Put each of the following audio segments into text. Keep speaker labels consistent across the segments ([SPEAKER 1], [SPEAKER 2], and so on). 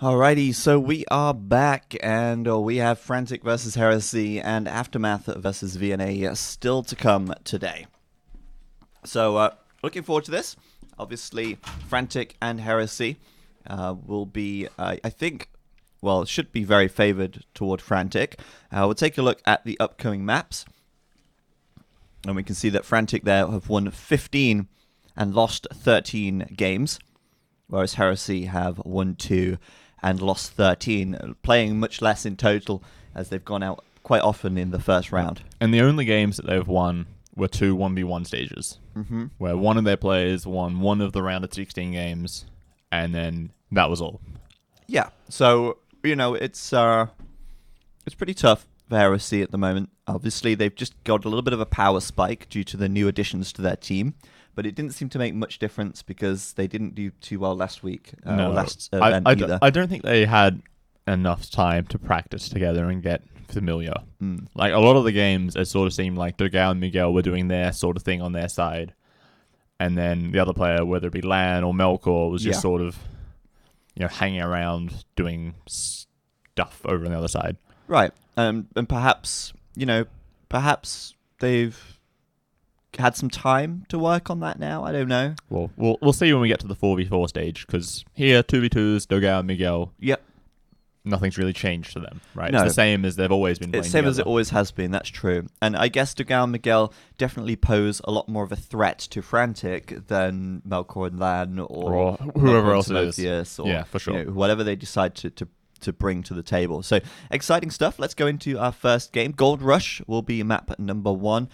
[SPEAKER 1] Alrighty, so we are back, and we have Frantic versus Heresy and Aftermath versus VNA still to come today. So, looking forward to this. Obviously, Frantic and Heresy will be, I think, well, should be very favored toward Frantic. We'll take a look at the upcoming maps, and we can see that Frantic there have won 15 and lost 13 games, whereas Heresy have won 2 and lost 13, playing much less in total as they've gone out quite often in the first round.
[SPEAKER 2] And the only games that they've won were 2 1v1 stages, where one of their players won one of the round of 16 games, and then that was all.
[SPEAKER 1] Yeah, so, you know, it's pretty tough for Heresy at the moment. Obviously, they've just got a little bit of a power spike due to the new additions to their team, but it didn't seem to make much difference because they didn't do too well last week, or last event either.
[SPEAKER 2] I don't think they had enough time to practice together and get familiar. Like, a lot of the games, it sort of seemed like Dogao and Miguel were doing their sort of thing on their side, and then the other player, whether it be Lan or Melkor, was just sort of, hanging around doing stuff over on the other side.
[SPEAKER 1] Right, and perhaps, perhaps they've had some time to work on that now. I don't know.
[SPEAKER 2] Well, we'll see when we get to the 4v4 stage, because here, 2v2s, Dogao and Miguel.
[SPEAKER 1] Yep.
[SPEAKER 2] Nothing's really changed to them, right?
[SPEAKER 1] No.
[SPEAKER 2] It's the same as they've always been playing
[SPEAKER 1] It's the same
[SPEAKER 2] together.
[SPEAKER 1] as it always has been, that's true. And I guess Dogao and Miguel definitely pose a lot more of a threat to Frantic than Melkor and Lan or
[SPEAKER 2] whoever
[SPEAKER 1] Melkor
[SPEAKER 2] else
[SPEAKER 1] and
[SPEAKER 2] it is.
[SPEAKER 1] Timotheus or
[SPEAKER 2] Yeah, for sure.
[SPEAKER 1] Whatever they decide to bring to the table. So, exciting stuff. Let's go into our first game. Gold Rush will be map number 1.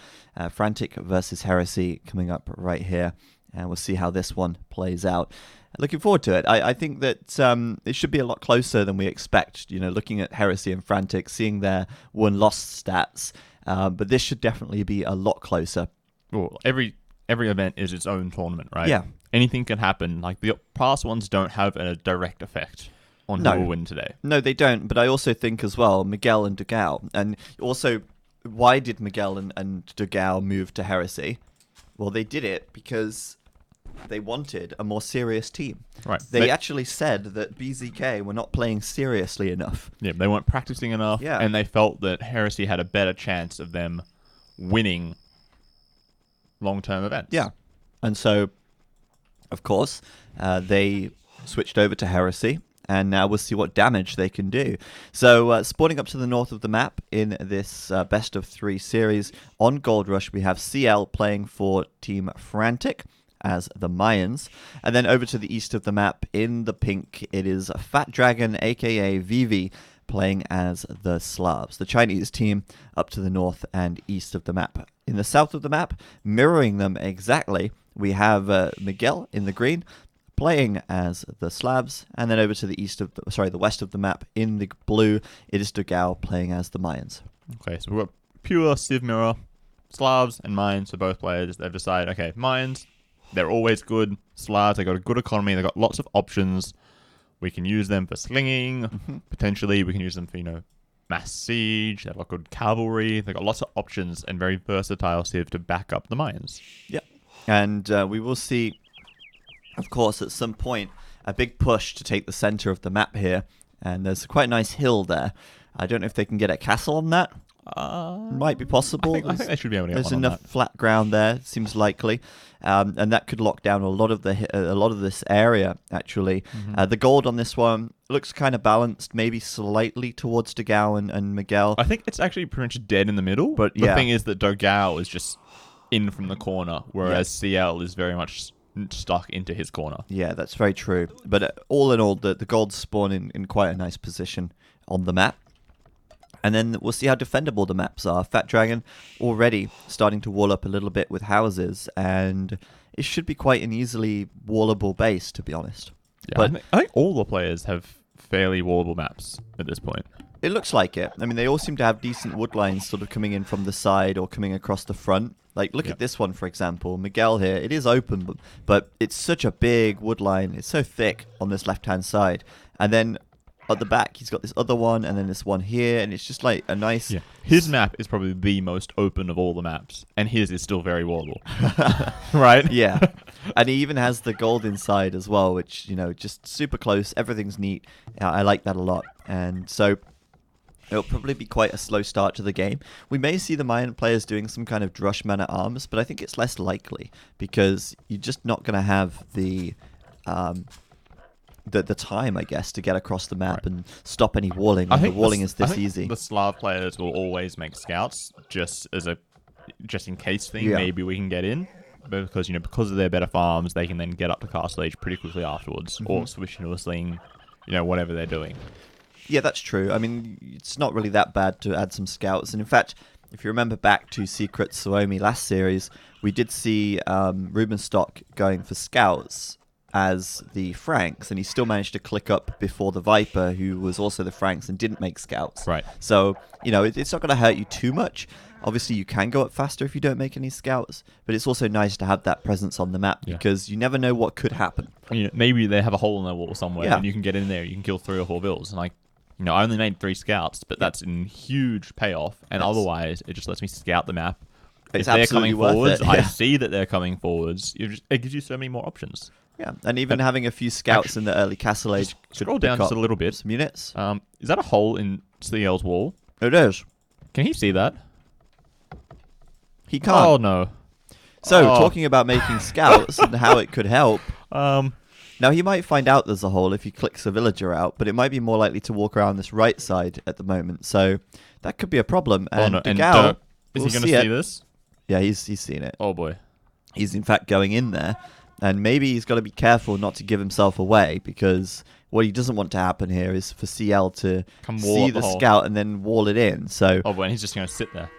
[SPEAKER 1] Frantic versus Heresy coming up right here. And we'll see how this one plays out. Looking forward to it. I think that it should be a lot closer than we expect. Looking at Heresy and Frantic, seeing their won-loss stats. But this should definitely be a lot closer.
[SPEAKER 2] Well, every event is its own tournament, right?
[SPEAKER 1] Yeah.
[SPEAKER 2] Anything can happen. Like, the past ones don't have a direct effect on who will win today.
[SPEAKER 1] No, they don't. But I also think as well, Miguel and Dogao. And also, why did Miguel and Dogao move to Heresy? Well, they did it because they wanted a more serious team.
[SPEAKER 2] Right.
[SPEAKER 1] They actually said that BZK were not playing seriously enough.
[SPEAKER 2] Yeah, they weren't practicing enough, and they felt that Heresy had a better chance of them winning long-term events.
[SPEAKER 1] Yeah. And so, of course, they switched over to Heresy, and now we'll see what damage they can do. So, spawning up to the north of the map in this best of 3 series on Gold Rush, we have CL playing for Team Frantic as the Mayans. And then over to the east of the map in the pink, it is Fat Dragon, aka Vivi, playing as the Slavs, the Chinese team up to the north and east of the map. In the south of the map, mirroring them exactly, we have Miguel in the green playing as the Slavs, and then over to the the west of the map in the blue, it is Dogao playing as the Mayans.
[SPEAKER 2] Okay, so we've got pure Civ mirror, Slavs and Mayans for both players. They've decided, okay, Mayans, they're always good. Slavs, they've got a good economy. They've got lots of options. We can use them for slinging. Potentially, we can use them for, mass siege. They've got good cavalry. They've got lots of options and very versatile civ to back up the Mayans.
[SPEAKER 1] Yeah. And we will see, of course, at some point, a big push to take the center of the map here. And there's quite a nice hill there. I don't know if they can get a castle on that. Might be possible.
[SPEAKER 2] I think they should be able to get
[SPEAKER 1] There's
[SPEAKER 2] one on
[SPEAKER 1] enough
[SPEAKER 2] that.
[SPEAKER 1] flat ground there. Seems likely, and that could lock down a lot of this area. Actually, the gold on this one looks kind of balanced, maybe slightly towards Dogao and Miguel.
[SPEAKER 2] I think it's actually pretty much dead in the middle. But the thing is that Dogao is just in from the corner, whereas CL is very much stuck into his corner.
[SPEAKER 1] Yeah, that's very true. But all in all, the gold spawn in quite a nice position on the map. And then we'll see how defendable the maps are. Fat Dragon already starting to wall up a little bit with houses, and it should be quite an easily wallable base, to be honest.
[SPEAKER 2] Yeah,
[SPEAKER 1] but
[SPEAKER 2] I think all the players have fairly wallable maps at this point.
[SPEAKER 1] It looks like it. I mean, they all seem to have decent wood lines sort of coming in from the side or coming across the front. Like, look at this one, for example. Miguel here, it is open, but it's such a big wood line. It's so thick on this left-hand side. And then at the back, he's got this other one, and then this one here, and it's just like a nice.
[SPEAKER 2] Yeah. His map is probably the most open of all the maps, and his is still very wallable. Right?
[SPEAKER 1] Yeah. And he even has the gold inside as well, which, just super close. Everything's neat. I like that a lot. And so it'll probably be quite a slow start to the game. We may see the Mayan players doing some kind of drush man-at-arms, but I think it's less likely because you're just not going to have the time, I guess, to get across the map and stop any walling. The walling is this easy.
[SPEAKER 2] The Slav players will always make scouts just in case thing.
[SPEAKER 1] Yeah.
[SPEAKER 2] Maybe we can get in. Because because of their better farms, they can then get up to castle age pretty quickly afterwards, or switch into a sling, whatever they're doing.
[SPEAKER 1] Yeah, that's true. I mean, it's not really that bad to add some scouts. And in fact, if you remember back to Secret Suomi last series, we did see Rubenstock going for scouts as the Franks, and he still managed to click up before the Viper, who was also the Franks and didn't make scouts.
[SPEAKER 2] Right.
[SPEAKER 1] So, it's not going to hurt you too much. Obviously, you can go up faster if you don't make any scouts, but it's also nice to have that presence on the map because you never know what could happen.
[SPEAKER 2] Maybe they have a hole in their wall somewhere, and you can get in there. You can kill 3 or 4 bills. And I only made 3 scouts, but that's a huge payoff. And otherwise, it just lets me scout the map.
[SPEAKER 1] It's
[SPEAKER 2] if they're
[SPEAKER 1] absolutely
[SPEAKER 2] coming
[SPEAKER 1] worth
[SPEAKER 2] forwards,
[SPEAKER 1] it.
[SPEAKER 2] I see that they're coming forwards. It gives you so many more options.
[SPEAKER 1] Yeah, and even having a few scouts in the early Castle Age could
[SPEAKER 2] scroll down just a little bit.
[SPEAKER 1] Some units.
[SPEAKER 2] Is that a hole in CL's wall?
[SPEAKER 1] It is.
[SPEAKER 2] Can he see that?
[SPEAKER 1] He can't.
[SPEAKER 2] Oh, no.
[SPEAKER 1] So, talking about making scouts and how it could help.
[SPEAKER 2] Now,
[SPEAKER 1] he might find out there's a hole if he clicks a villager out, but it might be more likely to walk around this right side at the moment. So, that could be a problem. And
[SPEAKER 2] no.
[SPEAKER 1] Is he
[SPEAKER 2] going to see this?
[SPEAKER 1] Yeah, he's seen it.
[SPEAKER 2] Oh, boy.
[SPEAKER 1] He's, in fact, going in there. And maybe he's got to be careful not to give himself away, because what he doesn't want to happen here is for CL to see the scout and then wall it in. So,
[SPEAKER 2] oh, boy, and he's just going to sit there.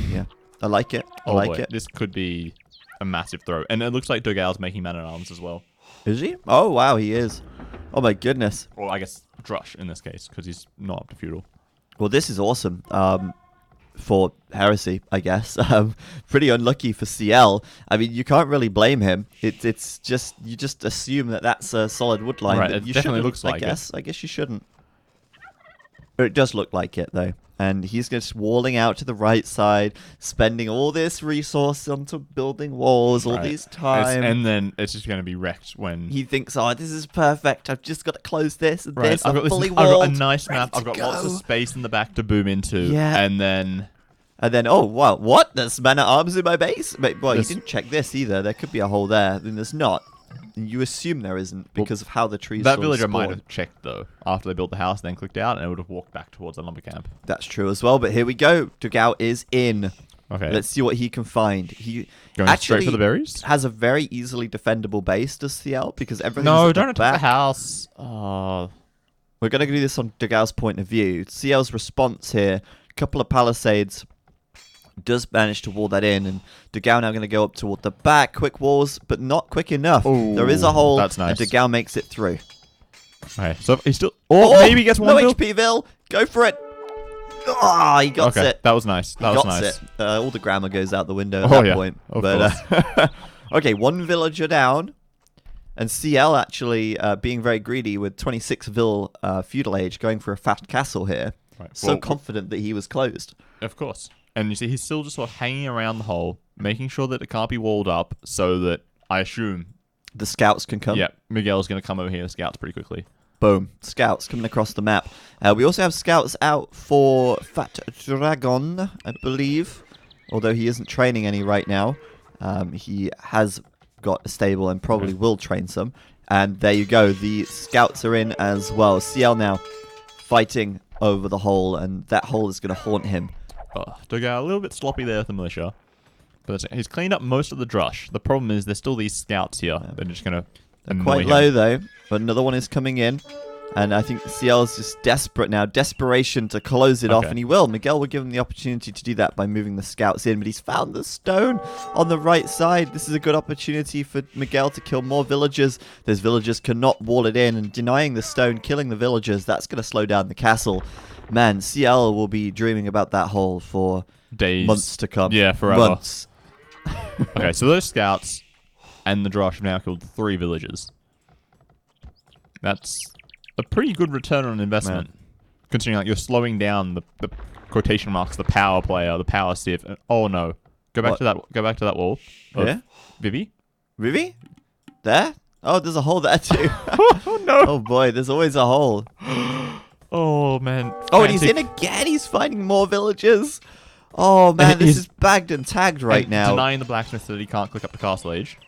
[SPEAKER 1] Yeah. I like it. I like it.
[SPEAKER 2] This could be a massive throw. And it looks like Dogal's making man-at-arms as well.
[SPEAKER 1] Is he? Oh, wow, he is. Oh, my goodness.
[SPEAKER 2] Or I guess Drush in this case, because he's not up to feudal.
[SPEAKER 1] Well, this is awesome for Heresy, I guess. Pretty unlucky for CL. I mean, you can't really blame him. It's just, you just assume that that's a solid wood line.
[SPEAKER 2] Right, it definitely looks like it.
[SPEAKER 1] I guess you shouldn't. But it does look like it, though. And he's just walling out to the right side, spending all this resource onto building walls, all these time.
[SPEAKER 2] And then it's just going to be wrecked when...
[SPEAKER 1] He thinks, this is perfect. I've just got to close this and this. I'm fully
[SPEAKER 2] I've
[SPEAKER 1] walled.
[SPEAKER 2] got a nice map. I've got lots of space in the back to boom into.
[SPEAKER 1] Yeah.
[SPEAKER 2] And then,
[SPEAKER 1] oh, wow, what? There's man-at-arms in my base? Well, he didn't check this either. There could be a hole there. Then there's not. And you assume there isn't because of how the trees
[SPEAKER 2] that villager might have checked, though, after they built the house, then clicked out, and it would have walked back towards the lumber camp.
[SPEAKER 1] That's true as well, but here we go. Dugao is in.
[SPEAKER 2] Okay.
[SPEAKER 1] Let's see what he can find. He
[SPEAKER 2] Going
[SPEAKER 1] actually
[SPEAKER 2] straight for the berries?
[SPEAKER 1] has a very easily defendable base, does CL, because everything's
[SPEAKER 2] No,
[SPEAKER 1] at the
[SPEAKER 2] don't attack the
[SPEAKER 1] back.
[SPEAKER 2] house. Oh.
[SPEAKER 1] We're going to do this on Dugao's point of view. CL's response here, a couple of palisades, does manage to wall that in, and Dugao now going to go up toward the back. Quick walls, but not quick enough.
[SPEAKER 2] Ooh,
[SPEAKER 1] there is a hole,
[SPEAKER 2] that's nice.
[SPEAKER 1] and Dugao makes it through.
[SPEAKER 2] Okay, so he's still... Oh, maybe he gets one
[SPEAKER 1] no
[SPEAKER 2] bill?
[SPEAKER 1] HP, Vil. Go for it. He got it.
[SPEAKER 2] That was nice. That was nice.
[SPEAKER 1] It. All the grammar goes out the window at that point.
[SPEAKER 2] Of course.
[SPEAKER 1] Okay, one villager down. And CL actually being very greedy with 26 Vil feudal age, going for a fat castle here.
[SPEAKER 2] Right.
[SPEAKER 1] So confident that he was closed.
[SPEAKER 2] Of course. And you see, he's still just sort of hanging around the hole, making sure that it can't be walled up, so that I assume
[SPEAKER 1] the scouts can come.
[SPEAKER 2] Yeah, Miguel's going to come over here to scouts pretty quickly.
[SPEAKER 1] Boom. Scouts coming across the map. We also have scouts out for Fat Dragon, I believe. Although he isn't training any right now. He has got a stable and probably will train some. And there you go. The scouts are in as well. CL now fighting over the hole, and that hole is going to haunt him.
[SPEAKER 2] Doga a little bit sloppy there with the militia. But he's cleaned up most of the drush. The problem is there's still these scouts here. They're just going to annoy
[SPEAKER 1] quite
[SPEAKER 2] him.
[SPEAKER 1] low, though. But another one is coming in. And I think CL is just desperate now. Desperation to close it off. And he will. Miguel will give him the opportunity to do that by moving the scouts in. But he's found the stone on the right side. This is a good opportunity for Miguel to kill more villagers. Those villagers cannot wall it in. And denying the stone, killing the villagers, that's going to slow down the castle. Man, CL will be dreaming about that hole for
[SPEAKER 2] days,
[SPEAKER 1] months to come.
[SPEAKER 2] Yeah, forever.
[SPEAKER 1] Months.
[SPEAKER 2] Okay, so those scouts and the drush have now killed 3 villagers. That's a pretty good return on investment, considering like you're slowing down the quotation marks, the power player, the power civ. Oh no, go back to that wall.
[SPEAKER 1] Yeah,
[SPEAKER 2] Vivi.
[SPEAKER 1] Vivi, there. Oh, there's a hole there too.
[SPEAKER 2] Oh no.
[SPEAKER 1] Oh boy, there's always a hole.
[SPEAKER 2] Oh man.
[SPEAKER 1] Oh, and he's in again. He's finding more villagers. Oh man, this is bagged and tagged right now.
[SPEAKER 2] Denying the blacksmith that he can't click up the castle age.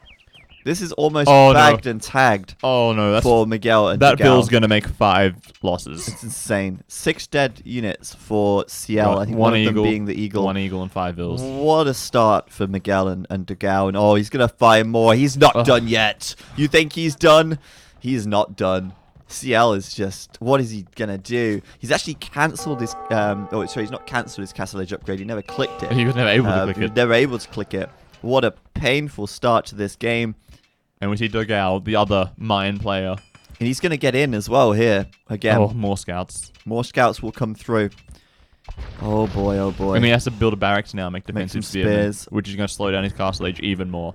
[SPEAKER 1] This is almost bagged and tagged.
[SPEAKER 2] Oh no, that's
[SPEAKER 1] for Miguel and
[SPEAKER 2] that
[SPEAKER 1] Degao.
[SPEAKER 2] bill's gonna make 5 losses.
[SPEAKER 1] It's insane. 6 dead units for CL.
[SPEAKER 2] Right,
[SPEAKER 1] I think one of them being the eagle.
[SPEAKER 2] 1 eagle and 5 bills.
[SPEAKER 1] What a start for Miguel and Degao. And oh, he's gonna fire more. He's not done yet. You think he's done? He's not done. CL is just, what is he gonna do? He's actually cancelled his oh sorry, he's not cancelled his castle age upgrade. He never clicked it.
[SPEAKER 2] He was never able to click
[SPEAKER 1] He was
[SPEAKER 2] it.
[SPEAKER 1] never able to click it. What a painful start to this game.
[SPEAKER 2] And we see Degao, the other Mayan player.
[SPEAKER 1] And he's going to get in as well here. Again.
[SPEAKER 2] Oh, more scouts.
[SPEAKER 1] More scouts will come through. Oh boy, oh boy.
[SPEAKER 2] And he has to build a barracks now, make defensive
[SPEAKER 1] some spears.
[SPEAKER 2] which is going to slow down his castle age even more.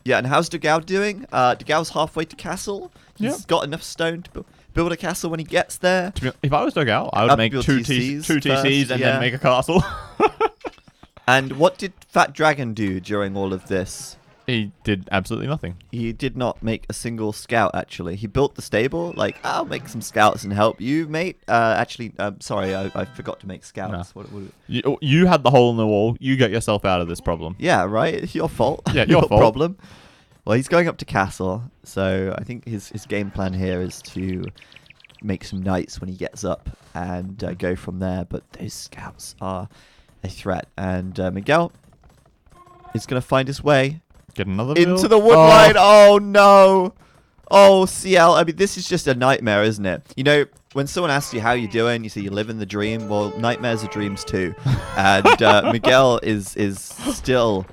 [SPEAKER 1] Yeah, and how's Degao doing? Degao's halfway to castle. He's got enough stone to build a castle when he gets there.
[SPEAKER 2] If I was Degao, I would make
[SPEAKER 1] build
[SPEAKER 2] two
[SPEAKER 1] TCs
[SPEAKER 2] TCs and then make a castle.
[SPEAKER 1] And what did Fat Dragon do during all of this?
[SPEAKER 2] He did absolutely nothing.
[SPEAKER 1] He did not make a single scout, actually. He built the stable, like, I'll make some scouts and help you, mate. Actually, sorry, I forgot to make scouts.
[SPEAKER 2] No.
[SPEAKER 1] What
[SPEAKER 2] You had the hole in the wall. You get yourself out of this problem.
[SPEAKER 1] Yeah, right? It's your fault.
[SPEAKER 2] Yeah, your fault.
[SPEAKER 1] Problem. Well, he's going up to castle, so I think his game plan here is to make some knights when he gets up and go from there. But those scouts are a threat. And Miguel is going to find his way
[SPEAKER 2] Get another
[SPEAKER 1] into the wood line. Oh no! Oh, CL. I mean, this is just a nightmare, isn't it? You know, when someone asks you how you're doing, you say you live in the dream. Well, nightmares are dreams too. And Miguel is still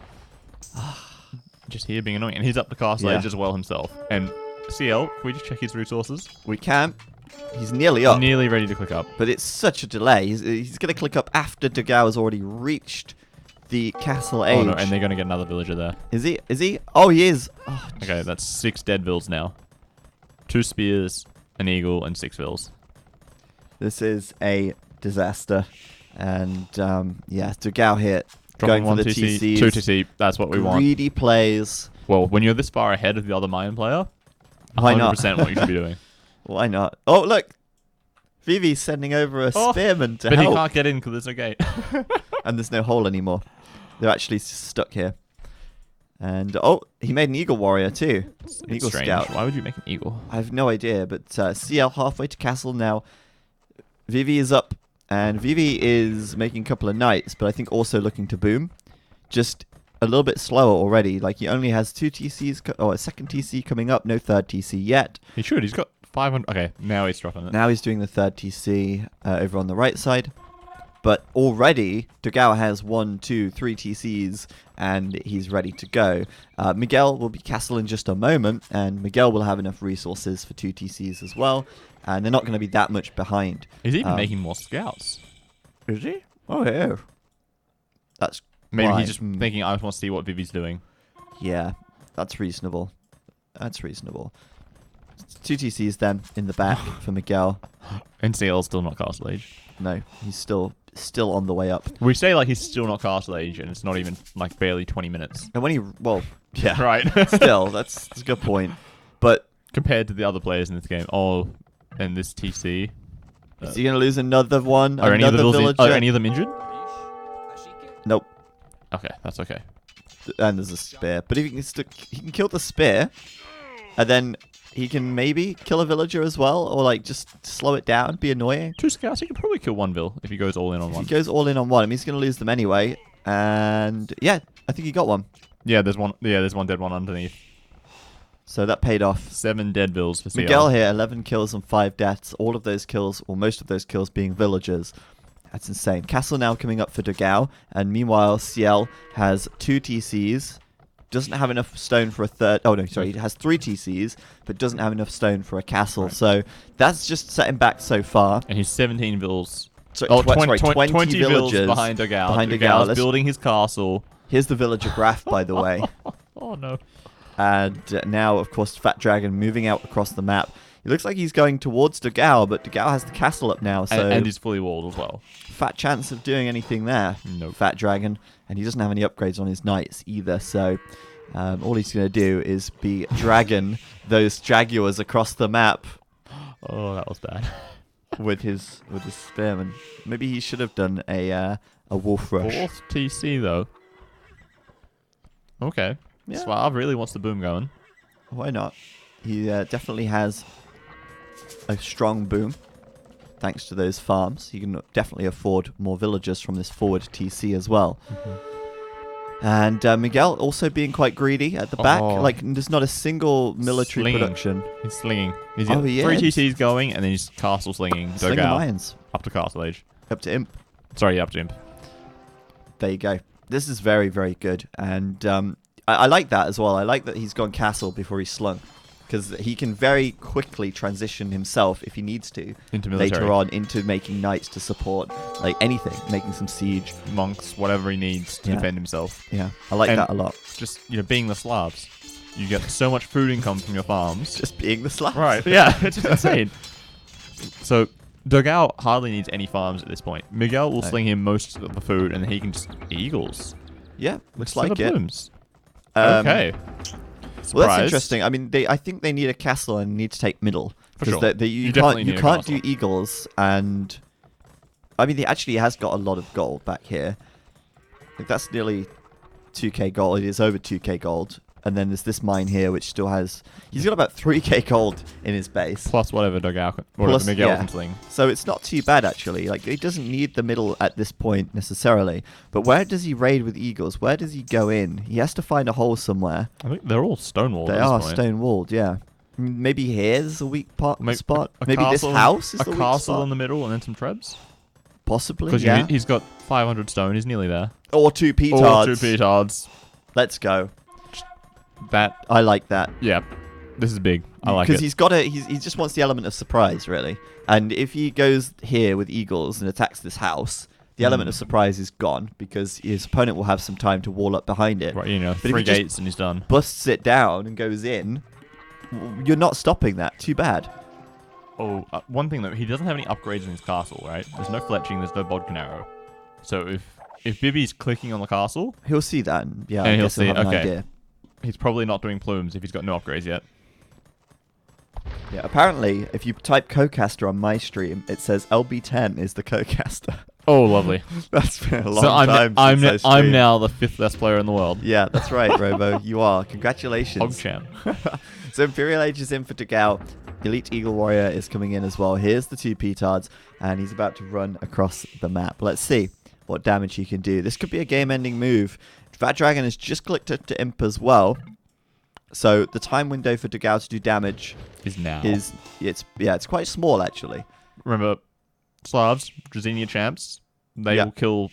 [SPEAKER 2] just here being annoying. And he's up the castle age as well himself. And CL, can we just check his resources?
[SPEAKER 1] We can. He's nearly up.
[SPEAKER 2] Nearly ready to click up.
[SPEAKER 1] But it's such a delay. He's going to click up after Degao has already reached the castle age.
[SPEAKER 2] Oh no, and they're going to get another villager there.
[SPEAKER 1] Is he? Is he? Oh, he is. Oh,
[SPEAKER 2] okay, that's 6 dead vills now. 2 spears, an eagle, and 6 vills.
[SPEAKER 1] This is a disaster. And yeah, Degao here.
[SPEAKER 2] Dropping
[SPEAKER 1] Going for
[SPEAKER 2] 1
[SPEAKER 1] the
[SPEAKER 2] TC,
[SPEAKER 1] TCs.
[SPEAKER 2] 2 TC, that's what we want.
[SPEAKER 1] Greedy plays.
[SPEAKER 2] Well, when you're this far ahead of the other Mayan player,
[SPEAKER 1] Why not?
[SPEAKER 2] 100% what you should be doing.
[SPEAKER 1] Why not? Oh, look. Vivi's sending over a spearman to
[SPEAKER 2] but
[SPEAKER 1] help.
[SPEAKER 2] he can't get in because there's no gate.
[SPEAKER 1] And there's no hole anymore. They're actually stuck here. And, oh, he made an eagle warrior too. An eagle
[SPEAKER 2] strange.
[SPEAKER 1] scout.
[SPEAKER 2] Why would you make an eagle?
[SPEAKER 1] I have no idea, but CL halfway to castle now. Vivi is up, and Vivi is making a couple of knights, but I think also looking to boom. Just a little bit slower already. Like, he only has 2 TCs, or a second TC coming up, no third TC yet.
[SPEAKER 2] He should. He's got 500. Okay, now he's dropping it.
[SPEAKER 1] Now he's doing the third TC over on the right side. But already, Degao has 1, 2, 3 TCs, and he's ready to go. Miguel will be castle in just a moment, and Miguel will have enough resources for 2 TCs as well. And they're not going to be that much behind.
[SPEAKER 2] He's even making more scouts.
[SPEAKER 1] Is he? Oh, yeah. That's
[SPEAKER 2] Maybe he's just thinking, I just want to see what Vivi's doing.
[SPEAKER 1] Yeah, that's reasonable. That's reasonable. 2 TCs then in the back for Miguel.
[SPEAKER 2] And CL's still not castle age.
[SPEAKER 1] No, he's still on the way up.
[SPEAKER 2] We say like he's still not castle age, and it's not even like barely 20 minutes.
[SPEAKER 1] And when he, well, yeah,
[SPEAKER 2] Right.
[SPEAKER 1] still, that's a good point. But
[SPEAKER 2] Compared to the other players in this game. Oh, and this TC.
[SPEAKER 1] is he gonna lose another one?
[SPEAKER 2] Are any of
[SPEAKER 1] Another
[SPEAKER 2] the vills
[SPEAKER 1] villager?
[SPEAKER 2] are any of them injured?
[SPEAKER 1] Nope.
[SPEAKER 2] Okay, that's okay.
[SPEAKER 1] And there's a spear, but if he can kill the spear, and then he can maybe kill a villager as well, or like just slow it down, be annoying.
[SPEAKER 2] 2 scouts, he could probably kill 1 vill if he goes all in on
[SPEAKER 1] If
[SPEAKER 2] 1.
[SPEAKER 1] he goes all in on one, I mean, he's gonna lose them anyway. And yeah, I think he got one.
[SPEAKER 2] Yeah, there's one. Yeah, there's 1 dead one underneath.
[SPEAKER 1] So that paid off.
[SPEAKER 2] 7 dead vills for CL.
[SPEAKER 1] Miguel here, 11 kills and 5 deaths. All of those kills, or most of those kills, being villagers. That's insane. Castle now coming up for Degao, and meanwhile CL has 2 TCs. Doesn't have enough stone for a third. Oh no, sorry, he has 3 TCs, but doesn't have enough stone for a castle.
[SPEAKER 2] Right.
[SPEAKER 1] So that's just set him back so far.
[SPEAKER 2] And he's 17 vills.
[SPEAKER 1] So,
[SPEAKER 2] Oh,
[SPEAKER 1] 20
[SPEAKER 2] 20 vills
[SPEAKER 1] villagers
[SPEAKER 2] behind Degao.
[SPEAKER 1] behind Degao.
[SPEAKER 2] Degao's
[SPEAKER 1] Let's-
[SPEAKER 2] building his castle.
[SPEAKER 1] Here's the villager graph, by the way.
[SPEAKER 2] Oh no.
[SPEAKER 1] And now, of course, Fat Dragon moving out across the map. He looks like he's going towards Dogao, but Dogao has the castle up now, so
[SPEAKER 2] and he's fully walled as well.
[SPEAKER 1] fat chance of doing anything there.
[SPEAKER 2] Nope.
[SPEAKER 1] Fat Dragon, and he doesn't have any upgrades on his knights either, so all he's going to do is be dragon those Jaguars across the map
[SPEAKER 2] Oh, that was bad.
[SPEAKER 1] with his spearmen. Maybe he should have done a wolf rush.
[SPEAKER 2] Fourth TC though. Okay.
[SPEAKER 1] Yeah.
[SPEAKER 2] Slav really wants the boom going.
[SPEAKER 1] Why not? He definitely has a strong boom. Thanks to those farms, he can definitely afford more villagers from this forward TC as well. And Miguel also being quite greedy at the back. Like, there's not a single military
[SPEAKER 2] Slinging.
[SPEAKER 1] production.
[SPEAKER 2] He's slinging. He's got
[SPEAKER 1] he
[SPEAKER 2] 3
[SPEAKER 1] is.
[SPEAKER 2] TCs going, and then he's castle slinging.
[SPEAKER 1] Slinging
[SPEAKER 2] Dogao
[SPEAKER 1] mines.
[SPEAKER 2] up to castle age.
[SPEAKER 1] Up to Imp.
[SPEAKER 2] Sorry, up to imp.
[SPEAKER 1] There you go. This is very, very good. And I like that as well. I like that he's gone castle before he's slung. Because he can very quickly transition himself, if he needs to,
[SPEAKER 2] Into military.
[SPEAKER 1] later on into making knights to support, like, anything. Making some siege.
[SPEAKER 2] Monks, whatever he needs to
[SPEAKER 1] Yeah.
[SPEAKER 2] defend himself.
[SPEAKER 1] Yeah, I like
[SPEAKER 2] And
[SPEAKER 1] that a lot.
[SPEAKER 2] Just, being the Slavs, you get so much food income from your farms.
[SPEAKER 1] Just being the Slavs.
[SPEAKER 2] Right, yeah, it's just insane. So, Dogao hardly needs any farms at this point. Miguel will
[SPEAKER 1] No.
[SPEAKER 2] sling him most of the food, and then he can just eagles.
[SPEAKER 1] Yeah, looks
[SPEAKER 2] Instead
[SPEAKER 1] like
[SPEAKER 2] of
[SPEAKER 1] it.
[SPEAKER 2] blooms.
[SPEAKER 1] Um,
[SPEAKER 2] Okay.
[SPEAKER 1] Well, that's
[SPEAKER 2] Surprise.
[SPEAKER 1] interesting. I mean, I think they need a castle and need to take middle.
[SPEAKER 2] For
[SPEAKER 1] Because
[SPEAKER 2] sure.
[SPEAKER 1] you
[SPEAKER 2] definitely
[SPEAKER 1] can't
[SPEAKER 2] need a
[SPEAKER 1] can't do
[SPEAKER 2] castle.
[SPEAKER 1] eagles, and I mean, he actually has got a lot of gold back here. I think that's nearly 2k gold. It is over 2k gold. And then there's this mine here, which still has... He's got about 3k gold in his base.
[SPEAKER 2] Plus whatever Dogao can, or
[SPEAKER 1] Plus,
[SPEAKER 2] Miguel
[SPEAKER 1] yeah.
[SPEAKER 2] can sling.
[SPEAKER 1] So it's not too bad, actually. Like, he doesn't need the middle at this point, necessarily. But where does he raid with eagles? Where does he go in? He has to find a hole somewhere.
[SPEAKER 2] I think they're all stonewalled
[SPEAKER 1] They
[SPEAKER 2] at this
[SPEAKER 1] are
[SPEAKER 2] point.
[SPEAKER 1] stone-walled, yeah. Maybe here's a weak spot.
[SPEAKER 2] A
[SPEAKER 1] Maybe this
[SPEAKER 2] castle-
[SPEAKER 1] house is
[SPEAKER 2] a
[SPEAKER 1] the weak
[SPEAKER 2] castle
[SPEAKER 1] spot.
[SPEAKER 2] in the middle and then some trebs.
[SPEAKER 1] Possibly,
[SPEAKER 2] Because
[SPEAKER 1] yeah.
[SPEAKER 2] he's got 500 stone. He's nearly there.
[SPEAKER 1] Or 2 petards.
[SPEAKER 2] Or 2 petards.
[SPEAKER 1] Let's go.
[SPEAKER 2] That,
[SPEAKER 1] I like that.
[SPEAKER 2] yeah. This is big. I like it.
[SPEAKER 1] Because he just wants the element of surprise, really. And if he goes here with eagles and attacks this house, the element of surprise is gone because his opponent will have some time to wall up behind it.
[SPEAKER 2] Right,
[SPEAKER 1] if
[SPEAKER 2] 3
[SPEAKER 1] he just-
[SPEAKER 2] gates and he's done.
[SPEAKER 1] Busts it down and goes in, you're not stopping that. Too bad.
[SPEAKER 2] Oh, one thing though, he doesn't have any upgrades in his castle, right? There's no fletching, there's no bodkin arrow. So if Bibby's clicking on the castle,
[SPEAKER 1] He'll see that, and yeah,
[SPEAKER 2] And
[SPEAKER 1] I
[SPEAKER 2] he'll
[SPEAKER 1] guess he'll
[SPEAKER 2] see,
[SPEAKER 1] have an
[SPEAKER 2] okay.
[SPEAKER 1] idea.
[SPEAKER 2] he's probably not doing plumes if he's got no upgrades yet.
[SPEAKER 1] Yeah, apparently, if you type Cocaster on my stream, it says LB10 is the Cocaster.
[SPEAKER 2] Oh, lovely.
[SPEAKER 1] That's been a long
[SPEAKER 2] So
[SPEAKER 1] time
[SPEAKER 2] I'm
[SPEAKER 1] since I
[SPEAKER 2] I'm
[SPEAKER 1] streamed.
[SPEAKER 2] now the 5th best player in the world.
[SPEAKER 1] Yeah, that's right, Robo. You are. Congratulations.
[SPEAKER 2] PogChamp.
[SPEAKER 1] So Imperial Age is in for Dogao. Elite Eagle Warrior is coming in as well. Here's the 2 petards, and he's about to run across the map. Let's see what damage he can do. This could be a game-ending move. Fat Dragon has just clicked to Imp as well. So the time window for Dogao to do damage
[SPEAKER 2] Is now.
[SPEAKER 1] it's quite small, actually.
[SPEAKER 2] Remember, Slavs, Drazenia champs, they
[SPEAKER 1] Yeah.
[SPEAKER 2] will kill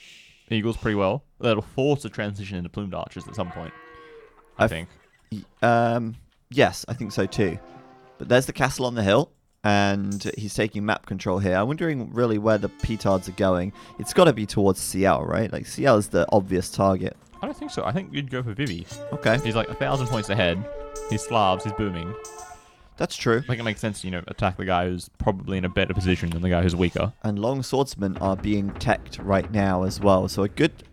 [SPEAKER 2] eagles pretty well. That'll force a transition into plumed archers at some point. I
[SPEAKER 1] I've-
[SPEAKER 2] think.
[SPEAKER 1] Yes, I think so too. But there's the castle on the hill, and he's taking map control here. I'm wondering really where the petards are going. It's got to be towards CL, right? Like, CL is the obvious target.
[SPEAKER 2] I don't think so. I think you'd go for Vivi.
[SPEAKER 1] Okay,
[SPEAKER 2] He's like 1,000 points ahead. He's Slavs, he's booming.
[SPEAKER 1] that's true.
[SPEAKER 2] I think it makes sense to, attack the guy who's probably in a better position than the guy who's weaker.
[SPEAKER 1] And long swordsmen are being teched right now as well, so a good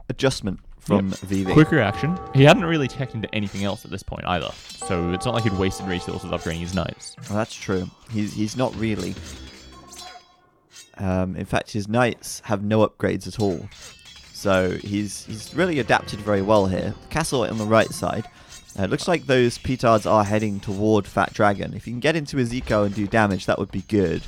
[SPEAKER 1] adjustment from VV.
[SPEAKER 2] Quick reaction. He hadn't really teched into anything else at this point either. So it's not like he'd wasted resources upgrading his knights.
[SPEAKER 1] Well, that's true. He's not really. In fact, his knights have no upgrades at all. So he's really adapted very well here. Castle on the right side. It looks like those petards are heading toward Fat Dragon. If you can get into his eco and do damage, that would be good.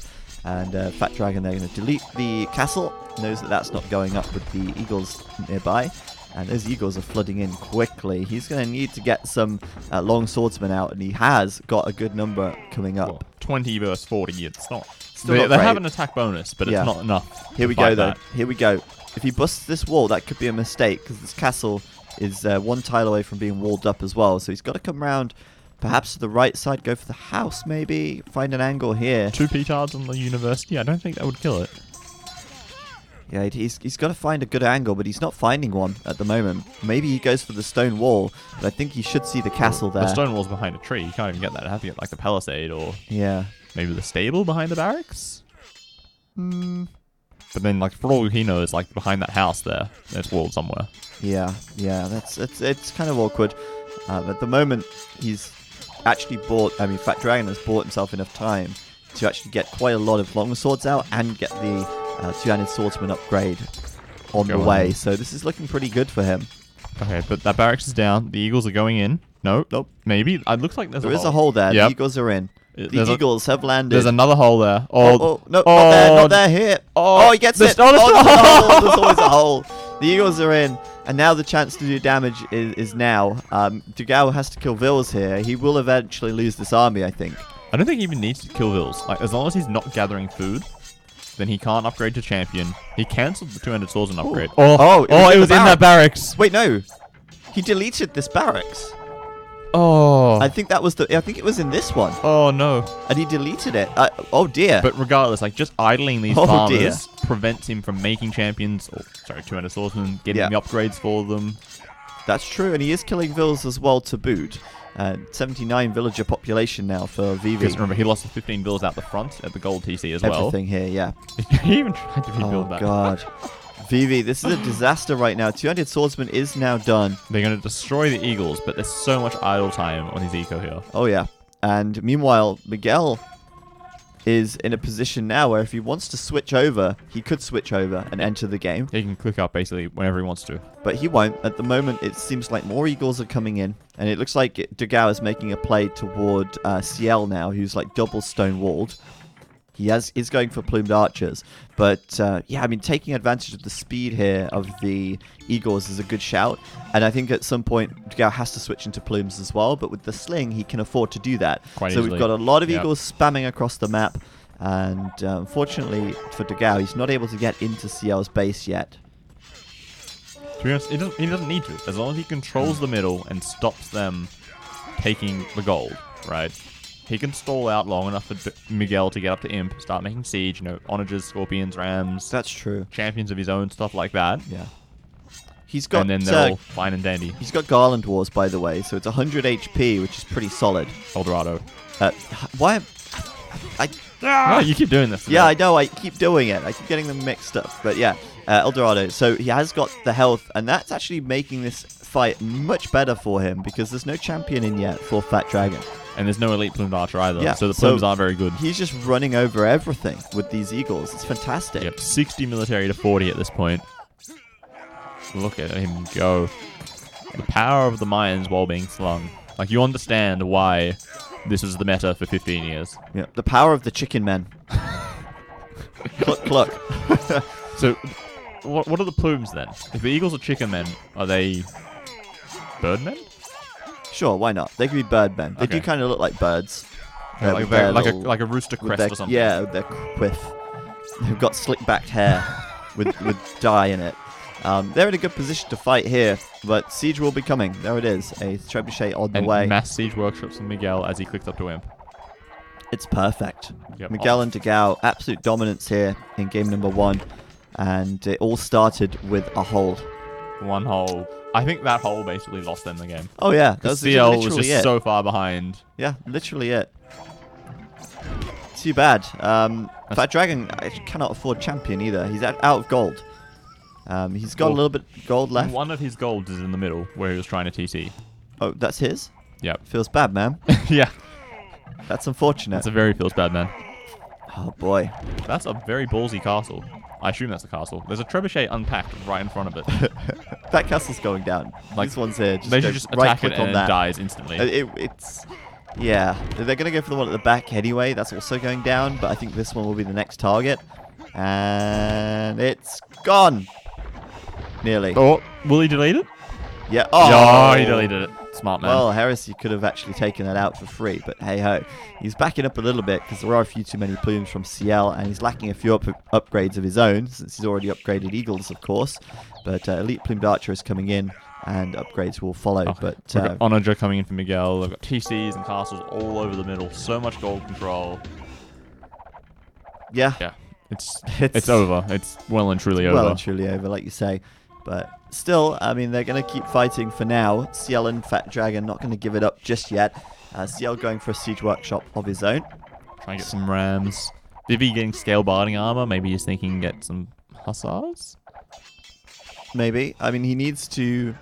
[SPEAKER 1] And Fat Dragon, they're going to delete the castle. Knows that that's not going up with the eagles nearby. And those eagles are flooding in quickly. He's going to need to get some long swordsmen out, and he has got a good number coming up.
[SPEAKER 2] Well, 20 versus 40, it's not.
[SPEAKER 1] Still
[SPEAKER 2] They,
[SPEAKER 1] not
[SPEAKER 2] they
[SPEAKER 1] great.
[SPEAKER 2] have an attack bonus, but
[SPEAKER 1] Yeah.
[SPEAKER 2] it's not enough.
[SPEAKER 1] Here
[SPEAKER 2] to
[SPEAKER 1] we
[SPEAKER 2] fight
[SPEAKER 1] go, though.
[SPEAKER 2] that.
[SPEAKER 1] Here we go. If he busts this wall, that could be a mistake, because this castle is 1 tile away from being walled up as well. So he's got to come round, perhaps to the right side, go for the house, maybe. Find an angle here.
[SPEAKER 2] 2 petards on the university, I don't think that would kill it.
[SPEAKER 1] Yeah, he's got to find a good angle, but he's not finding one at the moment. Maybe he goes for the stone wall, but I think he should see the castle there.
[SPEAKER 2] The stone wall's behind a tree. You can't even get that. I have to get like the palisade or
[SPEAKER 1] Yeah.
[SPEAKER 2] maybe the stable behind the barracks. But then, like, for all he knows, like behind that house there's walled somewhere.
[SPEAKER 1] Yeah, it's kind of awkward. At the moment, he's actually Fat Dragon has bought himself enough time to actually get quite a lot of long swords out and get the two-handed swordsman upgrade on the way. So this is looking pretty good for him.
[SPEAKER 2] Okay, but that barracks is down. The eagles are going in. Nope. Maybe. It looks like
[SPEAKER 1] there is a hole there.
[SPEAKER 2] Yep.
[SPEAKER 1] The eagles are in. The eagles have landed.
[SPEAKER 2] There's another hole there.
[SPEAKER 1] No, not there, here. Oh, he gets it. There's a hole. There's always a hole. The eagles are in, and now the chance to do damage is now. Dugao has to kill Vils here. He will eventually lose this army, I think.
[SPEAKER 2] I don't think he even needs to kill Vils. Like, as long as he's not gathering food, then he can't upgrade to champion. He cancelled the two-handed swordsman upgrade.
[SPEAKER 1] It was
[SPEAKER 2] in that barracks.
[SPEAKER 1] Wait, no. He deleted this barracks.
[SPEAKER 2] Oh.
[SPEAKER 1] I think it was in this one.
[SPEAKER 2] Oh, no.
[SPEAKER 1] And he deleted it. Oh, dear.
[SPEAKER 2] But regardless, like, just idling these farmers prevents him from making champions, two-handed swordsmen, getting the upgrades for them.
[SPEAKER 1] That's true, and he is killing Vils as well to boot. 79 villager population now for VV.
[SPEAKER 2] Because remember, he lost 15 Vils out the front at the gold TC as well.
[SPEAKER 1] Everything here, yeah.
[SPEAKER 2] He even tried to rebuild that.
[SPEAKER 1] Oh, God. VV, this is a disaster right now. Two-handed swordsman is now done.
[SPEAKER 2] They're going to destroy the eagles, but there's so much idle time on his eco here.
[SPEAKER 1] Oh, yeah. And meanwhile, Miguel is in a position now where if he wants to switch over, he could switch over and enter the game.
[SPEAKER 2] He can click up basically whenever he wants to.
[SPEAKER 1] But he won't. At the moment, it seems like more eagles are coming in. And it looks like Dugao is making a play toward CL now, who's like double stone-walled. He's going for plumed archers. But, taking advantage of the speed here of the eagles is a good shout. And I think at some point, Dugao has to switch into plumes as well. But with the sling, he can afford to do that.
[SPEAKER 2] Quite
[SPEAKER 1] so
[SPEAKER 2] easily.
[SPEAKER 1] We've got a lot of eagles spamming across the map. And unfortunately for Dugao, he's not able to get into CL's base yet.
[SPEAKER 2] To be honest, he doesn't need to. As long as he controls the middle and stops them taking the gold, right? He can stall out long enough for Miguel to get up to Imp, start making siege, onagers, scorpions, rams.
[SPEAKER 1] That's true.
[SPEAKER 2] Champions of his own, stuff like that.
[SPEAKER 1] Yeah. He's got,
[SPEAKER 2] and then they're all fine and dandy.
[SPEAKER 1] He's got Garland Wars, by the way, so it's 100 HP, which is pretty solid.
[SPEAKER 2] Eldorado.
[SPEAKER 1] Why?
[SPEAKER 2] No, you keep doing this.
[SPEAKER 1] Yeah, I know. I keep doing it. I keep getting them mixed up. But yeah, Eldorado. So he has got the health, and that's actually making this fight much better for him because there's no champion in yet for Fat Dragon.
[SPEAKER 2] And there's no elite plumed archer either,
[SPEAKER 1] yeah,
[SPEAKER 2] so the plumes aren't very good.
[SPEAKER 1] He's just running over everything with these eagles. It's fantastic.
[SPEAKER 2] Yep, 60 military to 40 at this point. Look at him go. The power of the mines while being slung. Like, you understand why this is the meta for 15 years.
[SPEAKER 1] Yeah, the power of the chicken men. Cluck, cluck.
[SPEAKER 2] So, what are the plumes then? If the eagles are chicken men, are they birdmen?
[SPEAKER 1] Sure, why not? They could be birdmen. They do kind of look like birds.
[SPEAKER 2] Yeah, like a rooster crest or something.
[SPEAKER 1] Yeah, with their quiff. They've got slick-backed hair with dye in it. They're in a good position to fight here, but siege will be coming. There it is, a trebuchet on the way.
[SPEAKER 2] Mass siege workshops from Miguel as he clicks up to Imp.
[SPEAKER 1] It's perfect.
[SPEAKER 2] Yep.
[SPEAKER 1] Miguel and Dugao, absolute dominance here in game number 1, and it all started with a hole.
[SPEAKER 2] One hole. I think that hole basically lost them the game.
[SPEAKER 1] Oh yeah, that was
[SPEAKER 2] CL was
[SPEAKER 1] literally
[SPEAKER 2] just
[SPEAKER 1] it.
[SPEAKER 2] so far behind.
[SPEAKER 1] Yeah, literally it. Too bad. Fat Dragon cannot afford champion either. He's out of gold. He's got a little bit of gold left.
[SPEAKER 2] One of his golds is in the middle where he was trying to TC.
[SPEAKER 1] Oh, that's his?
[SPEAKER 2] Yep.
[SPEAKER 1] Feels bad, man.
[SPEAKER 2] Yeah.
[SPEAKER 1] That's unfortunate.
[SPEAKER 2] That's a very feels bad, man.
[SPEAKER 1] Oh boy.
[SPEAKER 2] That's a very ballsy castle. I assume that's a castle. There's a trebuchet unpacked right in front of it.
[SPEAKER 1] That castle's going down. Like, this one's here.
[SPEAKER 2] They should just attack it and it dies instantly.
[SPEAKER 1] Yeah. They're going to go for the one at the back anyway. That's also going down, but I think this one will be the next target. And it's gone. Nearly.
[SPEAKER 2] Oh, will he delete it?
[SPEAKER 1] Yeah.
[SPEAKER 2] Oh, he deleted it. Smart man.
[SPEAKER 1] Well, Heresy could have actually taken that out for free, but hey-ho. He's backing up a little bit because there are a few too many plumes from CL, and he's lacking a few upgrades of his own, since he's already upgraded Eagles, of course. But Elite Plumed Archer is coming in, and upgrades will follow. But
[SPEAKER 2] we've got Onager coming in for Miguel. They've got TCs and castles all over the middle. So much gold control.
[SPEAKER 1] Yeah.
[SPEAKER 2] It's over. It's well and truly over.
[SPEAKER 1] Well and truly over, like you say. But still, I mean, they're going to keep fighting for now. CL and Fat Dragon not going to give it up just yet. CL going for a siege workshop of his own.
[SPEAKER 2] Trying to get some rams. Vivi getting scale barding armor. Maybe he's thinking get some hussars.
[SPEAKER 1] Maybe. I mean, he needs to...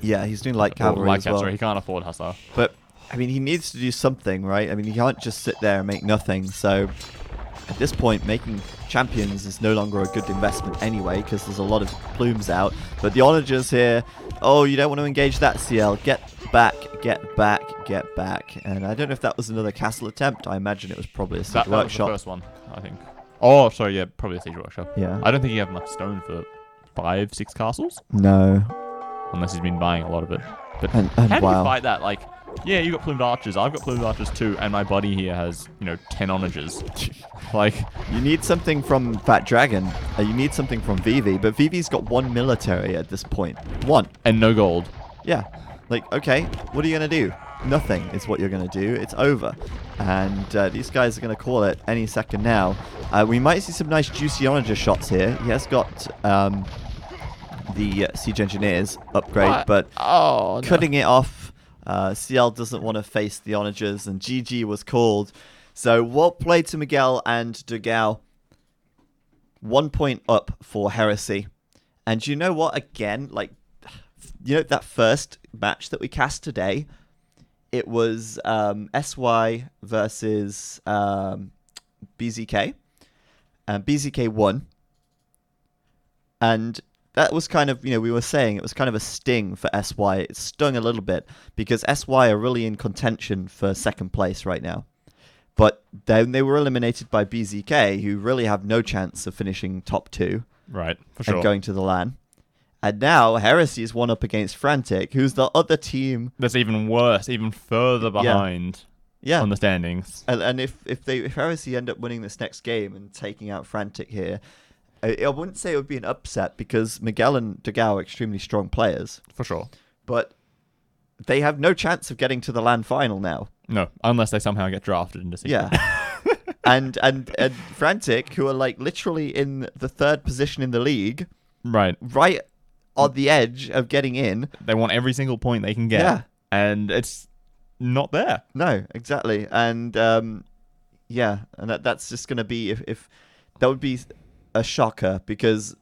[SPEAKER 1] Yeah, he's doing light cavalry
[SPEAKER 2] light
[SPEAKER 1] as well.
[SPEAKER 2] cavalry. He can't afford hussar.
[SPEAKER 1] But, I mean, he needs to do something, right? I mean, he can't just sit there and make nothing. So, at this point, making champions is no longer a good investment anyway, because there's a lot of plumes out. But the onagers here... Oh, you don't want to engage that, CL. Get back, get back, get back. And I don't know if that was another castle attempt. I imagine it was probably a siege
[SPEAKER 2] That was
[SPEAKER 1] workshop.
[SPEAKER 2] the first one, I think. Oh, sorry, yeah, probably a siege workshop.
[SPEAKER 1] Yeah.
[SPEAKER 2] I don't think you have enough stone for 5, 6 castles.
[SPEAKER 1] No.
[SPEAKER 2] Unless he's been buying a lot of it. But
[SPEAKER 1] And
[SPEAKER 2] how do you
[SPEAKER 1] wow.
[SPEAKER 2] fight that? Like, yeah, you got plumed archers. I've got plumed archers too, and my buddy here has, 10 onagers. Like,
[SPEAKER 1] You need something from Fat Dragon. You need something from Vivi. But Vivi's got 1 military at this point. 1.
[SPEAKER 2] and no gold.
[SPEAKER 1] Yeah. Like, okay, what are you going to do? Nothing is what you're going to do. It's over. And these guys are going to call it any second now. We might see some nice juicy onager shots here. He has got the Siege Engineers upgrade, but
[SPEAKER 2] Oh, no.
[SPEAKER 1] cutting it off. CL doesn't want to face the onagers, and GG was called. So, well played to Miguel and Dugao. 1 point up for Heresy. And you know what? Again, like, that first match that we cast today, it was SY versus BZK. And BZK won. And that was kind of, we were saying it was kind of a sting for SY. It stung a little bit because SY are really in contention for second place right now. But then they were eliminated by BZK, who really have no chance of finishing top 2
[SPEAKER 2] Right, for sure.
[SPEAKER 1] and going to the LAN. And now Heresy is one up against Frantic, who's the other team.
[SPEAKER 2] That's even worse, even further behind
[SPEAKER 1] Yeah.
[SPEAKER 2] on the standings.
[SPEAKER 1] And if Heresy end up winning this next game and taking out Frantic here, I wouldn't say it would be an upset because Miguel and Dugao are extremely strong players.
[SPEAKER 2] For sure.
[SPEAKER 1] But they have no chance of getting to the LAN final now.
[SPEAKER 2] No, unless they somehow get drafted into secret.
[SPEAKER 1] Yeah. and Frantic, who are like literally in the 3rd position in the league,
[SPEAKER 2] Right.
[SPEAKER 1] right on the edge of getting in.
[SPEAKER 2] They want every single point they can get.
[SPEAKER 1] Yeah.
[SPEAKER 2] And it's not there.
[SPEAKER 1] No, exactly. And and that's just going to be if that would be a shocker because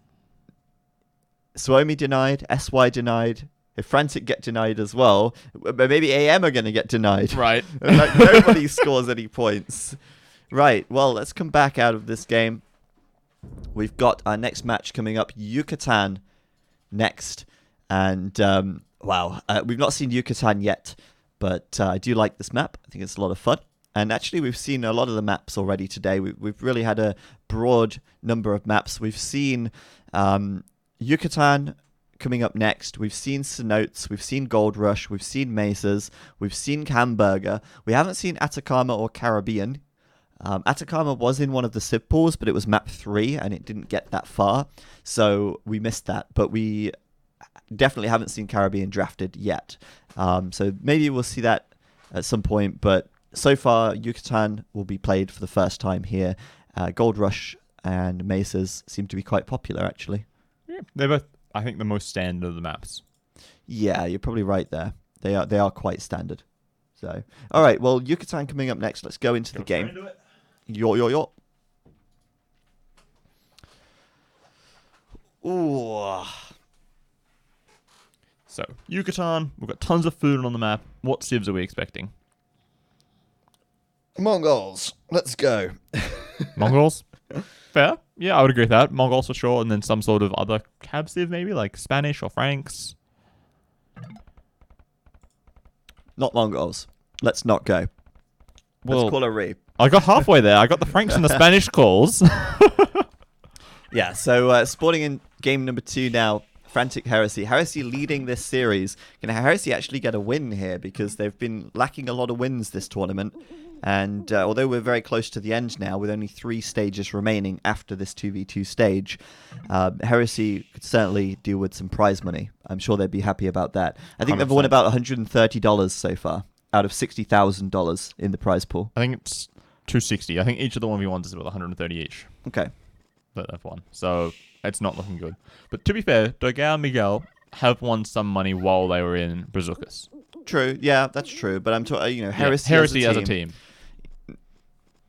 [SPEAKER 1] Suomi denied, SY denied. If Frantic get denied as well, maybe AM are going to get denied.
[SPEAKER 2] Right.
[SPEAKER 1] Like nobody scores any points. Right. Well, let's come back out of this game. We've got our next match coming up, Yucatan next. And wow, we've not seen Yucatan yet, but I do like this map. I think it's a lot of fun. And actually, we've seen a lot of the maps already today. We've really had a broad number of maps. We've seen Yucatan coming up next. We've seen Cenotes, we've seen Gold Rush, we've seen Mesas, we've seen Hamburger. We haven't seen Atacama or Caribbean. Atacama was in one of the Civ pools, but it was map 3 and it didn't get that far. So we missed that. But we definitely haven't seen Caribbean drafted yet. So maybe we'll see that at some point. But so far, Yucatan will be played for the first time here. Gold Rush and Mesas seem to be quite popular, actually.
[SPEAKER 2] Yeah. They're both, I think, the most standard of the maps.
[SPEAKER 1] Yeah, you're probably right there. They are quite standard. So, all right. Well, Yucatan coming up next. Let's go into the game. Yo. Ooh.
[SPEAKER 2] So, Yucatan, we've got tons of food on the map. What civs are we expecting?
[SPEAKER 1] Mongols. Let's go.
[SPEAKER 2] Mongols? Fair. Yeah, I would agree with that. Mongols for sure, and then some sort of other cab civ maybe, like Spanish or Franks.
[SPEAKER 1] Not Mongols. Let's not go.
[SPEAKER 2] Well,
[SPEAKER 1] Let's call a re.
[SPEAKER 2] I got halfway there. I got the Franks and the Spanish calls.
[SPEAKER 1] Yeah, so spawning in game number 2 now. Frantic Heresy. Heresy leading this series. Can Heresy actually get a win here? Because they've been lacking a lot of wins this tournament. And although we're very close to the end now, with only 3 stages remaining after this 2v2 stage, Heresy could certainly do with some prize money. I'm sure they'd be happy about that. I think they've won
[SPEAKER 2] 100%.
[SPEAKER 1] about $130 so far, out of $60,000 in the prize pool.
[SPEAKER 2] I think it's 260. I think each of the 1v1s is about 130 each
[SPEAKER 1] Okay.
[SPEAKER 2] that they've won. So it's not looking good. But to be fair, Dogao and Miguel have won some money while they were in Brazucas.
[SPEAKER 1] True. Yeah, that's true. But I'm talking, Heresy,
[SPEAKER 2] Heresy
[SPEAKER 1] as a team.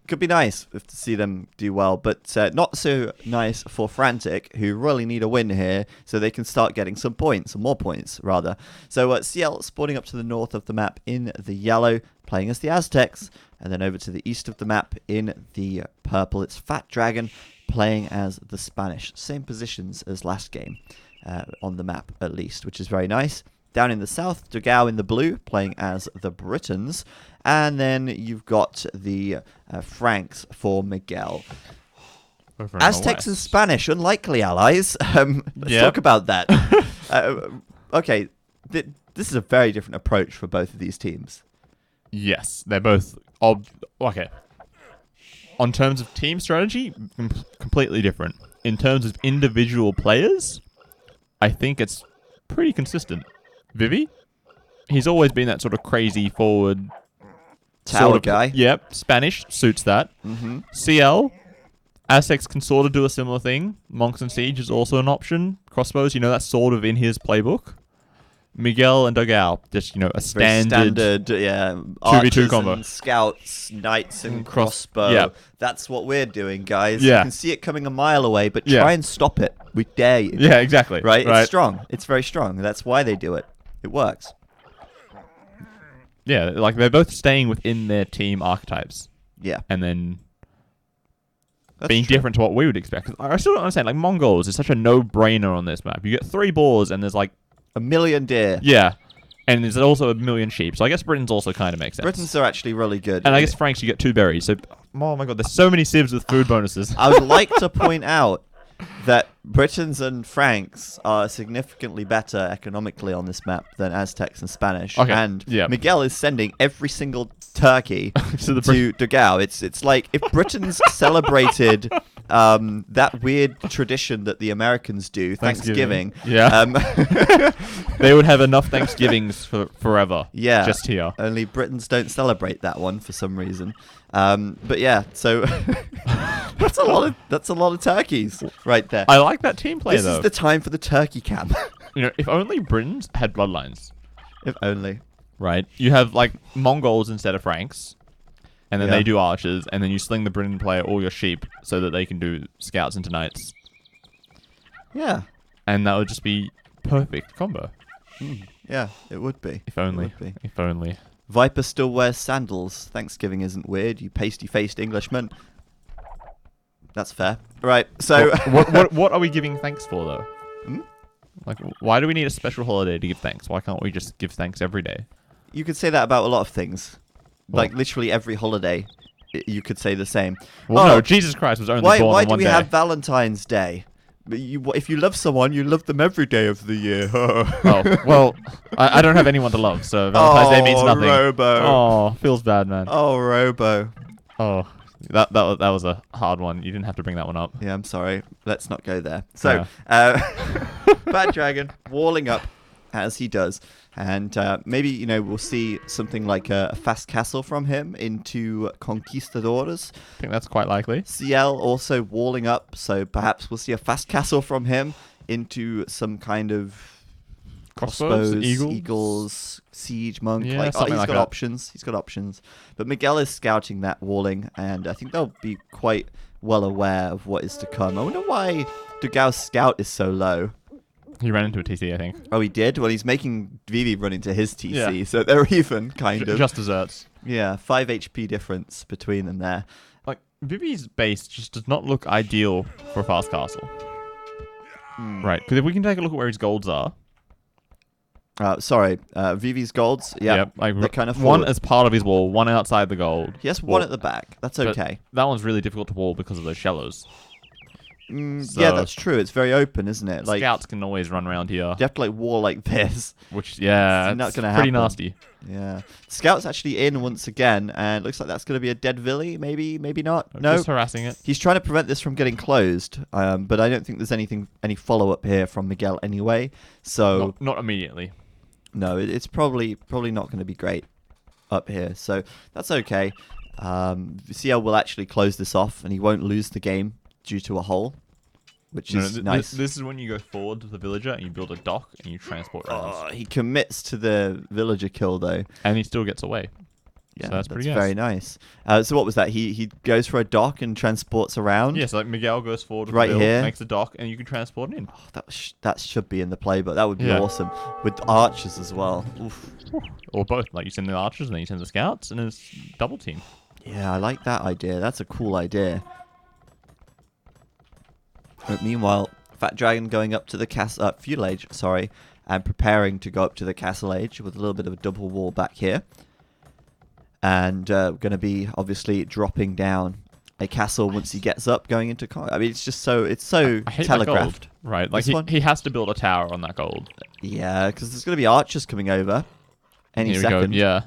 [SPEAKER 1] Could be nice to see them do well, but not so nice for Frantic, who really need a win here so they can start getting some points, some more points, rather. So CL sporting up to the north of the map in the yellow, playing as the Aztecs, and then over to the east of the map in the purple, it's Fat Dragon, playing as the Spanish. Same positions as last game on the map, at least, which is very nice. Down in the south, Dogao in the blue, playing as the Britons. And then you've got the Franks for Miguel. Aztecs and Spanish, unlikely allies. Let's talk about that. Okay, this is a very different approach for both of these teams.
[SPEAKER 2] Yes, they're both... okay. On terms of team strategy, completely different. In terms of individual players, I think it's pretty consistent. Vivi, he's always been that sort of crazy forward...
[SPEAKER 1] Tower guy.
[SPEAKER 2] Yep, Spanish suits that.
[SPEAKER 1] Mm-hmm.
[SPEAKER 2] CL, Aztecs can sort of do a similar thing. Monks and Siege is also an option. Crossbows, that's sort of in his playbook. Miguel and Dogao, just, a standard
[SPEAKER 1] yeah.
[SPEAKER 2] 2v2 combo.
[SPEAKER 1] And scouts, knights, and crossbow.
[SPEAKER 2] Yeah.
[SPEAKER 1] That's what we're doing, guys.
[SPEAKER 2] Yeah.
[SPEAKER 1] You can see it coming a mile away, but try and stop it. We dare you.
[SPEAKER 2] Yeah, exactly.
[SPEAKER 1] Right? It's strong. It's very strong. That's why they do it. It works.
[SPEAKER 2] Yeah, like they're both staying within their team archetypes.
[SPEAKER 1] Yeah.
[SPEAKER 2] And then
[SPEAKER 1] That's
[SPEAKER 2] being
[SPEAKER 1] true.
[SPEAKER 2] different to what we would expect. 'Cause I still don't understand. Like, Mongols is such a no-brainer on this map. You get 3 boars and there's like...
[SPEAKER 1] A million deer.
[SPEAKER 2] Yeah. And there's also a million sheep. So I guess Britons also kind of makes sense.
[SPEAKER 1] Britons are actually really good.
[SPEAKER 2] And I guess Franks, you get 2 berries. So, oh my god, there's so many civs with food bonuses.
[SPEAKER 1] I would like to point out that Britons and Franks are significantly better economically on this map than Aztecs and Spanish.
[SPEAKER 2] Okay,
[SPEAKER 1] And
[SPEAKER 2] yeah.
[SPEAKER 1] Miguel is sending every single turkey
[SPEAKER 2] To the
[SPEAKER 1] to Dogao. It's like if Britons celebrated that weird tradition that the Americans do, Thanksgiving.
[SPEAKER 2] Yeah. They would have enough Thanksgivings for forever.
[SPEAKER 1] Yeah.
[SPEAKER 2] Just here.
[SPEAKER 1] Only Britons don't celebrate that one for some reason. But yeah, so that's a lot of turkeys right there.
[SPEAKER 2] I like that team play,
[SPEAKER 1] This
[SPEAKER 2] though.
[SPEAKER 1] is the time for the turkey camp.
[SPEAKER 2] If only Britons had bloodlines.
[SPEAKER 1] If only.
[SPEAKER 2] Right? You have, like, Mongols instead of Franks. And then
[SPEAKER 1] Yeah.
[SPEAKER 2] they do archers. And then you sling the Briton player all your sheep so that they can do scouts into knights.
[SPEAKER 1] Yeah.
[SPEAKER 2] And that would just be perfect combo.
[SPEAKER 1] Yeah, it would be.
[SPEAKER 2] If only.
[SPEAKER 1] It would be.
[SPEAKER 2] If only.
[SPEAKER 1] Viper still wears sandals. Thanksgiving isn't weird, you pasty-faced Englishman. That's fair. Right, so...
[SPEAKER 2] What are we giving thanks for, though?
[SPEAKER 1] Hmm?
[SPEAKER 2] Like, why do we need a special holiday to give thanks? Why can't we just give thanks every day?
[SPEAKER 1] You could say that about a lot of things.
[SPEAKER 2] Well-
[SPEAKER 1] Like, literally every holiday, you could say the same.
[SPEAKER 2] Well,
[SPEAKER 1] Oh,
[SPEAKER 2] no, Jesus Christ was only born
[SPEAKER 1] why
[SPEAKER 2] on
[SPEAKER 1] do
[SPEAKER 2] one
[SPEAKER 1] we
[SPEAKER 2] day.
[SPEAKER 1] have Valentine's Day? If you love someone, you love them every day of the year.
[SPEAKER 2] Oh, well, I don't have anyone to love, so Valentine's Day means nothing.
[SPEAKER 1] Robo.
[SPEAKER 2] Oh, feels bad, man.
[SPEAKER 1] Oh, Robo.
[SPEAKER 2] Oh, that was a hard one. You didn't have to bring that one up.
[SPEAKER 1] Yeah, I'm sorry. Let's not go there. So,
[SPEAKER 2] Yeah.
[SPEAKER 1] Bad Dragon walling up as he does. And maybe, we'll see something like a fast castle from him into Conquistadores.
[SPEAKER 2] I think that's quite likely.
[SPEAKER 1] CL also walling up, so perhaps we'll see a fast castle from him into some kind of
[SPEAKER 2] Crossbows,
[SPEAKER 1] eagles, siege monk.
[SPEAKER 2] Yeah,
[SPEAKER 1] He's
[SPEAKER 2] something like
[SPEAKER 1] got
[SPEAKER 2] that.
[SPEAKER 1] options. He's got options. But Miguel is scouting that walling, and I think they'll be quite well aware of what is to come. I wonder why Dogao's scout is so low.
[SPEAKER 2] He ran into a TC, I think.
[SPEAKER 1] Oh, he did? Well, he's making Vivi run into his TC,
[SPEAKER 2] Yeah.
[SPEAKER 1] so they're even, kind of.
[SPEAKER 2] Just desserts.
[SPEAKER 1] Yeah, 5 HP difference between them there.
[SPEAKER 2] Like, Vivi's base just does not look ideal for a fast castle. Right, because if we can take a look at where his golds are.
[SPEAKER 1] Sorry, Vivi's golds. Yeah,
[SPEAKER 2] Yep, like
[SPEAKER 1] they're kind of
[SPEAKER 2] one
[SPEAKER 1] forward.
[SPEAKER 2] as part of his wall, one outside the gold.
[SPEAKER 1] He has
[SPEAKER 2] wall.
[SPEAKER 1] one at the back. That's
[SPEAKER 2] But
[SPEAKER 1] okay.
[SPEAKER 2] That one's really difficult to wall because of those shallows.
[SPEAKER 1] Yeah,
[SPEAKER 2] So-
[SPEAKER 1] that's true. It's very open, isn't it? Like
[SPEAKER 2] Scouts can always run around here,
[SPEAKER 1] you have to wall like this.
[SPEAKER 2] which, yeah,
[SPEAKER 1] It's not
[SPEAKER 2] it's
[SPEAKER 1] gonna
[SPEAKER 2] pretty
[SPEAKER 1] happen.
[SPEAKER 2] nasty.
[SPEAKER 1] Yeah, Scout's actually in once again, and it looks like that's going to be a dead Villy. Maybe not. No,
[SPEAKER 2] Just harassing it.
[SPEAKER 1] he's trying to prevent this from getting closed. But I don't think there's any follow up here from Miguel anyway. So
[SPEAKER 2] Not immediately.
[SPEAKER 1] no, it's probably not going to be great up here. So that's okay. CL will actually close this off, and he won't lose the game due to a hole, which is nice.
[SPEAKER 2] This is when you go forward to the villager and you build a dock and you transport rounds.
[SPEAKER 1] Oh, he commits to the villager kill though,
[SPEAKER 2] and he still gets away.
[SPEAKER 1] Yeah,
[SPEAKER 2] so that's pretty
[SPEAKER 1] very nice. So what was that? He goes for a dock and transports around.
[SPEAKER 2] Yes, like Miguel goes forward with
[SPEAKER 1] right
[SPEAKER 2] the build,
[SPEAKER 1] here,
[SPEAKER 2] makes a dock, and you can transport it in.
[SPEAKER 1] Oh, that should be in the playbook. That would be awesome with archers as well. Oof.
[SPEAKER 2] Or both. Like you send the archers and then you send the scouts, and it's double team.
[SPEAKER 1] Yeah, I like that idea. That's a cool idea. But meanwhile, Fat Dragon going up to the castle, Feudal Age, sorry, and preparing to go up to the Castle Age with a little bit of a double wall back here. And going to be obviously dropping down a castle once he gets up, going into combat. I mean, it's just so
[SPEAKER 2] I hate
[SPEAKER 1] telegraphed,
[SPEAKER 2] that gold, right? Like he has to build a tower on that gold.
[SPEAKER 1] Yeah, because there's going to be archers coming over any second.
[SPEAKER 2] Yeah.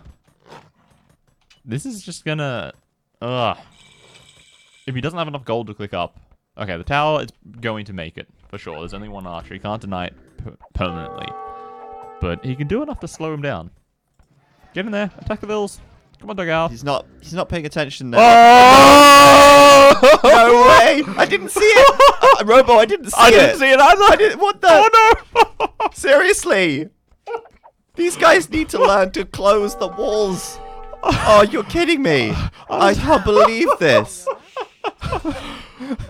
[SPEAKER 2] This is just gonna. If he doesn't have enough gold to click up, okay, the tower is going to make it for sure. There's only one archer. He can't deny it permanently, but he can do enough to slow him down. Get in there, attack the vills. Come on, Dogal.
[SPEAKER 1] He's not paying attention now.
[SPEAKER 2] Oh!
[SPEAKER 1] No way! I didn't see it! Robo, I didn't see it!
[SPEAKER 2] I didn't see it either!
[SPEAKER 1] What the?
[SPEAKER 2] Oh no!
[SPEAKER 1] Seriously! These guys need to learn to close the walls! Oh, you're kidding me! I can't believe this!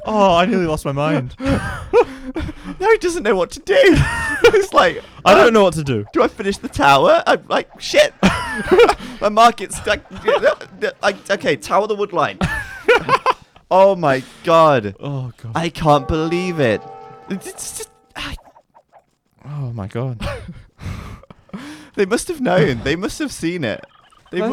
[SPEAKER 2] Oh, I nearly lost my mind.
[SPEAKER 1] Now he doesn't know what to do! It's like...
[SPEAKER 2] I don't know what to do.
[SPEAKER 1] Do I finish the tower? I'm like, shit! My market's like... Okay, tower the wood line. Oh my god.
[SPEAKER 2] Oh god.
[SPEAKER 1] I can't believe it. It's just...
[SPEAKER 2] Oh my god.
[SPEAKER 1] They must have known. They must have seen it.
[SPEAKER 2] I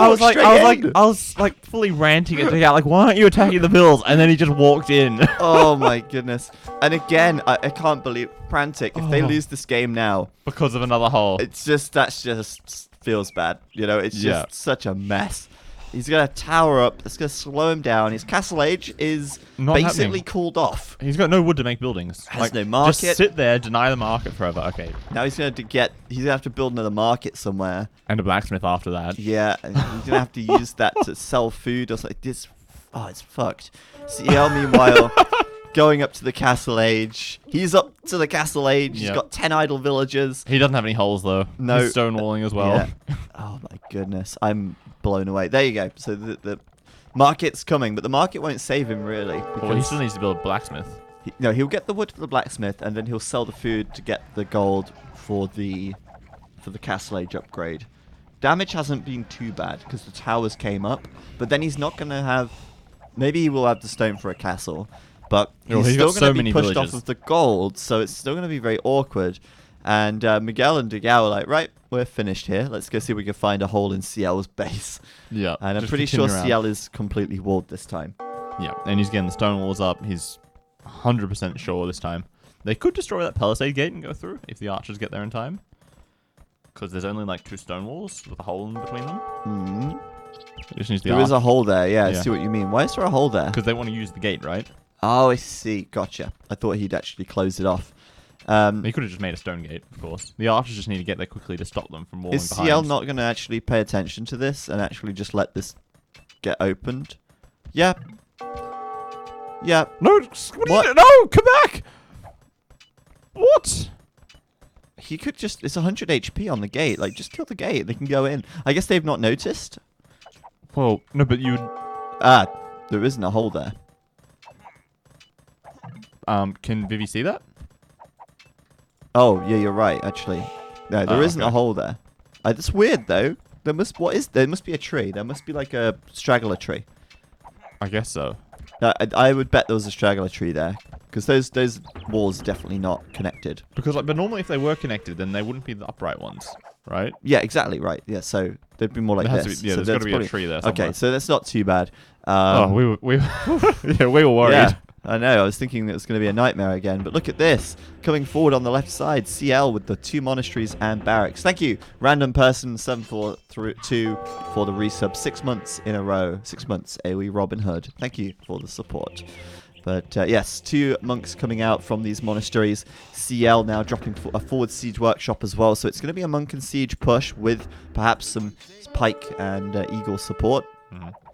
[SPEAKER 2] was like fully ranting at the guy, like, why aren't you attacking the vills? And then he just walked in.
[SPEAKER 1] Oh my goodness. And again, I can't believe Frantic. If they lose this game now,
[SPEAKER 2] because of another hole,
[SPEAKER 1] that's just feels bad. You know, it's just such a mess. He's gonna tower up. It's gonna slow him down. His Castle Age is basically cooled off.
[SPEAKER 2] He's got no wood to make buildings.
[SPEAKER 1] Has no market.
[SPEAKER 2] Just sit there, deny the market forever. Okay.
[SPEAKER 1] Now he's gonna have to build another market somewhere.
[SPEAKER 2] And a blacksmith after that.
[SPEAKER 1] Yeah, and he's gonna have to use that to sell food or something. This, it's fucked. CL meanwhile going up to the Castle Age. He's up to the Castle Age. He's got 10 idle villagers.
[SPEAKER 2] He doesn't have any holes though.
[SPEAKER 1] No.
[SPEAKER 2] He's stonewalling as well.
[SPEAKER 1] Yeah. Oh my goodness, I'm blown away. There you go. So the market's coming, but the market won't save him really.
[SPEAKER 2] Well, he still needs to build a blacksmith.
[SPEAKER 1] He'll get the wood for the blacksmith, and then he'll sell the food to get the gold for the Castle Age upgrade. Damage hasn't been too bad because the towers came up, but then he's not going to have... Maybe he will have the stone for a castle, but he's still going to be pushed off of the gold, so it's still going to be very awkward. And Miguel and Degao are like, right, we're finished here. Let's go see if we can find a hole in CL's base.
[SPEAKER 2] Yeah.
[SPEAKER 1] And I'm pretty sure CL is completely walled this time.
[SPEAKER 2] Yeah, and he's getting the stone walls up. He's 100% sure this time. They could destroy that palisade gate and go through if the archers get there in time. Because there's only like 2 stone walls with a hole in between them.
[SPEAKER 1] Mm-hmm. There is a hole there, yeah, I see what you mean. Why is there a hole there?
[SPEAKER 2] Because they want to use the gate, right?
[SPEAKER 1] Oh, I see. Gotcha. I thought he'd actually close it off.
[SPEAKER 2] They could have just made a stone gate, of course. The archers just need to get there quickly to stop them from walling behind.
[SPEAKER 1] Is CL not going to actually pay attention to this and actually just let this get opened? Yeah. Yeah.
[SPEAKER 2] No, what? No, come back! What?
[SPEAKER 1] He could just... It's 100 HP on the gate. Like, just kill the gate. They can go in. I guess they've not noticed.
[SPEAKER 2] Well, no, but you...
[SPEAKER 1] There isn't a hole there.
[SPEAKER 2] Can Vivi see that?
[SPEAKER 1] Oh, yeah, you're right, actually. No, there isn't a hole there. That's weird, though. There must be a tree. There must be, like, a straggler tree.
[SPEAKER 2] I guess so.
[SPEAKER 1] I would bet there was a straggler tree there. Because those walls are definitely not connected.
[SPEAKER 2] Because, like, but normally if they were connected, then they wouldn't be the upright ones, right?
[SPEAKER 1] Yeah, exactly, right. Yeah, so they'd be more like this.
[SPEAKER 2] Yeah,
[SPEAKER 1] so
[SPEAKER 2] there's got to be a tree there somewhere.
[SPEAKER 1] Okay, so that's not too bad.
[SPEAKER 2] We were worried.
[SPEAKER 1] Yeah, I know. I was thinking it was going to be a nightmare again. But look at this. Coming forward on the left side, CL with the 2 monasteries and barracks. Thank you, random person 742 for the resub. 6 months in a row. 6 months, AoE Robin Hood. Thank you for the support. But yes, 2 monks coming out from these monasteries. CL now dropping a forward siege workshop as well. So it's going to be a monk and siege push with perhaps some pike and eagle support.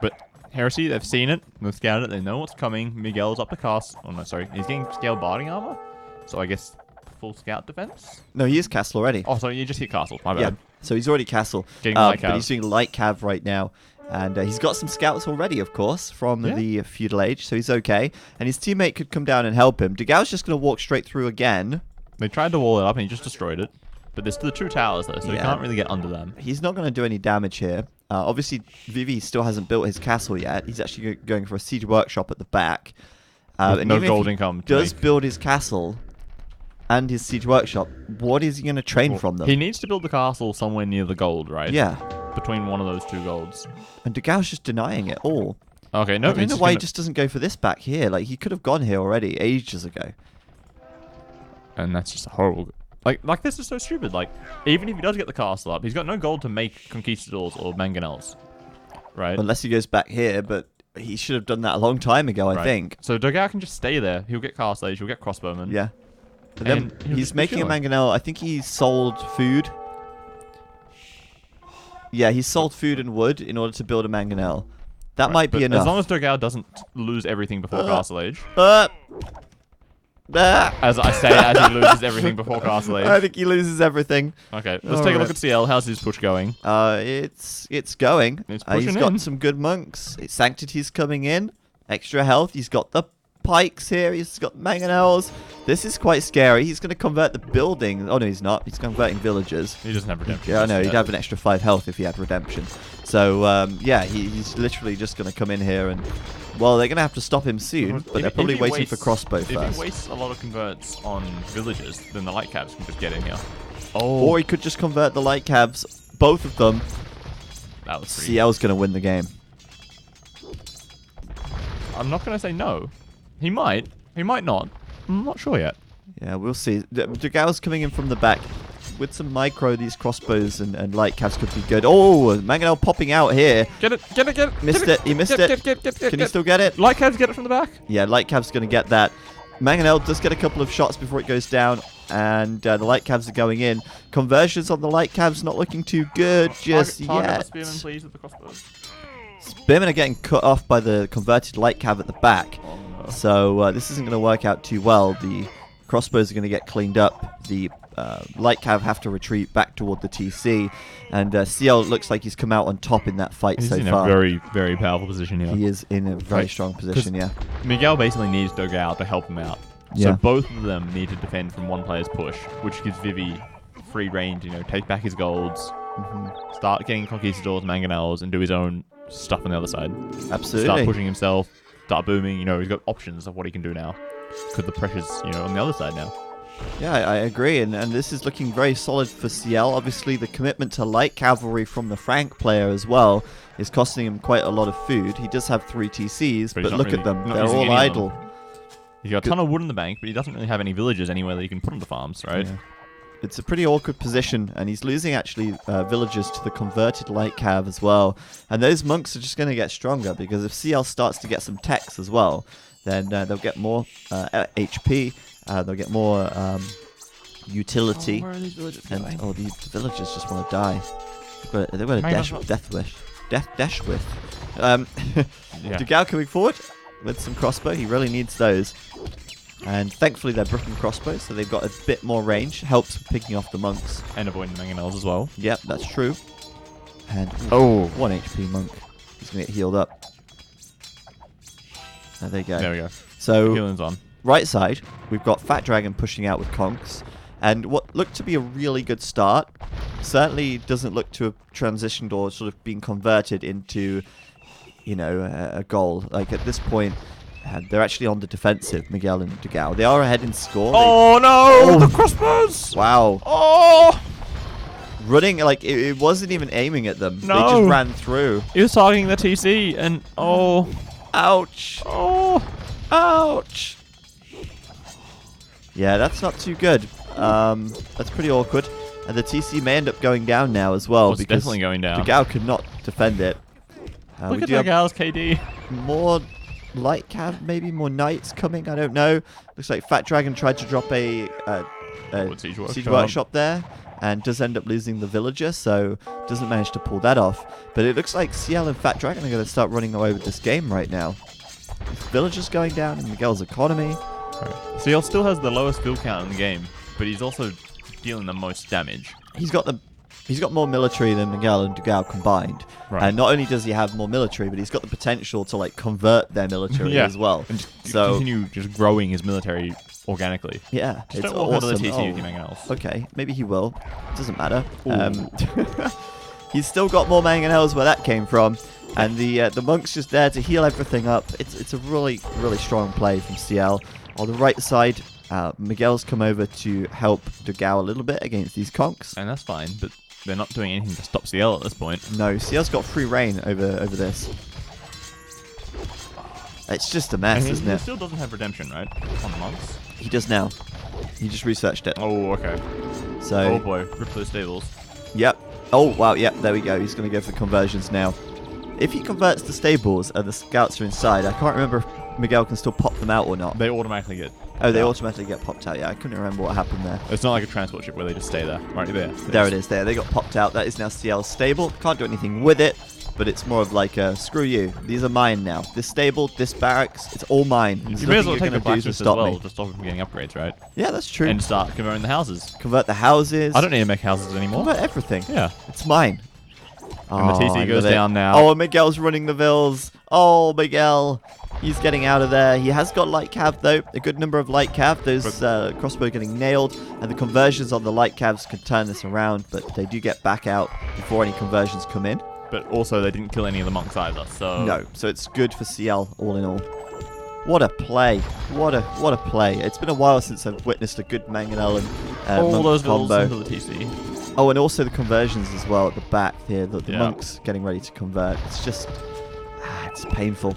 [SPEAKER 2] But Heresy, they've seen it, they've scouted it, they know what's coming. Miguel's up the cast. Oh no, sorry. He's getting scale barding armor. So I guess full scout defense?
[SPEAKER 1] No, he is castle already.
[SPEAKER 2] Oh, sorry, you just hit castle. My bad.
[SPEAKER 1] Yeah, so he's already castle.
[SPEAKER 2] Getting light
[SPEAKER 1] But
[SPEAKER 2] cav.
[SPEAKER 1] he's doing light cav right now. And he's got some scouts already, of course, from the feudal age, so he's okay. And his teammate could come down and help him. Degau's just going to walk straight through again.
[SPEAKER 2] They tried to wall it up and he just destroyed it. But there's the 2 towers though, so he can't really get under them.
[SPEAKER 1] He's not going to do any damage here. Obviously, Vivi still hasn't built his castle yet. He's actually going for a siege workshop at the back. And
[SPEAKER 2] no
[SPEAKER 1] even
[SPEAKER 2] gold
[SPEAKER 1] if he
[SPEAKER 2] income.
[SPEAKER 1] does build his castle and his siege workshop, what is he going to train from them?
[SPEAKER 2] He needs to build the castle somewhere near the gold, right?
[SPEAKER 1] Yeah.
[SPEAKER 2] Between one of those 2 golds.
[SPEAKER 1] And Degau's just denying it all.
[SPEAKER 2] Okay, no.
[SPEAKER 1] I don't know why he just doesn't go for this back here. Like, he could have gone here already ages ago.
[SPEAKER 2] And that's just horrible. Like this is so stupid. Like, even if he does get the castle up, he's got no gold to make conquistadors or mangonels, right?
[SPEAKER 1] Unless he goes back here, but he should have done that a long time ago, I think.
[SPEAKER 2] So Dogao can just stay there. He'll get castle age. He'll get crossbowmen.
[SPEAKER 1] Yeah. And then
[SPEAKER 2] And he'll
[SPEAKER 1] he's
[SPEAKER 2] just be
[SPEAKER 1] making a
[SPEAKER 2] chilling.
[SPEAKER 1] mangonel. I think he sold food. Yeah, he sold food and wood in order to build a mangonel. That might be
[SPEAKER 2] But
[SPEAKER 1] enough.
[SPEAKER 2] as long as Dogao doesn't lose everything before castle age.
[SPEAKER 1] Ah!
[SPEAKER 2] As I say, as he loses everything before castle age.
[SPEAKER 1] I think he loses everything.
[SPEAKER 2] Okay, let's take a look at CL. How's his push going?
[SPEAKER 1] It's going.
[SPEAKER 2] It's
[SPEAKER 1] He's
[SPEAKER 2] pushing
[SPEAKER 1] got
[SPEAKER 2] in.
[SPEAKER 1] some good monks. Sanctity's coming in. Extra health. He's got the pikes here. He's got mangonels. This is quite scary. He's going to convert the building. Oh, no, he's not. He's converting villagers.
[SPEAKER 2] He doesn't have redemption.
[SPEAKER 1] Yeah, I know.
[SPEAKER 2] just
[SPEAKER 1] He'd
[SPEAKER 2] yet.
[SPEAKER 1] have an extra 5 health if he had redemption. So, yeah, he's literally just going to come in here and... Well, they're going to have to stop him soon, but they're probably waiting for crossbow
[SPEAKER 2] If
[SPEAKER 1] first.
[SPEAKER 2] he wastes a lot of converts on villagers, then the light cabs can just get in here.
[SPEAKER 1] Or he could just convert the light cabs, both of them.
[SPEAKER 2] That was pretty...
[SPEAKER 1] CL's going to win the game.
[SPEAKER 2] I'm not going to say no. He might. He might not. I'm not sure yet.
[SPEAKER 1] Yeah, we'll see. Degau's coming in from the back. With some micro, these crossbows and light cabs could be good. Oh, mangonel popping out here.
[SPEAKER 2] Get it, get it, get it.
[SPEAKER 1] Missed it. He missed it. Can he still get it?
[SPEAKER 2] Light cabs get it from the back?
[SPEAKER 1] Yeah, light cav's going to get that. Mangonel does get a couple of shots before it goes down, and the light cavs are going in. Conversions on the light cavs not looking too good just
[SPEAKER 2] Target the
[SPEAKER 1] yet.
[SPEAKER 2] spearmen, please, with the crossbows.
[SPEAKER 1] Spearmen are getting cut off by the converted light cav at the back.
[SPEAKER 2] Oh, no.
[SPEAKER 1] So this isn't going to work out too well. The crossbows are going to get cleaned up. The light cav have to retreat back toward the TC. And CL looks like he's come out on top in that fight
[SPEAKER 2] He's
[SPEAKER 1] so
[SPEAKER 2] in
[SPEAKER 1] far.
[SPEAKER 2] a very, very powerful position here.
[SPEAKER 1] He is in a very
[SPEAKER 2] Right.
[SPEAKER 1] strong position, yeah.
[SPEAKER 2] Miguel basically needs Dogao to help him out.
[SPEAKER 1] Yeah.
[SPEAKER 2] So both of them need to defend from one player's push, which gives Vivi free reign to, take back his golds, start getting conquistadors, mangonels, and do his own stuff on the other side.
[SPEAKER 1] Absolutely.
[SPEAKER 2] Start pushing himself, start booming. He's got options of what he can do now. Because the pressure's, on the other side now.
[SPEAKER 1] Yeah, I agree, and this is looking very solid for CL. Obviously, the commitment to light cavalry from the Frank player as well is costing him quite a lot of food. He does have 3 TCs,
[SPEAKER 2] But
[SPEAKER 1] but
[SPEAKER 2] he's not
[SPEAKER 1] look
[SPEAKER 2] really-
[SPEAKER 1] at them.
[SPEAKER 2] not
[SPEAKER 1] They're
[SPEAKER 2] using
[SPEAKER 1] all
[SPEAKER 2] any of them.
[SPEAKER 1] idle.
[SPEAKER 2] He's got a ton of wood in the bank, but he doesn't really have any villagers anywhere that he can put on the farms, right?
[SPEAKER 1] Yeah. It's a pretty awkward position, and he's losing actually villagers to the converted light cav as well. And those monks are just going to get stronger, because if CL starts to get some techs as well, then they'll get more HP, they'll get more utility.
[SPEAKER 2] Where are these villagers
[SPEAKER 1] And
[SPEAKER 2] going?
[SPEAKER 1] these villagers just want to die. They've got a death wish. Dash with.
[SPEAKER 2] Yeah.
[SPEAKER 1] Degao coming forward with some crossbow. He really needs those. And thankfully they're Brooklyn crossbows, so they've got a bit more range. Helps with picking off the monks.
[SPEAKER 2] And avoiding mangonels as well.
[SPEAKER 1] Yep, that's true. And 1 HP monk. He's going to get healed up. There you go.
[SPEAKER 2] There we go.
[SPEAKER 1] So
[SPEAKER 2] Healing's on.
[SPEAKER 1] right side, we've got Fat Dragon pushing out with conks. And what looked to be a really good start certainly doesn't look to have transitioned or sort of been converted into, a goal. Like at this point, they're actually on the defensive, Miguel and Degao. They are ahead in score.
[SPEAKER 2] Oh no! The crossbows!
[SPEAKER 1] Wow.
[SPEAKER 2] Oh!
[SPEAKER 1] Running, like, it wasn't even aiming at them. They
[SPEAKER 2] No.
[SPEAKER 1] just ran through.
[SPEAKER 2] He was targeting the TC, and
[SPEAKER 1] Ouch.
[SPEAKER 2] oh!
[SPEAKER 1] Ouch. Yeah, that's not too good. That's pretty awkward. And the TC may end up going down now as well.
[SPEAKER 2] It's
[SPEAKER 1] because
[SPEAKER 2] definitely going down.
[SPEAKER 1] Degao could not defend it.
[SPEAKER 2] Look
[SPEAKER 1] we
[SPEAKER 2] at
[SPEAKER 1] do have
[SPEAKER 2] Dogau's KD.
[SPEAKER 1] more light cav, maybe more knights coming. I don't know. Looks like Fat Dragon tried to drop a
[SPEAKER 2] Siege
[SPEAKER 1] siege
[SPEAKER 2] Workshop.
[SPEAKER 1] workshop there, and does end up losing the villager, so doesn't manage to pull that off. But it looks like CL and Fat Dragon are going to start running away with this game right now. Villagers going down in Miguel's economy.
[SPEAKER 2] Right. CL still has the lowest build count in the game, but he's also dealing the most damage.
[SPEAKER 1] He's got more military than Miguel and Dugao combined.
[SPEAKER 2] Right.
[SPEAKER 1] And not only does he have more military, but he's got the potential to like convert their military as well.
[SPEAKER 2] And just
[SPEAKER 1] so
[SPEAKER 2] continue just growing his military organically.
[SPEAKER 1] yeah,
[SPEAKER 2] Just
[SPEAKER 1] it's
[SPEAKER 2] don't walk
[SPEAKER 1] awesome.
[SPEAKER 2] another TC with anything else.
[SPEAKER 1] Okay, maybe he will. Doesn't matter. He's still got more mangonels where that came from, and the monk's just there to heal everything up. It's a really strong play from CL. On the right side, Miguel's come over to help Dugao a little bit against these conks.
[SPEAKER 2] And that's fine, but they're not doing anything to stop CL at this point.
[SPEAKER 1] No, CL's got free reign over this. It's just a mess, isn't
[SPEAKER 2] He
[SPEAKER 1] it?
[SPEAKER 2] still doesn't have redemption, right? On the monks.
[SPEAKER 1] He does now. He just researched it.
[SPEAKER 2] Oh, okay.
[SPEAKER 1] So,
[SPEAKER 2] Oh boy, rip those stables.
[SPEAKER 1] yep. Oh, wow, yep, there we go. He's going to go for conversions now. If he converts the stables and the scouts are inside, I can't remember if Miguel can still pop them out or not.
[SPEAKER 2] They automatically get.
[SPEAKER 1] Oh, they
[SPEAKER 2] out.
[SPEAKER 1] automatically get popped out. Yeah, I couldn't remember what happened there.
[SPEAKER 2] It's not like a transport ship where they just stay there. Right there.
[SPEAKER 1] There it is there. They got popped out. That is now CL's stable. Can't do anything with it, but it's more of like a screw you. These are mine now. This stable, this barracks, it's all mine. There's
[SPEAKER 2] You may as well
[SPEAKER 1] nothing
[SPEAKER 2] take the
[SPEAKER 1] you're gonna do to
[SPEAKER 2] blacksmiths as
[SPEAKER 1] stop
[SPEAKER 2] well,
[SPEAKER 1] me.
[SPEAKER 2] just stop them from getting upgrades, right?
[SPEAKER 1] Yeah, that's true.
[SPEAKER 2] And start converting the houses.
[SPEAKER 1] Convert the houses.
[SPEAKER 2] I don't need to make houses anymore.
[SPEAKER 1] Convert everything.
[SPEAKER 2] Yeah.
[SPEAKER 1] It's mine.
[SPEAKER 2] And the TC
[SPEAKER 1] I
[SPEAKER 2] goes
[SPEAKER 1] love it.
[SPEAKER 2] down now.
[SPEAKER 1] Oh, Miguel's running the vills. Oh, Miguel. He's getting out of there. He has got light cav, though. A good number of light cav. Those crossbow getting nailed. And the conversions on the light cavs can turn this around. But they do get back out before any conversions come in.
[SPEAKER 2] But also, they didn't kill any of the monks either, so...
[SPEAKER 1] No. So it's good for CL, all in all. What a play. What a play. It's been a while since I've witnessed a good Mangonel and
[SPEAKER 2] all
[SPEAKER 1] monk
[SPEAKER 2] those vills
[SPEAKER 1] combo.
[SPEAKER 2] into the TC.
[SPEAKER 1] Oh, and also the conversions as well at the back here. The
[SPEAKER 2] Yeah.
[SPEAKER 1] monks getting ready to convert. It's just... it's painful.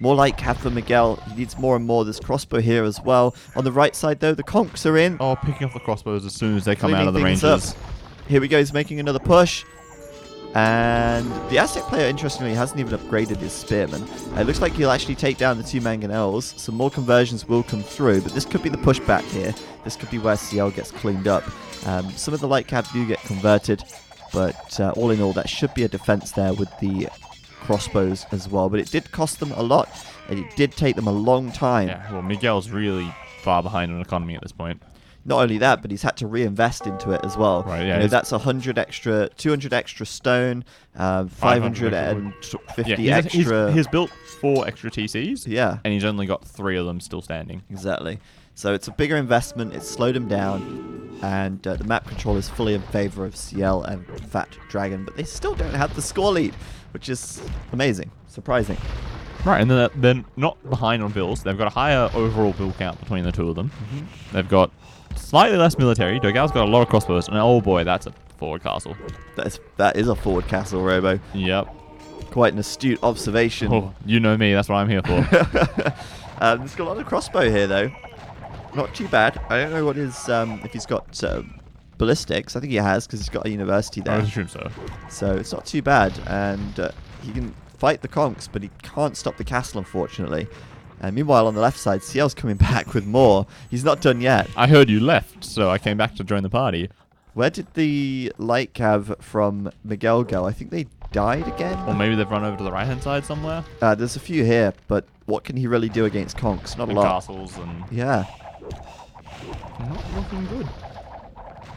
[SPEAKER 1] More light cav for Miguel. He needs more and more. This crossbow here as well. On the right side, though, the conks are in.
[SPEAKER 2] Oh, picking off the crossbows as soon as they come out
[SPEAKER 1] Cleaning
[SPEAKER 2] of the
[SPEAKER 1] things
[SPEAKER 2] ranges.
[SPEAKER 1] up. Here we go. He's making another push. And the Aztec player, interestingly, hasn't even upgraded his spearman. It looks like he'll actually take down the two mangonels. Some more conversions will come through, but this could be the pushback here. This could be where CL gets cleaned up. Some of the light cav do get converted, but all in all, that should be a defense there with the crossbows as well. But it did cost them a lot, and it did take them a long time.
[SPEAKER 2] Yeah, well, Miguel's really far behind on economy at this point.
[SPEAKER 1] Not only that, but he's had to reinvest into it as well.
[SPEAKER 2] Right, yeah,
[SPEAKER 1] You know,
[SPEAKER 2] he's-
[SPEAKER 1] that's 100 extra, 200 extra stone, 550
[SPEAKER 2] Yeah,
[SPEAKER 1] extra.
[SPEAKER 2] he's built 4 extra TCs,
[SPEAKER 1] Yeah,
[SPEAKER 2] and he's only got 3 of them still standing.
[SPEAKER 1] exactly. So it's a bigger investment. It's slowed him down, and the map control is fully in favor of CL and Fat Dragon, but they still don't have the score lead, which is amazing, surprising.
[SPEAKER 2] Right, and then they're not behind on bills. They've got a higher overall bill count between the two of them.
[SPEAKER 1] Mm-hmm.
[SPEAKER 2] They've got slightly less military. Dogao's got a lot of crossbows, and oh boy, that's a forward castle.
[SPEAKER 1] That is a forward castle, Robo.
[SPEAKER 2] Yep.
[SPEAKER 1] Quite an astute observation.
[SPEAKER 2] Oh, you know me. That's what I'm here for.
[SPEAKER 1] There's got a lot of crossbow here, though. Not too bad. I don't know what his if he's got ballistics. I think he has because he's got a university
[SPEAKER 2] I
[SPEAKER 1] there.
[SPEAKER 2] would assume so.
[SPEAKER 1] So it's not too bad, and he can fight the conks, but he can't stop the castle, unfortunately. And meanwhile, on the left side, CL's coming back with more. He's not done yet.
[SPEAKER 2] I heard you left, so I came back to join the party.
[SPEAKER 1] Where did the light cav from Miguel go? I think they died again.
[SPEAKER 2] Or maybe they've run over to the right-hand side somewhere.
[SPEAKER 1] There's a few here, but what can he really do against conks? Not a
[SPEAKER 2] And
[SPEAKER 1] lot.
[SPEAKER 2] castles and
[SPEAKER 1] Yeah.
[SPEAKER 2] not looking good.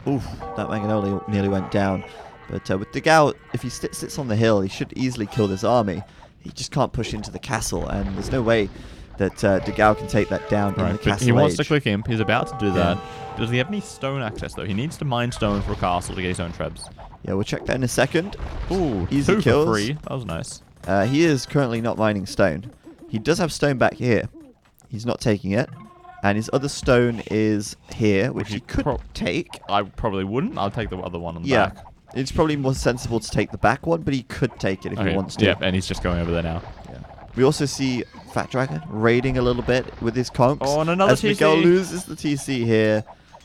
[SPEAKER 1] Oof, that Mangonel nearly went down. But with Dugao, if he sits on the hill, he should easily kill this army. He just can't push into the castle, and there's no way that Dugao can take that down in the
[SPEAKER 2] Right, but
[SPEAKER 1] castle
[SPEAKER 2] he wants to
[SPEAKER 1] age.
[SPEAKER 2] click imp. He's about to do that. Does he have any stone access, though? He needs to mine stone for a castle to get his own trebs.
[SPEAKER 1] Yeah, we'll check that in a second.
[SPEAKER 2] Ooh,
[SPEAKER 1] Easy
[SPEAKER 2] 2
[SPEAKER 1] kills.
[SPEAKER 2] for free. That was nice.
[SPEAKER 1] He is currently not mining stone. He does have stone back here. He's not taking it. And his other stone is here, which he could take.
[SPEAKER 2] I probably wouldn't. I'll take the other one on the
[SPEAKER 1] Yeah.
[SPEAKER 2] back.
[SPEAKER 1] It's probably more sensible to take the back one, but he could take it if he wants to.
[SPEAKER 2] Yeah, and he's just going over there now.
[SPEAKER 1] Yeah. We also see Fat Dragon raiding a little bit with his conks.
[SPEAKER 2] Oh, and another
[SPEAKER 1] As Miguel
[SPEAKER 2] TC.
[SPEAKER 1] loses the TC here,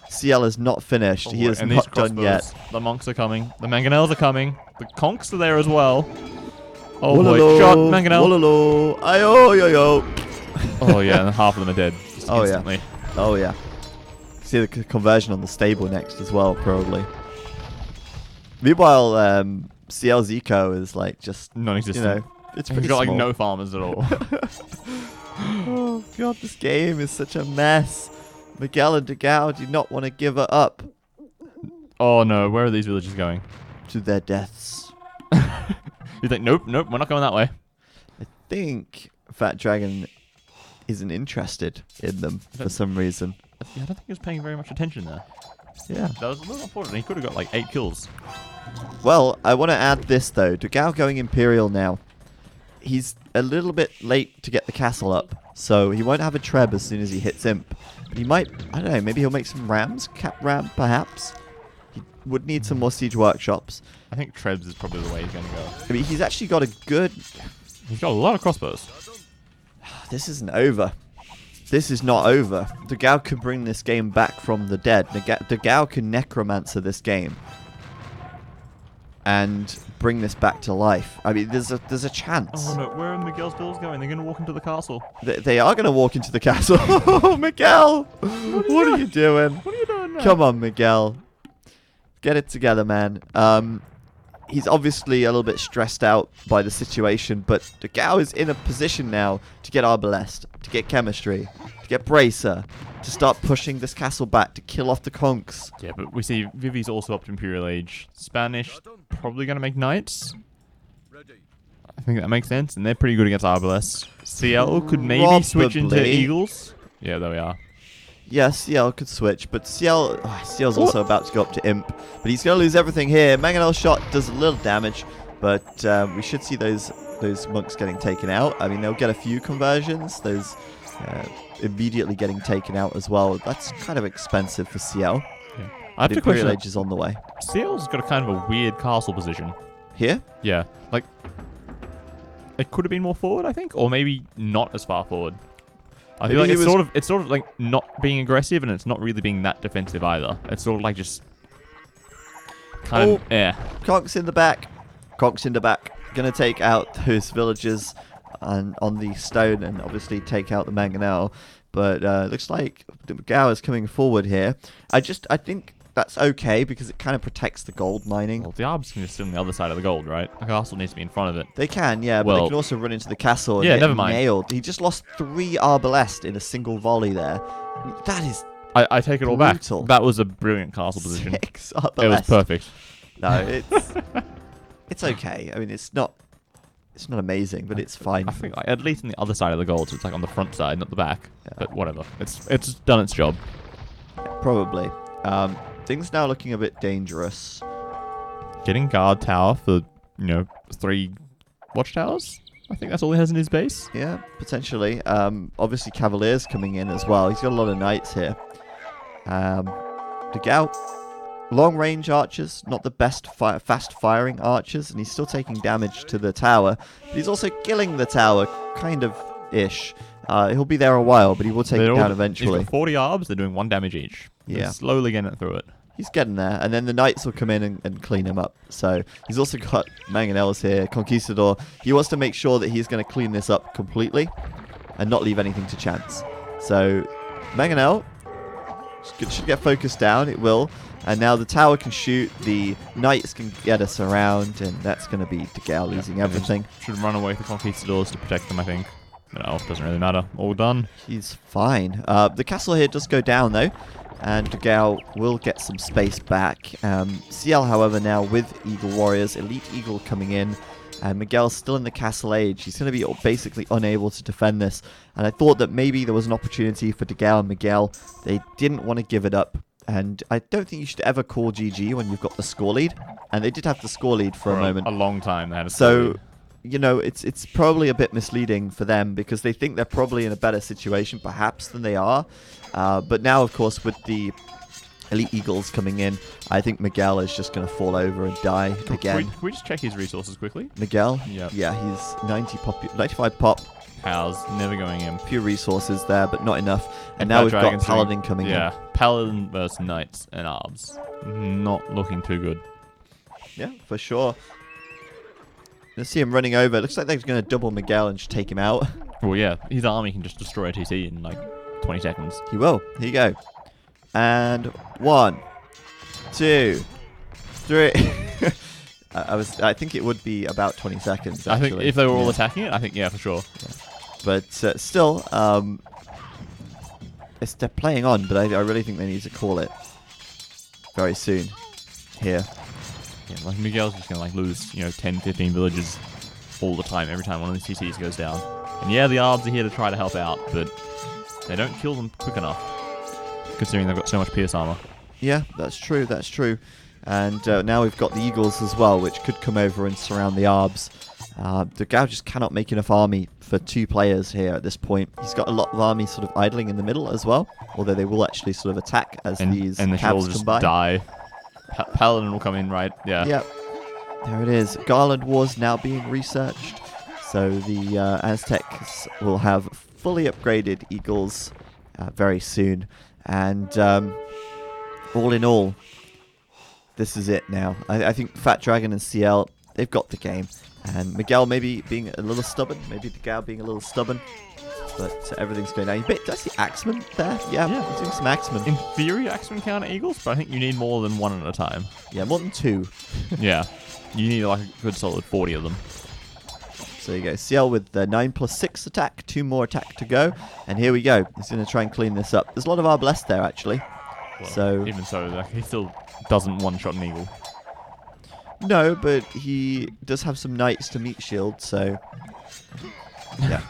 [SPEAKER 1] CL is not finished. He is
[SPEAKER 2] and
[SPEAKER 1] not
[SPEAKER 2] these
[SPEAKER 1] done yet.
[SPEAKER 2] crossbows, The monks are coming. The mangonels are coming. The conks are there as well. Oh
[SPEAKER 1] Wololo,
[SPEAKER 2] boy, shot mangonel.
[SPEAKER 1] wololo, ayo, yo, yo.
[SPEAKER 2] Oh yeah, and half of them are dead. Just
[SPEAKER 1] Oh, yeah.
[SPEAKER 2] instantly.
[SPEAKER 1] Oh, yeah. See the conversion on the stable next as well, probably. Meanwhile, CL's eco is like just
[SPEAKER 2] Non-existent.
[SPEAKER 1] it's
[SPEAKER 2] He's
[SPEAKER 1] pretty
[SPEAKER 2] got like
[SPEAKER 1] small.
[SPEAKER 2] no farmers at all.
[SPEAKER 1] Oh god, this game is such a mess. Miguel and Degao do not want to give it up
[SPEAKER 2] Oh no, where are these villagers going?
[SPEAKER 1] to their deaths.
[SPEAKER 2] You think, nope, we're not going that way.
[SPEAKER 1] I think Fat Dragon isn't interested in them for some reason.
[SPEAKER 2] Yeah, I don't think he was paying very much attention there.
[SPEAKER 1] Yeah.
[SPEAKER 2] That was a little important. He could have got like 8 kills.
[SPEAKER 1] Well, I want to add this though. Degao going Imperial now. He's a little bit late to get the castle up, so he won't have a Treb as soon as he hits Imp. But he might, I don't know, maybe he'll make some Rams? Cap Ram, perhaps? He would need some more Siege Workshops.
[SPEAKER 2] I think Trebs is probably the way he's going to go.
[SPEAKER 1] I mean, he's actually got a good...
[SPEAKER 2] He's got a lot of crossbows.
[SPEAKER 1] This isn't over. This is not over. Degao could bring this game back from the dead. Degao can Necromancer this game and bring this back to life. I mean, there's a chance.
[SPEAKER 2] Oh no, where are Miguel's bills going? They're going to walk into the castle.
[SPEAKER 1] They are going to walk into the castle. Oh, Miguel! What are you doing?
[SPEAKER 2] What are you doing now?
[SPEAKER 1] Come on, Miguel. Get it together, man. He's obviously a little bit stressed out by the situation, but Degao is in a position now to get Arbalest, to get Chemistry, to get Bracer, to start pushing this castle back, to kill off the conks.
[SPEAKER 2] Yeah, but we see Vivi's also up to Imperial Age. Spanish, probably going to make Knights. I think that makes sense, and they're pretty good against Arbalest. CL could maybe switch into
[SPEAKER 1] Probably.
[SPEAKER 2] Eagles. Yeah, there we are.
[SPEAKER 1] Yeah, CL could switch, but CL's also about to go up to Imp, but he's going to lose everything here. Mangonel shot does a little damage, but we should see those monks getting taken out. I mean, they'll get a few conversions. Those immediately getting taken out as well. That's kind of expensive for CL.
[SPEAKER 2] Yeah. I have
[SPEAKER 1] The
[SPEAKER 2] to question.
[SPEAKER 1] Imperial Age is on the way.
[SPEAKER 2] CL's got a kind of a weird castle position.
[SPEAKER 1] Here?
[SPEAKER 2] Yeah, like it could have been more forward, I think, or maybe not as far forward. I feel
[SPEAKER 1] Maybe
[SPEAKER 2] like
[SPEAKER 1] he
[SPEAKER 2] it's sort of like not being aggressive, and it's not really being that defensive either. It's sort of like just kind of
[SPEAKER 1] Conks in the back. Conks in the back. Gonna take out those villagers on the stone and obviously take out the Mangonel. But looks like Gao is coming forward here. I think that's okay because it kind of protects the gold mining.
[SPEAKER 2] Well, the arbs can just sit on the other side of the gold, right? The castle needs to be in front of it.
[SPEAKER 1] They can, yeah, but they
[SPEAKER 2] Well-
[SPEAKER 1] can also run into the castle and
[SPEAKER 2] Yeah,
[SPEAKER 1] get
[SPEAKER 2] never mind.
[SPEAKER 1] nailed. He just lost 3 Arbalest in a single volley there. That is
[SPEAKER 2] I take it all back.
[SPEAKER 1] Brutal.
[SPEAKER 2] That was a brilliant castle position.
[SPEAKER 1] 6
[SPEAKER 2] It was
[SPEAKER 1] Arbalest.
[SPEAKER 2] perfect.
[SPEAKER 1] No, it's okay. I mean, it's not amazing, but it's fine.
[SPEAKER 2] I think like, at least on the other side of the gold, so it's like on the front side, not the back. But whatever. It's done its job.
[SPEAKER 1] Probably. Things now looking a bit dangerous.
[SPEAKER 2] Getting guard tower for 3 watchtowers. I think that's all he has in his base.
[SPEAKER 1] Yeah, potentially. Obviously, Cavaliers coming in as well. He's got a lot of knights here. Degao, long-range archers, not the best fast-firing archers, and he's still taking damage to the tower. But he's also killing the tower, kind of-ish. He'll be there a while, but he will take it down eventually.
[SPEAKER 2] He's got 40 arbs. They're doing 1 damage each.
[SPEAKER 1] Yeah.
[SPEAKER 2] They're slowly getting it through it.
[SPEAKER 1] He's getting there, and then the knights will come in and clean him up. So he's also got Mangonels here, Conquistador. He wants to make sure that he's going to clean this up completely and not leave anything to chance. So Mangonel should get focused down. It will. And now the tower can shoot. The knights can get us around, and that's going to be Degao losing everything.
[SPEAKER 2] Should run away with the conquistadors to protect them, I think. No, doesn't really matter. All done.
[SPEAKER 1] He's fine. The castle here does go down, though. And Degao will get some space back. CL, however, now with Eagle Warriors, Elite Eagle coming in, and Miguel's still in the castle age. He's going to be basically unable to defend this. And I thought that maybe there was an opportunity for Degao and Miguel. They didn't want to give it up. And I don't think you should ever call GG when you've got the score lead. And they did have the score lead for a moment.
[SPEAKER 2] A long time they had a
[SPEAKER 1] So, it's probably a bit misleading for them because they think they're probably in a better situation, perhaps, than they are. But now, of course, with the Elite Eagles coming in, I think Miguel is just going to fall over and die again.
[SPEAKER 2] Can we just check his resources quickly?
[SPEAKER 1] Miguel?
[SPEAKER 2] Yep.
[SPEAKER 1] Yeah, he's 95 pop.
[SPEAKER 2] How's never going in.
[SPEAKER 1] Few resources there, but not enough. And
[SPEAKER 2] Bad
[SPEAKER 1] now we've got
[SPEAKER 2] Dragons
[SPEAKER 1] Paladin coming in.
[SPEAKER 2] Yeah, Paladin versus Knights and Arbs. Not looking too good.
[SPEAKER 1] Yeah, for sure. Let's see him running over. Looks like they're going to double Miguel and just take him out.
[SPEAKER 2] Well, yeah, his army can just destroy a TC in like 20 seconds.
[SPEAKER 1] He will. Here you go. And 1, 2, 3. I think it would be about 20 seconds.
[SPEAKER 2] I
[SPEAKER 1] Actually.
[SPEAKER 2] think if they were all attacking it, I think, yeah, for sure.
[SPEAKER 1] But still, they're playing on, but I really think they need to call it very soon here.
[SPEAKER 2] Yeah, like Miguel's just going to lose, 10, 15 villages all the time, every time one of these TCs goes down. And yeah, the Arbs are here to try to help out, but they don't kill them quick enough, considering they've got so much pierce armor.
[SPEAKER 1] Yeah, that's true. And now we've got the Eagles as well, which could come over and surround the Arbs. The Gao just cannot make enough army for 2 players here at this point. He's got a lot of army sort of idling in the middle as well, although they will actually sort of attack as these
[SPEAKER 2] and the
[SPEAKER 1] cabs
[SPEAKER 2] will just
[SPEAKER 1] come by.
[SPEAKER 2] die. Paladin will come in, right? Yeah.
[SPEAKER 1] Yep. There it is. Garland Wars now being researched. So the Aztecs will have fully upgraded Eagles very soon. And all in all, this is it now. I think Fat Dragon and CL, they've got the game. And Miguel maybe being a little stubborn. Maybe the Gao being a little stubborn. But everything's going down. Did I see Axeman there? Yeah, he's doing some Axeman.
[SPEAKER 2] In theory, Axeman counter Eagles, but I think you need more than 1 at a time.
[SPEAKER 1] Yeah, more than 2.
[SPEAKER 2] Yeah. You need a good solid 40 of them.
[SPEAKER 1] So you go. CL with the 9+6 attack. 2 more attack to go. And here we go. He's going to try and clean this up. There's a lot of Arb left there, actually.
[SPEAKER 2] Well,
[SPEAKER 1] so
[SPEAKER 2] even so, he still doesn't one-shot an Eagle.
[SPEAKER 1] No, but he does have some knights to meet shield, so... Yeah.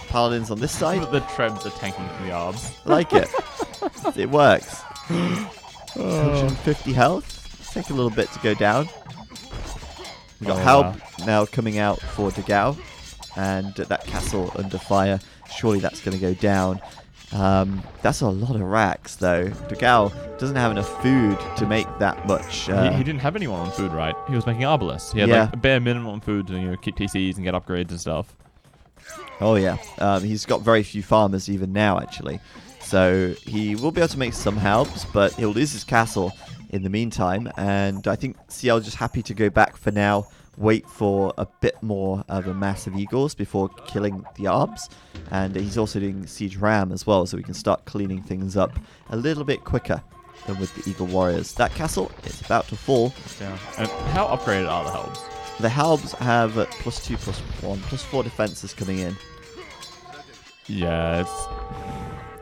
[SPEAKER 1] Paladins on this side.
[SPEAKER 2] The Trebs are tanking for the Arbs.
[SPEAKER 1] I like it. It works. 150 health. Take a little bit to go down. We've got Halb now coming out for Dagao. And that castle under fire. Surely that's going to go down. That's a lot of racks, though. Dagao doesn't have enough food to make that much.
[SPEAKER 2] He didn't have anyone on food, right? He was making Arbalists. He had a bare minimum food to keep TCs and get upgrades and stuff.
[SPEAKER 1] Oh, yeah. He's got very few farmers even now, actually. So he will be able to make some helps, but he'll lose his castle in the meantime. And I think CL just happy to go back for now, wait for a bit more of a mass of Eagles before killing the Arbs. And he's also doing Siege Ram as well, so we can start cleaning things up a little bit quicker than with the Eagle Warriors. That castle is about to fall.
[SPEAKER 2] Yeah. And how upgraded are the Helbs?
[SPEAKER 1] The Halbs have +2, +1, +4 defenses coming in.
[SPEAKER 2] Yeah,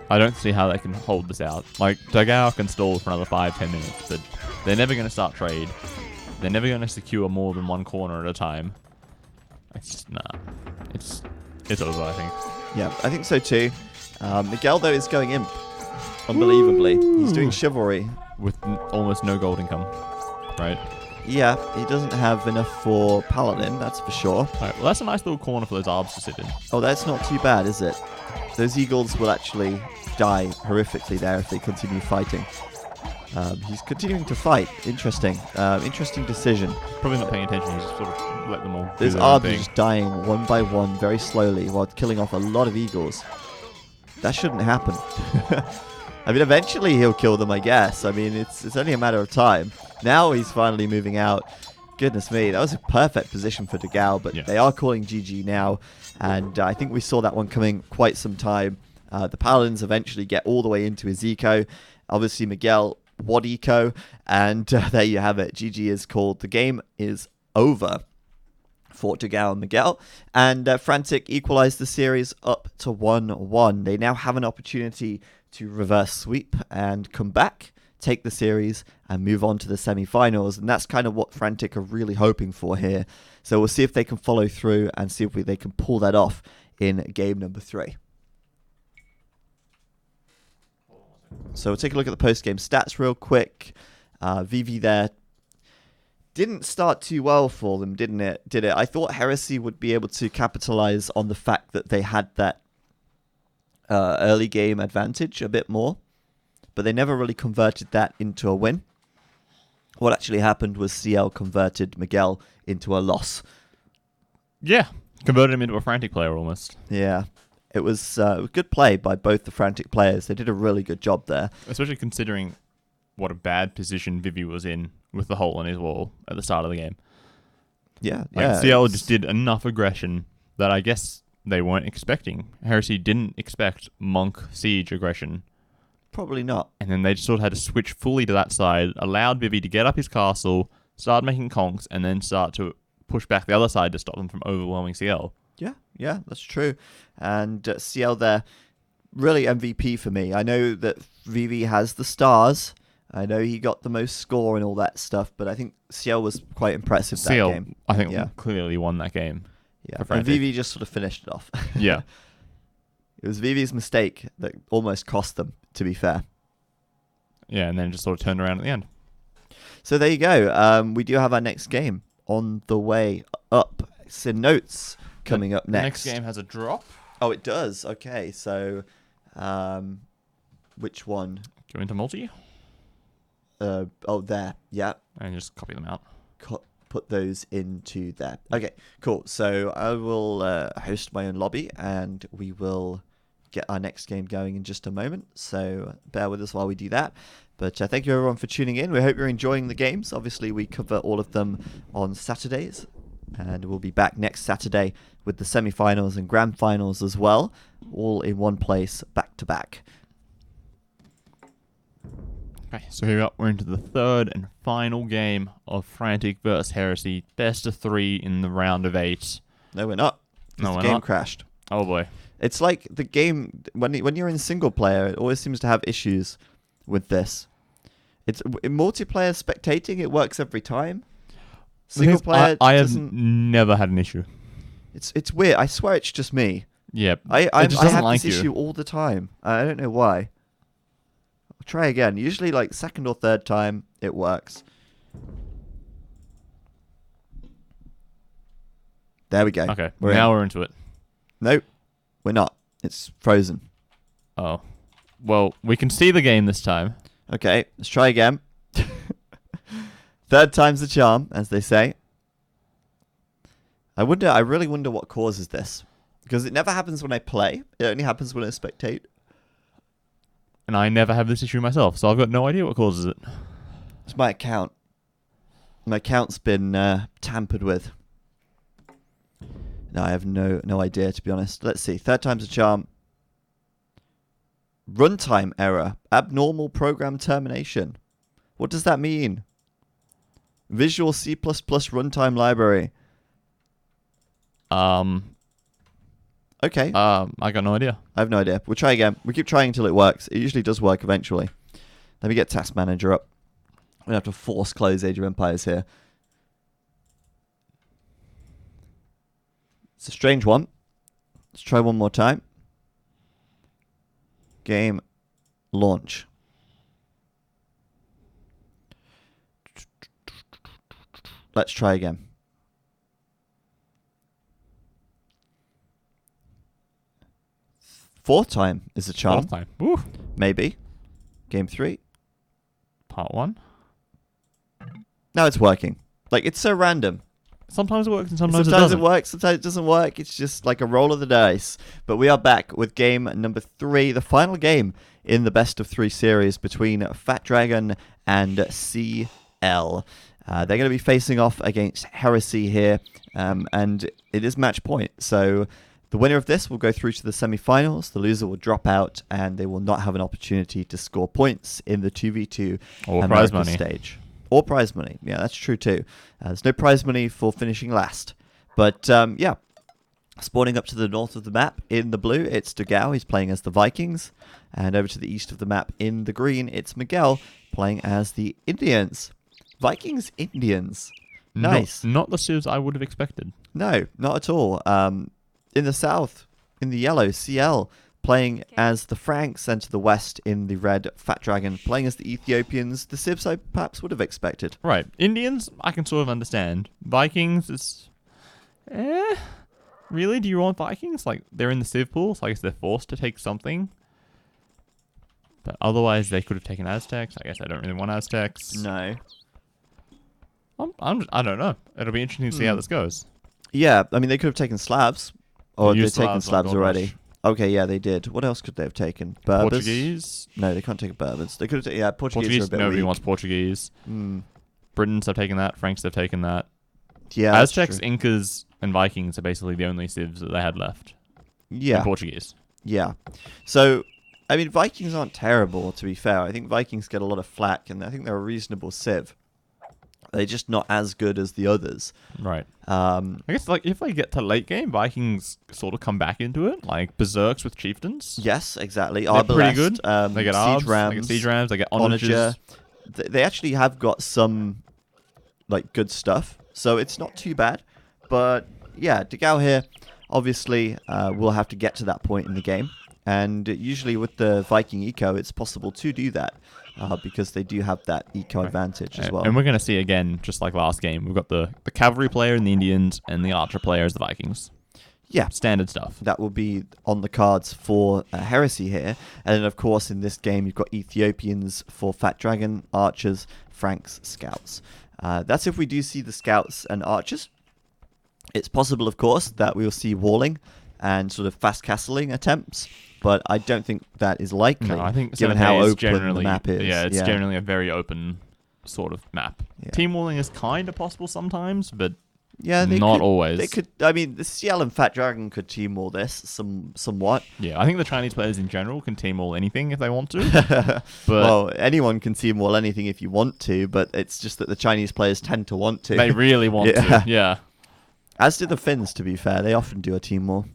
[SPEAKER 2] I don't see how they can hold this out. Dagao can stall for another 5-10 minutes, but they're never going to start trade. They're never going to secure more than 1 corner at a time. It's just, nah. It's over, I think.
[SPEAKER 1] Yeah, I think so too. Miguel, though, is going imp. Unbelievably. He's doing chivalry.
[SPEAKER 2] With almost no gold income, right?
[SPEAKER 1] Yeah, he doesn't have enough for Paladin, that's for sure.
[SPEAKER 2] Alright, well, that's a nice little corner for those Arbs to sit in.
[SPEAKER 1] Oh, that's not too bad, is it? Those Eagles will actually die horrifically there if they continue fighting. He's continuing to fight. Interesting. Interesting decision.
[SPEAKER 2] Probably not paying attention. He's just sort of let them all do
[SPEAKER 1] Those
[SPEAKER 2] their own
[SPEAKER 1] Arbs are
[SPEAKER 2] thing.
[SPEAKER 1] just dying one by one very slowly while killing off a lot of Eagles. That shouldn't happen. I mean, eventually he'll kill them, I guess. I mean, it's only a matter of time. Now he's finally moving out. Goodness me, that was a perfect position for Dagao, but they are calling GG now. And I think we saw that one coming quite some time. The Paladins eventually get all the way into his eco. Obviously, Miguel, what eco? And there you have it. GG is called. The game is over for Dagao and Miguel. And Frantic equalized the series up to 1-1. They now have an opportunity to reverse sweep and come back, take the series, and move on to the semi-finals. And that's kind of what Frantic are really hoping for here. So we'll see if they can follow through and see if they can pull that off in game number 3. So we'll take a look at the post-game stats real quick. VV there didn't start too well for them, did it? I thought Heresy would be able to capitalize on the fact that they had that early game advantage a bit more, but they never really converted that into a win. What actually happened was CL converted Miguel into a loss.
[SPEAKER 2] Yeah, converted him into a Frantic player almost.
[SPEAKER 1] Yeah, it was a good play by both the Frantic players. They did a really good job there.
[SPEAKER 2] Especially considering what a bad position Vivi was in with the hole in his wall at the start of the game.
[SPEAKER 1] Yeah,
[SPEAKER 2] CL just did enough aggression that I guess they weren't expecting. Heresy didn't expect Monk siege aggression.
[SPEAKER 1] Probably not.
[SPEAKER 2] And then they just sort of had to switch fully to that side, allowed Vivi to get up his castle, start making conks, and then start to push back the other side to stop them from overwhelming CL.
[SPEAKER 1] Yeah, that's true. And CL there, really MVP for me. I know that VV has the stars. I know he got the most score and all that stuff, but I think CL was quite impressive that
[SPEAKER 2] CL,
[SPEAKER 1] game.
[SPEAKER 2] I think, clearly won that game.
[SPEAKER 1] Yeah, and VV just sort of finished it off.
[SPEAKER 2] Yeah.
[SPEAKER 1] It was VV's mistake that almost cost them, to be fair.
[SPEAKER 2] Yeah, and then just sort of turned around at the end.
[SPEAKER 1] So there you go. We do have our next game on the way up. So notes coming up next.
[SPEAKER 2] The next game has a drop.
[SPEAKER 1] Oh, it does. Okay, so which one?
[SPEAKER 2] Go into multi.
[SPEAKER 1] There. Yeah.
[SPEAKER 2] And just copy them out.
[SPEAKER 1] Put those into there. Okay, cool. So I will host my own lobby, and we will get our next game going in just a moment. So bear with us while we do that. But thank you everyone for tuning in. We hope you're enjoying the games. Obviously, we cover all of them on Saturdays, and we'll be back next Saturday with the semi-finals and grand finals as well, all in one place, back to back.
[SPEAKER 2] Okay, so here we are. We're into the third and final game of Frantic versus Heresy. Best of 3 in the round of 8.
[SPEAKER 1] No, we're not.
[SPEAKER 2] No,
[SPEAKER 1] The
[SPEAKER 2] we're
[SPEAKER 1] game
[SPEAKER 2] not.
[SPEAKER 1] crashed.
[SPEAKER 2] Oh boy.
[SPEAKER 1] It's like the game, when you're in single player, it always seems to have issues with this. It's in multiplayer spectating, it works every time. Single player
[SPEAKER 2] I have
[SPEAKER 1] doesn't.
[SPEAKER 2] never had an issue.
[SPEAKER 1] It's weird. I swear it's just me.
[SPEAKER 2] Yeah,
[SPEAKER 1] I
[SPEAKER 2] it just doesn't
[SPEAKER 1] have
[SPEAKER 2] like
[SPEAKER 1] this
[SPEAKER 2] you.
[SPEAKER 1] issue all the time. I don't know why. I'll try again. Usually like second or third time it works. There we go.
[SPEAKER 2] Okay,
[SPEAKER 1] We're
[SPEAKER 2] now
[SPEAKER 1] in.
[SPEAKER 2] we're into it.
[SPEAKER 1] Nope, we're not. It's frozen.
[SPEAKER 2] Oh. Well, we can see the game this time.
[SPEAKER 1] Okay, let's try again. Third time's the charm, as they say. I really wonder what causes this. Because it never happens when I play. It only happens when I spectate.
[SPEAKER 2] And I never have this issue myself, so I've got no idea what causes it.
[SPEAKER 1] It's my account. My account's been tampered with. No, I have no idea, to be honest. Let's see. Third time's a charm. Runtime error. Abnormal program termination. What does that mean? Visual C++ runtime library. Okay.
[SPEAKER 2] I got no idea.
[SPEAKER 1] I have no idea. We'll try again. We keep trying until it works. It usually does work eventually. Let me get Task Manager up. I'm going to have to force close Age of Empires here. It's a strange one. Let's try one more time. Game launch. Let's try again. Fourth time is a charm.
[SPEAKER 2] Fourth time. Woo.
[SPEAKER 1] Maybe. Game 3.
[SPEAKER 2] Part 1.
[SPEAKER 1] Now it's working. Like, it's so random.
[SPEAKER 2] Sometimes it works and sometimes it
[SPEAKER 1] Sometimes
[SPEAKER 2] doesn't.
[SPEAKER 1] it works, sometimes it doesn't work. It's just like a roll of the dice. But we are back with game number 3, the final game in the best of 3 series between Fat Dragon and CL. They're going to be facing off against Heresy here, and it is match point. So the winner of this will go through to the semi-finals. The loser will drop out, and they will not have an opportunity to score points in the 2v2
[SPEAKER 2] Or prize
[SPEAKER 1] America
[SPEAKER 2] money.
[SPEAKER 1] stage. Or prize money. Yeah, that's true too. There's no prize money for finishing last. But yeah, spawning up to the north of the map in the blue, it's Dugao. He's playing as the Vikings. And over to the east of the map in the green, it's Miguel playing as the Indians. Vikings, Indians. Nice.
[SPEAKER 2] Not the civs I would have expected.
[SPEAKER 1] No, not at all. In the south, in the yellow, CL playing as the Franks, and to the west in the red, Fat Dragon playing as the Ethiopians. The civs I perhaps would have expected.
[SPEAKER 2] Right. Indians, I can sort of understand. Vikings is... Really? Do you want Vikings? Like, they're in the civ pool, so I guess they're forced to take something. But otherwise, they could have taken Aztecs. I guess I don't really want Aztecs.
[SPEAKER 1] No.
[SPEAKER 2] I don't know. It'll be interesting to see how this goes.
[SPEAKER 1] Yeah, I mean, they could have taken Slavs. Or
[SPEAKER 2] They
[SPEAKER 1] they've
[SPEAKER 2] used
[SPEAKER 1] taken
[SPEAKER 2] Slavs on
[SPEAKER 1] Slavs
[SPEAKER 2] Gold
[SPEAKER 1] already.
[SPEAKER 2] Rush.
[SPEAKER 1] Okay, yeah, they did. What else could they have taken? Berbers?
[SPEAKER 2] Portuguese.
[SPEAKER 1] No, they can't take Berbers. They could have taken... Yeah, Portuguese are a bit
[SPEAKER 2] Nobody
[SPEAKER 1] weak.
[SPEAKER 2] wants Portuguese. Britons have taken that. Franks have taken that.
[SPEAKER 1] Yeah, that's
[SPEAKER 2] Aztecs,
[SPEAKER 1] true.
[SPEAKER 2] Incas, and Vikings are basically the only civs that they had left.
[SPEAKER 1] Yeah.
[SPEAKER 2] And Portuguese.
[SPEAKER 1] Yeah. So, I mean, Vikings aren't terrible, to be fair. I think Vikings get a lot of flack, and I think they're a reasonable civ. They're just not as good as the others.
[SPEAKER 2] Right.
[SPEAKER 1] I
[SPEAKER 2] guess like if they get to late game, Vikings sort of come back into it, like Berserks with Chieftains.
[SPEAKER 1] Yes, exactly.
[SPEAKER 2] They're pretty good.
[SPEAKER 1] They
[SPEAKER 2] get
[SPEAKER 1] Siege
[SPEAKER 2] Arbs,
[SPEAKER 1] Rams,
[SPEAKER 2] they get Siege Rams, they get
[SPEAKER 1] Onager.
[SPEAKER 2] Onagers.
[SPEAKER 1] They actually have got some like good stuff, so it's not too bad. But yeah, Degao here, obviously, we'll have to get to that point in the game. And usually with the Viking eco, it's possible to do that because they do have that eco advantage as well.
[SPEAKER 2] And we're going to see again, just like last game, we've got the cavalry player in the Indians and the archer player as the Vikings.
[SPEAKER 1] Yeah.
[SPEAKER 2] Standard stuff.
[SPEAKER 1] That will be on the cards for Heresy here. And then, of course, in this game, you've got Ethiopians for Fat Dragon, Archers, Franks, Scouts. That's if we do see the Scouts and Archers. It's possible, of course, that we'll see walling and sort of fast castling attempts. But I don't think that is likely,
[SPEAKER 2] No, I think
[SPEAKER 1] given how open the map is.
[SPEAKER 2] Yeah, it's generally a very open sort of map.
[SPEAKER 1] Yeah.
[SPEAKER 2] Team walling is kind of possible sometimes, but
[SPEAKER 1] they
[SPEAKER 2] not
[SPEAKER 1] could,
[SPEAKER 2] always.
[SPEAKER 1] They could. I mean, the CL and Fat Dragon could team wall this somewhat.
[SPEAKER 2] Yeah, I think the Chinese players in general can team wall anything if they want to. But
[SPEAKER 1] well, anyone can team wall anything if you want to, but it's just that the Chinese players tend to want to.
[SPEAKER 2] they really want to. Yeah.
[SPEAKER 1] As do the Finns, to be fair. They often do a team wall.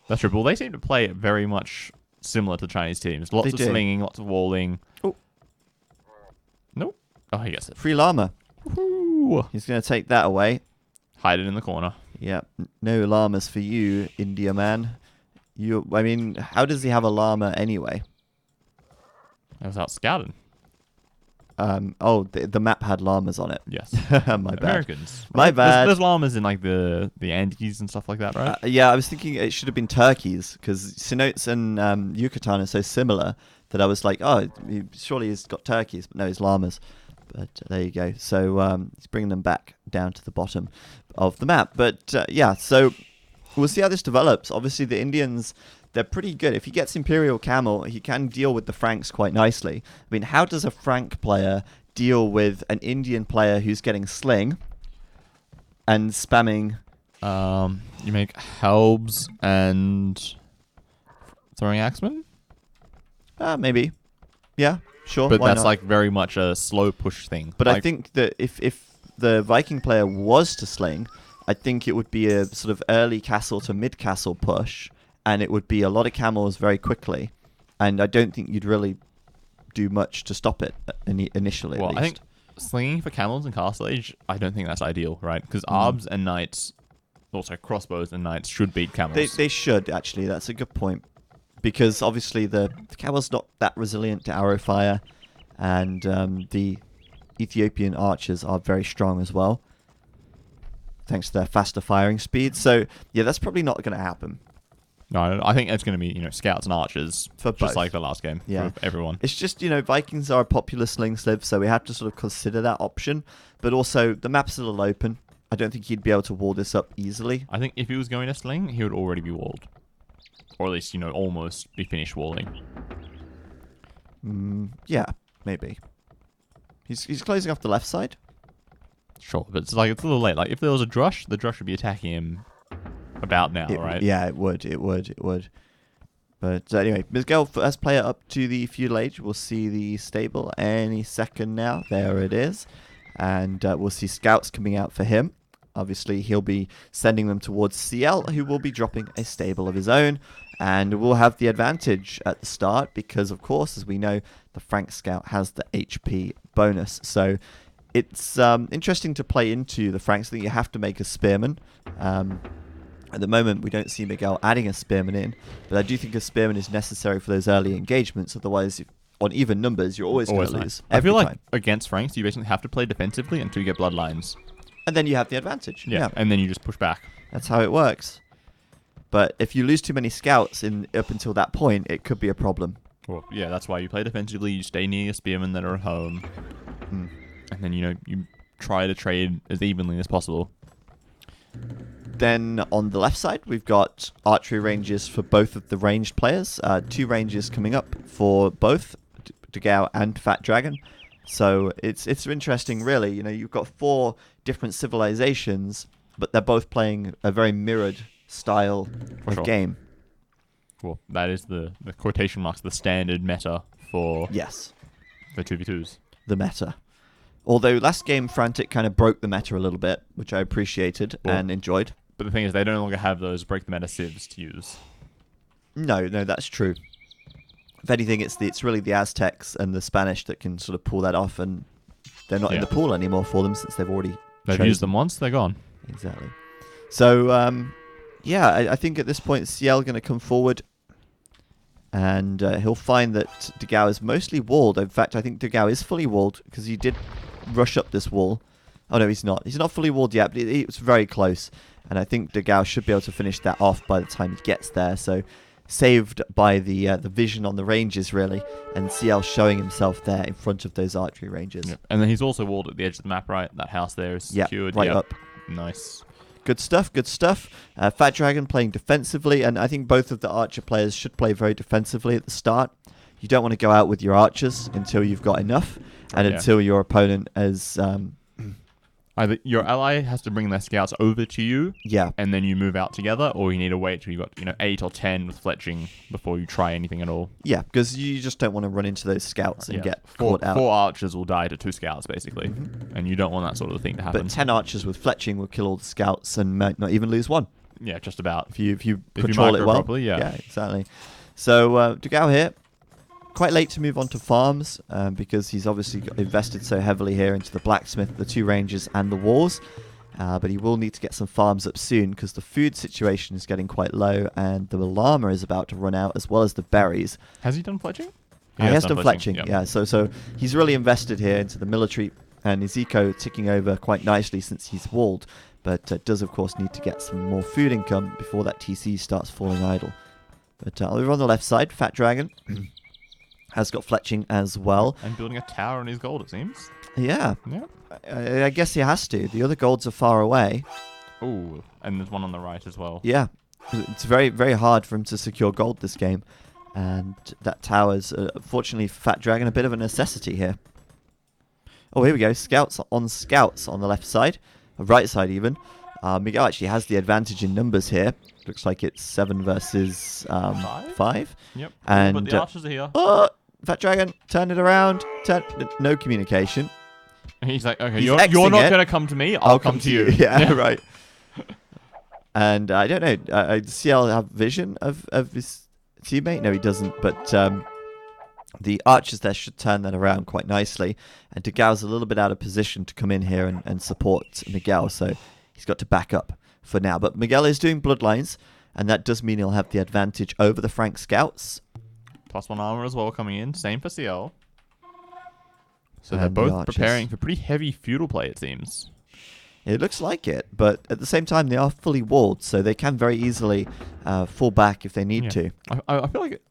[SPEAKER 2] That's true. Well, they seem to play it very much similar to Chinese teams. Lots of slinging, lots of walling.
[SPEAKER 1] Oh.
[SPEAKER 2] Nope. Oh, he gets it.
[SPEAKER 1] Free llama.
[SPEAKER 2] Woo-hoo.
[SPEAKER 1] He's going to take that away.
[SPEAKER 2] Hide it in the corner.
[SPEAKER 1] Yeah. No llamas for you, India man. I mean, how does he have a llama anyway?
[SPEAKER 2] I was out scouting.
[SPEAKER 1] The map had llamas on it.
[SPEAKER 2] Yes.
[SPEAKER 1] My bad.
[SPEAKER 2] Americans.
[SPEAKER 1] My bad.
[SPEAKER 2] There's llamas in like the Andes and stuff like that, right?
[SPEAKER 1] Yeah, I was thinking it should have been turkeys because cenotes and Yucatan are so similar that I was like, surely he's got turkeys, but no, he's llamas. But there you go. So he's bringing them back down to the bottom of the map. But so we'll see how this develops. Obviously, the Indians, they're pretty good. If he gets Imperial Camel, he can deal with the Franks quite nicely. I mean, how does a Frank player deal with an Indian player who's getting Sling and spamming?
[SPEAKER 2] You make Helbs and Throwing Axemen?
[SPEAKER 1] Maybe. Yeah, sure.
[SPEAKER 2] But
[SPEAKER 1] why
[SPEAKER 2] that's
[SPEAKER 1] not?
[SPEAKER 2] like very much a slow push thing.
[SPEAKER 1] But
[SPEAKER 2] like,
[SPEAKER 1] I think that if the Viking player was to Sling, I think it would be a sort of early castle to mid castle push. And it would be a lot of camels very quickly. And I don't think you'd really do much to stop it initially, at least.
[SPEAKER 2] I think slinging for camels in Castle Age, I don't think that's ideal, right? Because Arbs and Knights, also crossbows and Knights, should beat camels.
[SPEAKER 1] They should, actually. That's a good point. Because obviously the camel's not that resilient to arrow fire. And the Ethiopian archers are very strong as well. Thanks to their faster firing speed. So, yeah, that's probably not going to happen.
[SPEAKER 2] No, I think it's going to be, scouts and archers,
[SPEAKER 1] for
[SPEAKER 2] just
[SPEAKER 1] both.
[SPEAKER 2] like the last game, for everyone.
[SPEAKER 1] It's just, Vikings are a popular sling slip, so we have to sort of consider that option. But also, the map's a little open. I don't think he'd be able to wall this up easily.
[SPEAKER 2] I think if he was going to sling, he would already be walled. Or at least, almost be finished walling.
[SPEAKER 1] Yeah, maybe. He's closing off the left side.
[SPEAKER 2] Sure, but it's a little late. Like, if there was a drush, the drush would be attacking him about now, right?
[SPEAKER 1] Yeah, it would. But anyway, Mizgel, first player up to the feudal age. We'll see the stable any second now. There it is. And we'll see scouts coming out for him. Obviously, he'll be sending them towards CL, who will be dropping a stable of his own. And we'll have the advantage at the start because, of course, as we know, the Frank Scout has the HP bonus. So it's interesting to play into the Franks. I think you have to make a spearman. At the moment, we don't see Miguel adding a spearman in, but I do think a spearman is necessary for those early engagements. Otherwise, on even numbers, you're always going to lose.
[SPEAKER 2] I feel like against Franks, you basically have to play defensively until you get bloodlines.
[SPEAKER 1] And then you have the advantage.
[SPEAKER 2] Yeah, and then you just push back.
[SPEAKER 1] That's how it works. But if you lose too many scouts up until that point, it could be a problem.
[SPEAKER 2] Well, yeah, that's why you play defensively. You stay near your spearmen that are at home. And then, you try to trade as evenly as possible.
[SPEAKER 1] Then on the left side, we've got archery ranges for both of the ranged players. 2 ranges coming up for both Degao and Fat Dragon. So it's interesting, really. You've got 4 different civilizations, but they're both playing a very mirrored style of game.
[SPEAKER 2] Well, that is the quotation marks, the standard meta for
[SPEAKER 1] Yes,
[SPEAKER 2] the 2v2s.
[SPEAKER 1] the meta. Although last game, Frantic kind of broke the meta a little bit, which I appreciated and enjoyed.
[SPEAKER 2] But the thing is, they no longer have those break the meta civs to use.
[SPEAKER 1] No, that's true. If anything, it's really the Aztecs and the Spanish that can sort of pull that off, and they're not in the pool anymore for them since they've already
[SPEAKER 2] used them once, they're gone.
[SPEAKER 1] Exactly. So, I think at this point, CL going to come forward, and he'll find that Degao is mostly walled. In fact, I think Degao is fully walled because he did rush up this wall. Oh, no, he's not. He's not fully walled yet, but it was very close. And I think Degao should be able to finish that off by the time he gets there. So, saved by the vision on the ranges, really, and CL showing himself there in front of those archery ranges.
[SPEAKER 2] Yep. And then he's also walled at the edge of the map, right? That house there is secured.
[SPEAKER 1] Right up.
[SPEAKER 2] Nice.
[SPEAKER 1] Good stuff, good stuff. Fat Dragon playing defensively, and I think both of the Archer players should play very defensively at the start. You don't want to go out with your Archers until you've got enough, and until your opponent has...
[SPEAKER 2] Either your ally has to bring their scouts over to you, and then you move out together, or you need to wait till you've got 8 or 10 with fletching before you try anything at all.
[SPEAKER 1] Yeah, because you just don't want to run into those scouts and get caught out.
[SPEAKER 2] 4 archers will die to 2 scouts, basically, and you don't want that sort of thing to happen.
[SPEAKER 1] But 10 archers with fletching will kill all the scouts and might not even lose one.
[SPEAKER 2] Yeah, just about.
[SPEAKER 1] If you control it well.
[SPEAKER 2] Properly,
[SPEAKER 1] yeah, exactly. So Degao here, quite late to move on to farms because he's obviously invested so heavily here into the blacksmith, the 2 ranges, and the walls. But he will need to get some farms up soon because the food situation is getting quite low and the llama is about to run out, as well as the berries.
[SPEAKER 2] Has he done fletching?
[SPEAKER 1] He has done fletching, yeah. So he's really invested here into the military, and his eco ticking over quite nicely since he's walled. But does, of course, need to get some more food income before that TC starts falling idle. But over on the left side, Fat Dragon has got fletching as well.
[SPEAKER 2] And building a tower on his gold, it seems.
[SPEAKER 1] Yeah. I guess he has to. The other golds are far away.
[SPEAKER 2] Ooh, and there's one on the right as well.
[SPEAKER 1] Yeah. It's very, very hard for him to secure gold this game. And that tower's, fortunately for Fat Dragon, a bit of a necessity here. Oh, here we go. Scouts on the left side. Right side, even. Miguel actually has the advantage in numbers here. Looks like it's 7 versus 5.
[SPEAKER 2] Yep.
[SPEAKER 1] And,
[SPEAKER 2] but the archers are here.
[SPEAKER 1] Oh, Fat Dragon, turn it around. No communication.
[SPEAKER 2] He's like, okay,
[SPEAKER 1] He's
[SPEAKER 2] you're not
[SPEAKER 1] Xing it.
[SPEAKER 2] going to come to me. I'll come to you.
[SPEAKER 1] Yeah, right. And I don't know. CL have vision of his teammate? No, he doesn't. But the archers there should turn that around quite nicely. And Degao's a little bit out of position to come in here and support Miguel. So he's got to back up for now. But Miguel is doing bloodlines. And that does mean he'll have the advantage over the Frank scouts.
[SPEAKER 2] +1 armor as well coming in. Same for CL. So
[SPEAKER 1] And
[SPEAKER 2] they're both
[SPEAKER 1] archers.
[SPEAKER 2] preparing for pretty heavy feudal play, it seems.
[SPEAKER 1] It looks like it, but at the same time, they are fully walled, so they can very easily fall back if they need to.
[SPEAKER 2] I feel like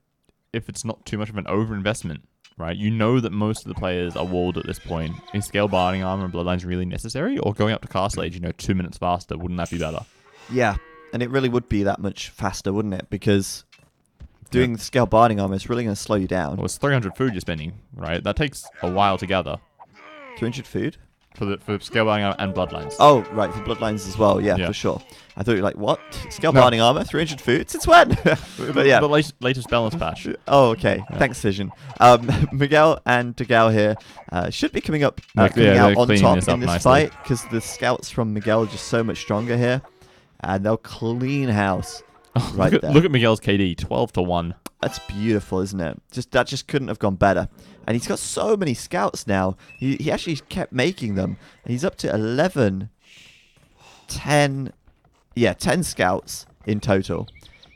[SPEAKER 2] if it's not too much of an overinvestment, right? You know that most of the players are walled at this point. Is scale barding armor and bloodlines really necessary? Or going up to castle age, 2 minutes faster, wouldn't that be better?
[SPEAKER 1] Yeah, and it really would be that much faster, wouldn't it? Because doing the scale barding armor is really going to slow you down.
[SPEAKER 2] Well, it's 300 food you're spending, right? That takes a while to gather.
[SPEAKER 1] 300 food?
[SPEAKER 2] For scale barding armor and bloodlines.
[SPEAKER 1] Oh, right, for bloodlines as well. Yeah, for sure. I thought you were like, what? Scale barding armor? 300 food? Since when? But yeah.
[SPEAKER 2] The latest balance patch.
[SPEAKER 1] Oh, okay. Yeah. Thanks, Vision. Miguel and Degao here should be coming out on top in this fight because the scouts from Miguel are just so much stronger here. And they'll clean house there.
[SPEAKER 2] Look at Miguel's KD, 12-1.
[SPEAKER 1] That's beautiful, isn't it? That just couldn't have gone better. And he's got so many scouts now. He actually kept making them. And he's up to 11, 10 scouts in total.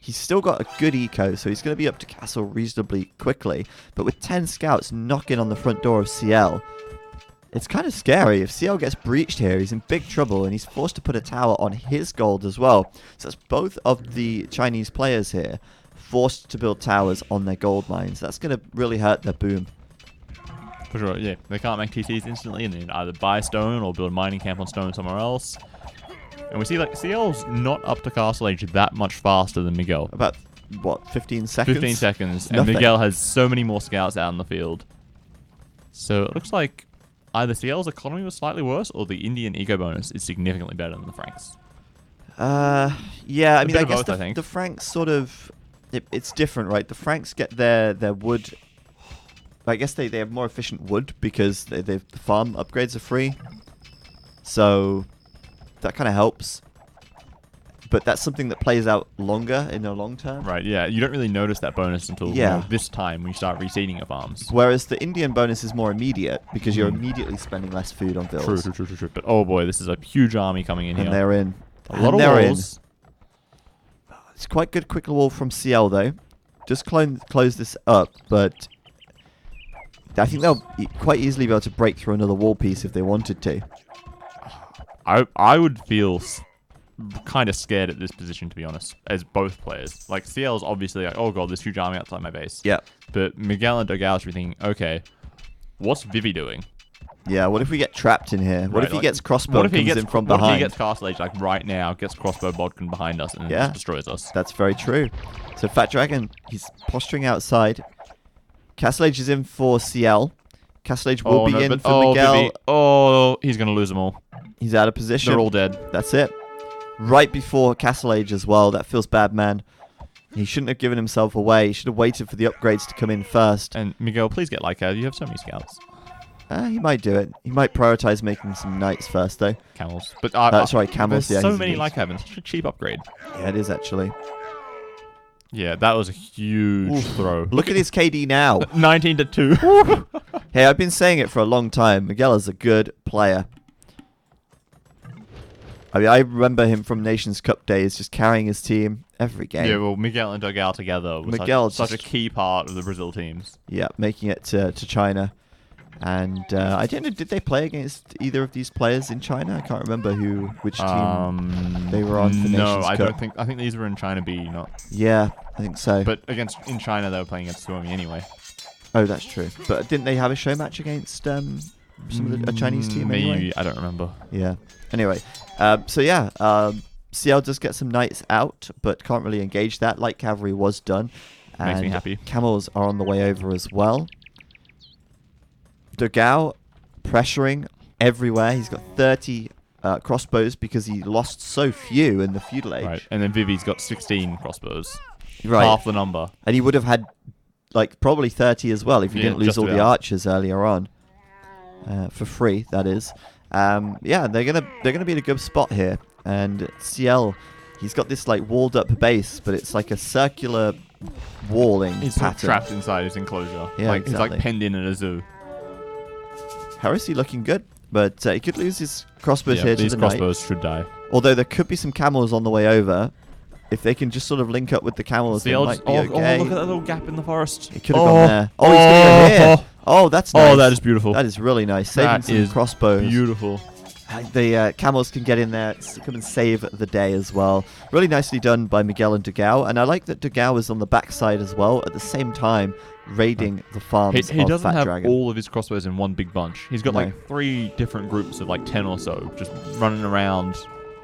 [SPEAKER 1] He's still got a good eco, so he's going to be up to castle reasonably quickly. But with 10 scouts knocking on the front door of CL, it's kind of scary. If CL gets breached here, he's in big trouble, and he's forced to put a tower on his gold as well. So that's both of the Chinese players here forced to build towers on their gold mines. That's going to really hurt their boom.
[SPEAKER 2] For sure, yeah. They can't make TCs instantly, and then either buy stone or build a mining camp on stone somewhere else. And we see like CL's not up to castle age that much faster than Miguel.
[SPEAKER 1] About, what, 15 seconds?
[SPEAKER 2] 15 seconds. And Miguel has so many more scouts out in the field. So it looks like either CL's economy was slightly worse, or the Indian eco bonus is significantly better than the Franks.
[SPEAKER 1] Yeah, I mean, I guess
[SPEAKER 2] both,
[SPEAKER 1] the Franks sort of... It's different, right? The Franks get their wood I guess they have more efficient wood because the farm upgrades are free. So that kind of helps. But that's something that plays out longer in the long term.
[SPEAKER 2] Right, yeah. You don't really notice that bonus until this time when you start reseeding your farms.
[SPEAKER 1] Whereas the Indian bonus is more immediate because you're immediately spending less food on villas.
[SPEAKER 2] True. But oh boy, this is a huge army coming in here.
[SPEAKER 1] And they're in.
[SPEAKER 2] A lot of walls.
[SPEAKER 1] It's quite good quick wall from CL though. Just close this up, but I think they'll quite easily be able to break through another wall piece if they wanted to.
[SPEAKER 2] I would feel kind of scared at this position, to be honest, as both players. Like, CL's obviously like, oh god, this huge army outside my base.
[SPEAKER 1] Yeah.
[SPEAKER 2] But Miguel and Dogao should be thinking, okay, what's Vivi doing?
[SPEAKER 1] Yeah, what if we get trapped in here? What if he gets crossbow and comes in from behind?
[SPEAKER 2] What if he gets Castle Age, like, right now, gets crossbow Bodkin behind us and just destroys us?
[SPEAKER 1] That's very true. So Fat Dragon, he's posturing outside. Castle Age is in for CL. Castle Age will be in for Miguel.
[SPEAKER 2] Vivi. Oh, he's going to lose them all.
[SPEAKER 1] He's out of position.
[SPEAKER 2] They're all dead.
[SPEAKER 1] That's it. Right before Castle Age as well. That feels bad, man. He shouldn't have given himself away. He should have waited for the upgrades to come in first.
[SPEAKER 2] And Miguel, please get Lyca. You have so many scouts.
[SPEAKER 1] He might do it. He might prioritize making some knights first, though.
[SPEAKER 2] Camels. But
[SPEAKER 1] sorry, camels.
[SPEAKER 2] There's so many Lyca having such a cheap upgrade.
[SPEAKER 1] Yeah, it is actually.
[SPEAKER 2] Yeah, that was a huge throw.
[SPEAKER 1] Look at his KD now.
[SPEAKER 2] 19-2.
[SPEAKER 1] Hey, I've been saying it for a long time. Miguel is a good player. I mean, I remember him from Nations Cup days, just carrying his team every game.
[SPEAKER 2] Yeah, well, Miguel and Dogao together was such a key part of the Brazil teams.
[SPEAKER 1] Yeah, making it to China. And I don't know, did they play against either of these players in China? I can't remember which team they were on for Nations Cup.
[SPEAKER 2] No, I don't think. I think these were in China B, not.
[SPEAKER 1] Yeah, I think so.
[SPEAKER 2] But in China, they were playing against Suomi anyway.
[SPEAKER 1] Oh, that's true. But didn't they have a show match against some of a Chinese team
[SPEAKER 2] maybe,
[SPEAKER 1] anyway?
[SPEAKER 2] I don't remember.
[SPEAKER 1] Yeah. Anyway, CL does get some knights out, but can't really engage that. Light cavalry was done.
[SPEAKER 2] Makes me happy.
[SPEAKER 1] Camels are on the way over as well. Dogao pressuring everywhere. He's got 30 crossbows because he lost so few in the feudal age.
[SPEAKER 2] Right, and then Vivi's got 16 crossbows.
[SPEAKER 1] Right.
[SPEAKER 2] Half the number.
[SPEAKER 1] And he would have had probably 30 as well if he didn't lose all the archers earlier on. For free, that is. They're gonna be in a good spot here. And CL, he's got this walled up base, but it's like a circular walling
[SPEAKER 2] pattern. He's trapped inside his enclosure.
[SPEAKER 1] Yeah,
[SPEAKER 2] He's like penned in at a zoo.
[SPEAKER 1] Heresy looking good, but he could lose his crossbows here to the
[SPEAKER 2] these crossbows should die.
[SPEAKER 1] Although there could be some camels on the way over. If they can just sort of link up with the camels, they might be okay.
[SPEAKER 2] Oh, look at that little gap in the forest.
[SPEAKER 1] He could have gone there. Oh, he's going to go here. Oh, that's nice.
[SPEAKER 2] Oh, that is beautiful.
[SPEAKER 1] That is really nice. Saving some crossbows.
[SPEAKER 2] Beautiful.
[SPEAKER 1] The camels can get in there, come and save the day as well. Really nicely done by Miguel and Dogao. And I like that Dogao is on the backside as well, at the same time raiding the farms
[SPEAKER 2] he
[SPEAKER 1] of
[SPEAKER 2] doesn't
[SPEAKER 1] Fat
[SPEAKER 2] have
[SPEAKER 1] Dragon.
[SPEAKER 2] all of his crossbows in one big bunch. He's got 3 different groups of 10 or so, just running around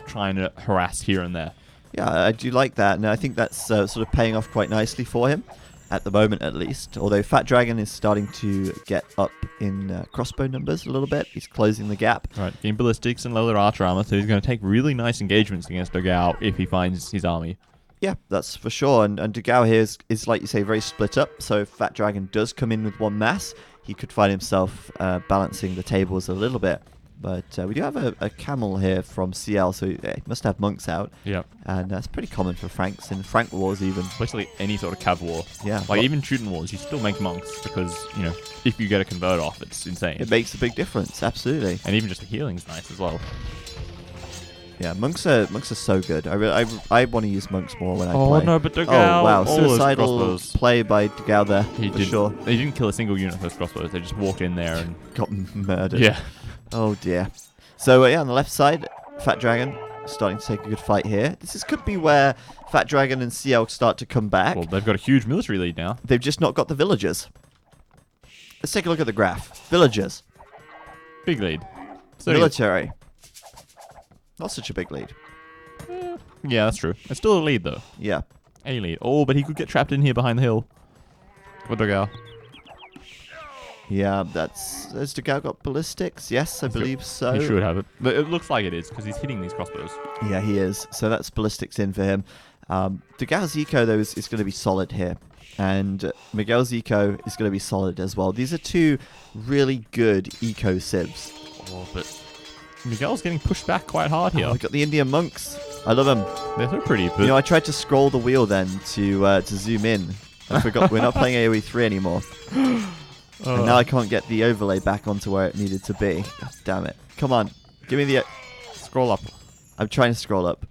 [SPEAKER 2] trying to harass here and there.
[SPEAKER 1] Yeah, I do like that, and I think that's sort of paying off quite nicely for him, at the moment at least. Although Fat Dragon is starting to get up in crossbow numbers a little bit. He's closing the gap.
[SPEAKER 2] Right, getting ballistics and leather archer armor, so he's going to take really nice engagements against Dogao if he finds his army.
[SPEAKER 1] Yeah, that's for sure. And Dogao here is, like you say, very split up. So if Fat Dragon does come in with one mass, he could find himself balancing the tables a little bit. But we do have a camel here from CL, so he must have monks out.
[SPEAKER 2] Yeah.
[SPEAKER 1] And that's pretty common for Franks, in Frank wars even.
[SPEAKER 2] Basically any sort of cav war.
[SPEAKER 1] Yeah.
[SPEAKER 2] Even shooting wars, you still make monks because, if you get a convert off, it's insane.
[SPEAKER 1] It makes a big difference, absolutely.
[SPEAKER 2] And even just the healing's nice as well.
[SPEAKER 1] Yeah, monks are so good. I want to use monks more when I play.
[SPEAKER 2] Oh no, but Dogao!
[SPEAKER 1] Oh wow, suicidal play by Dogao there. He
[SPEAKER 2] didn't kill a single unit of those crossbows. They just walked in there and
[SPEAKER 1] got murdered.
[SPEAKER 2] Yeah.
[SPEAKER 1] Oh dear. So on the left side, Fat Dragon starting to take a good fight here. This could be where Fat Dragon and CL start to come back.
[SPEAKER 2] Well, they've got a huge military lead now.
[SPEAKER 1] They've just not got the villagers. Let's take a look at the graph. Villagers.
[SPEAKER 2] Big lead.
[SPEAKER 1] Military. Not such a big lead.
[SPEAKER 2] Yeah, that's true. It's still a lead, though.
[SPEAKER 1] Yeah.
[SPEAKER 2] A lead. Oh, but he could get trapped in here behind the hill. With Dogao.
[SPEAKER 1] Yeah, has Dogao got ballistics? Yes, I believe so.
[SPEAKER 2] He should have it. But it looks like it is, because he's hitting these crossbows.
[SPEAKER 1] Yeah, he is. So that's ballistics in for him. Dagao's eco, though, is going to be solid here. And Miguel's eco is going to be solid as well. These are two really good eco civs.
[SPEAKER 2] Oh, but Miguel's getting pushed back quite hard here.
[SPEAKER 1] Oh, we got the Indian monks. I love them.
[SPEAKER 2] They're so pretty, but...
[SPEAKER 1] You know, I tried to scroll the wheel then to zoom in. I forgot we're not playing AoE 3 anymore. And now I can't get the overlay back onto where it needed to be. God damn it. Come on. Give me the...
[SPEAKER 2] Scroll up.
[SPEAKER 1] I'm trying to scroll up.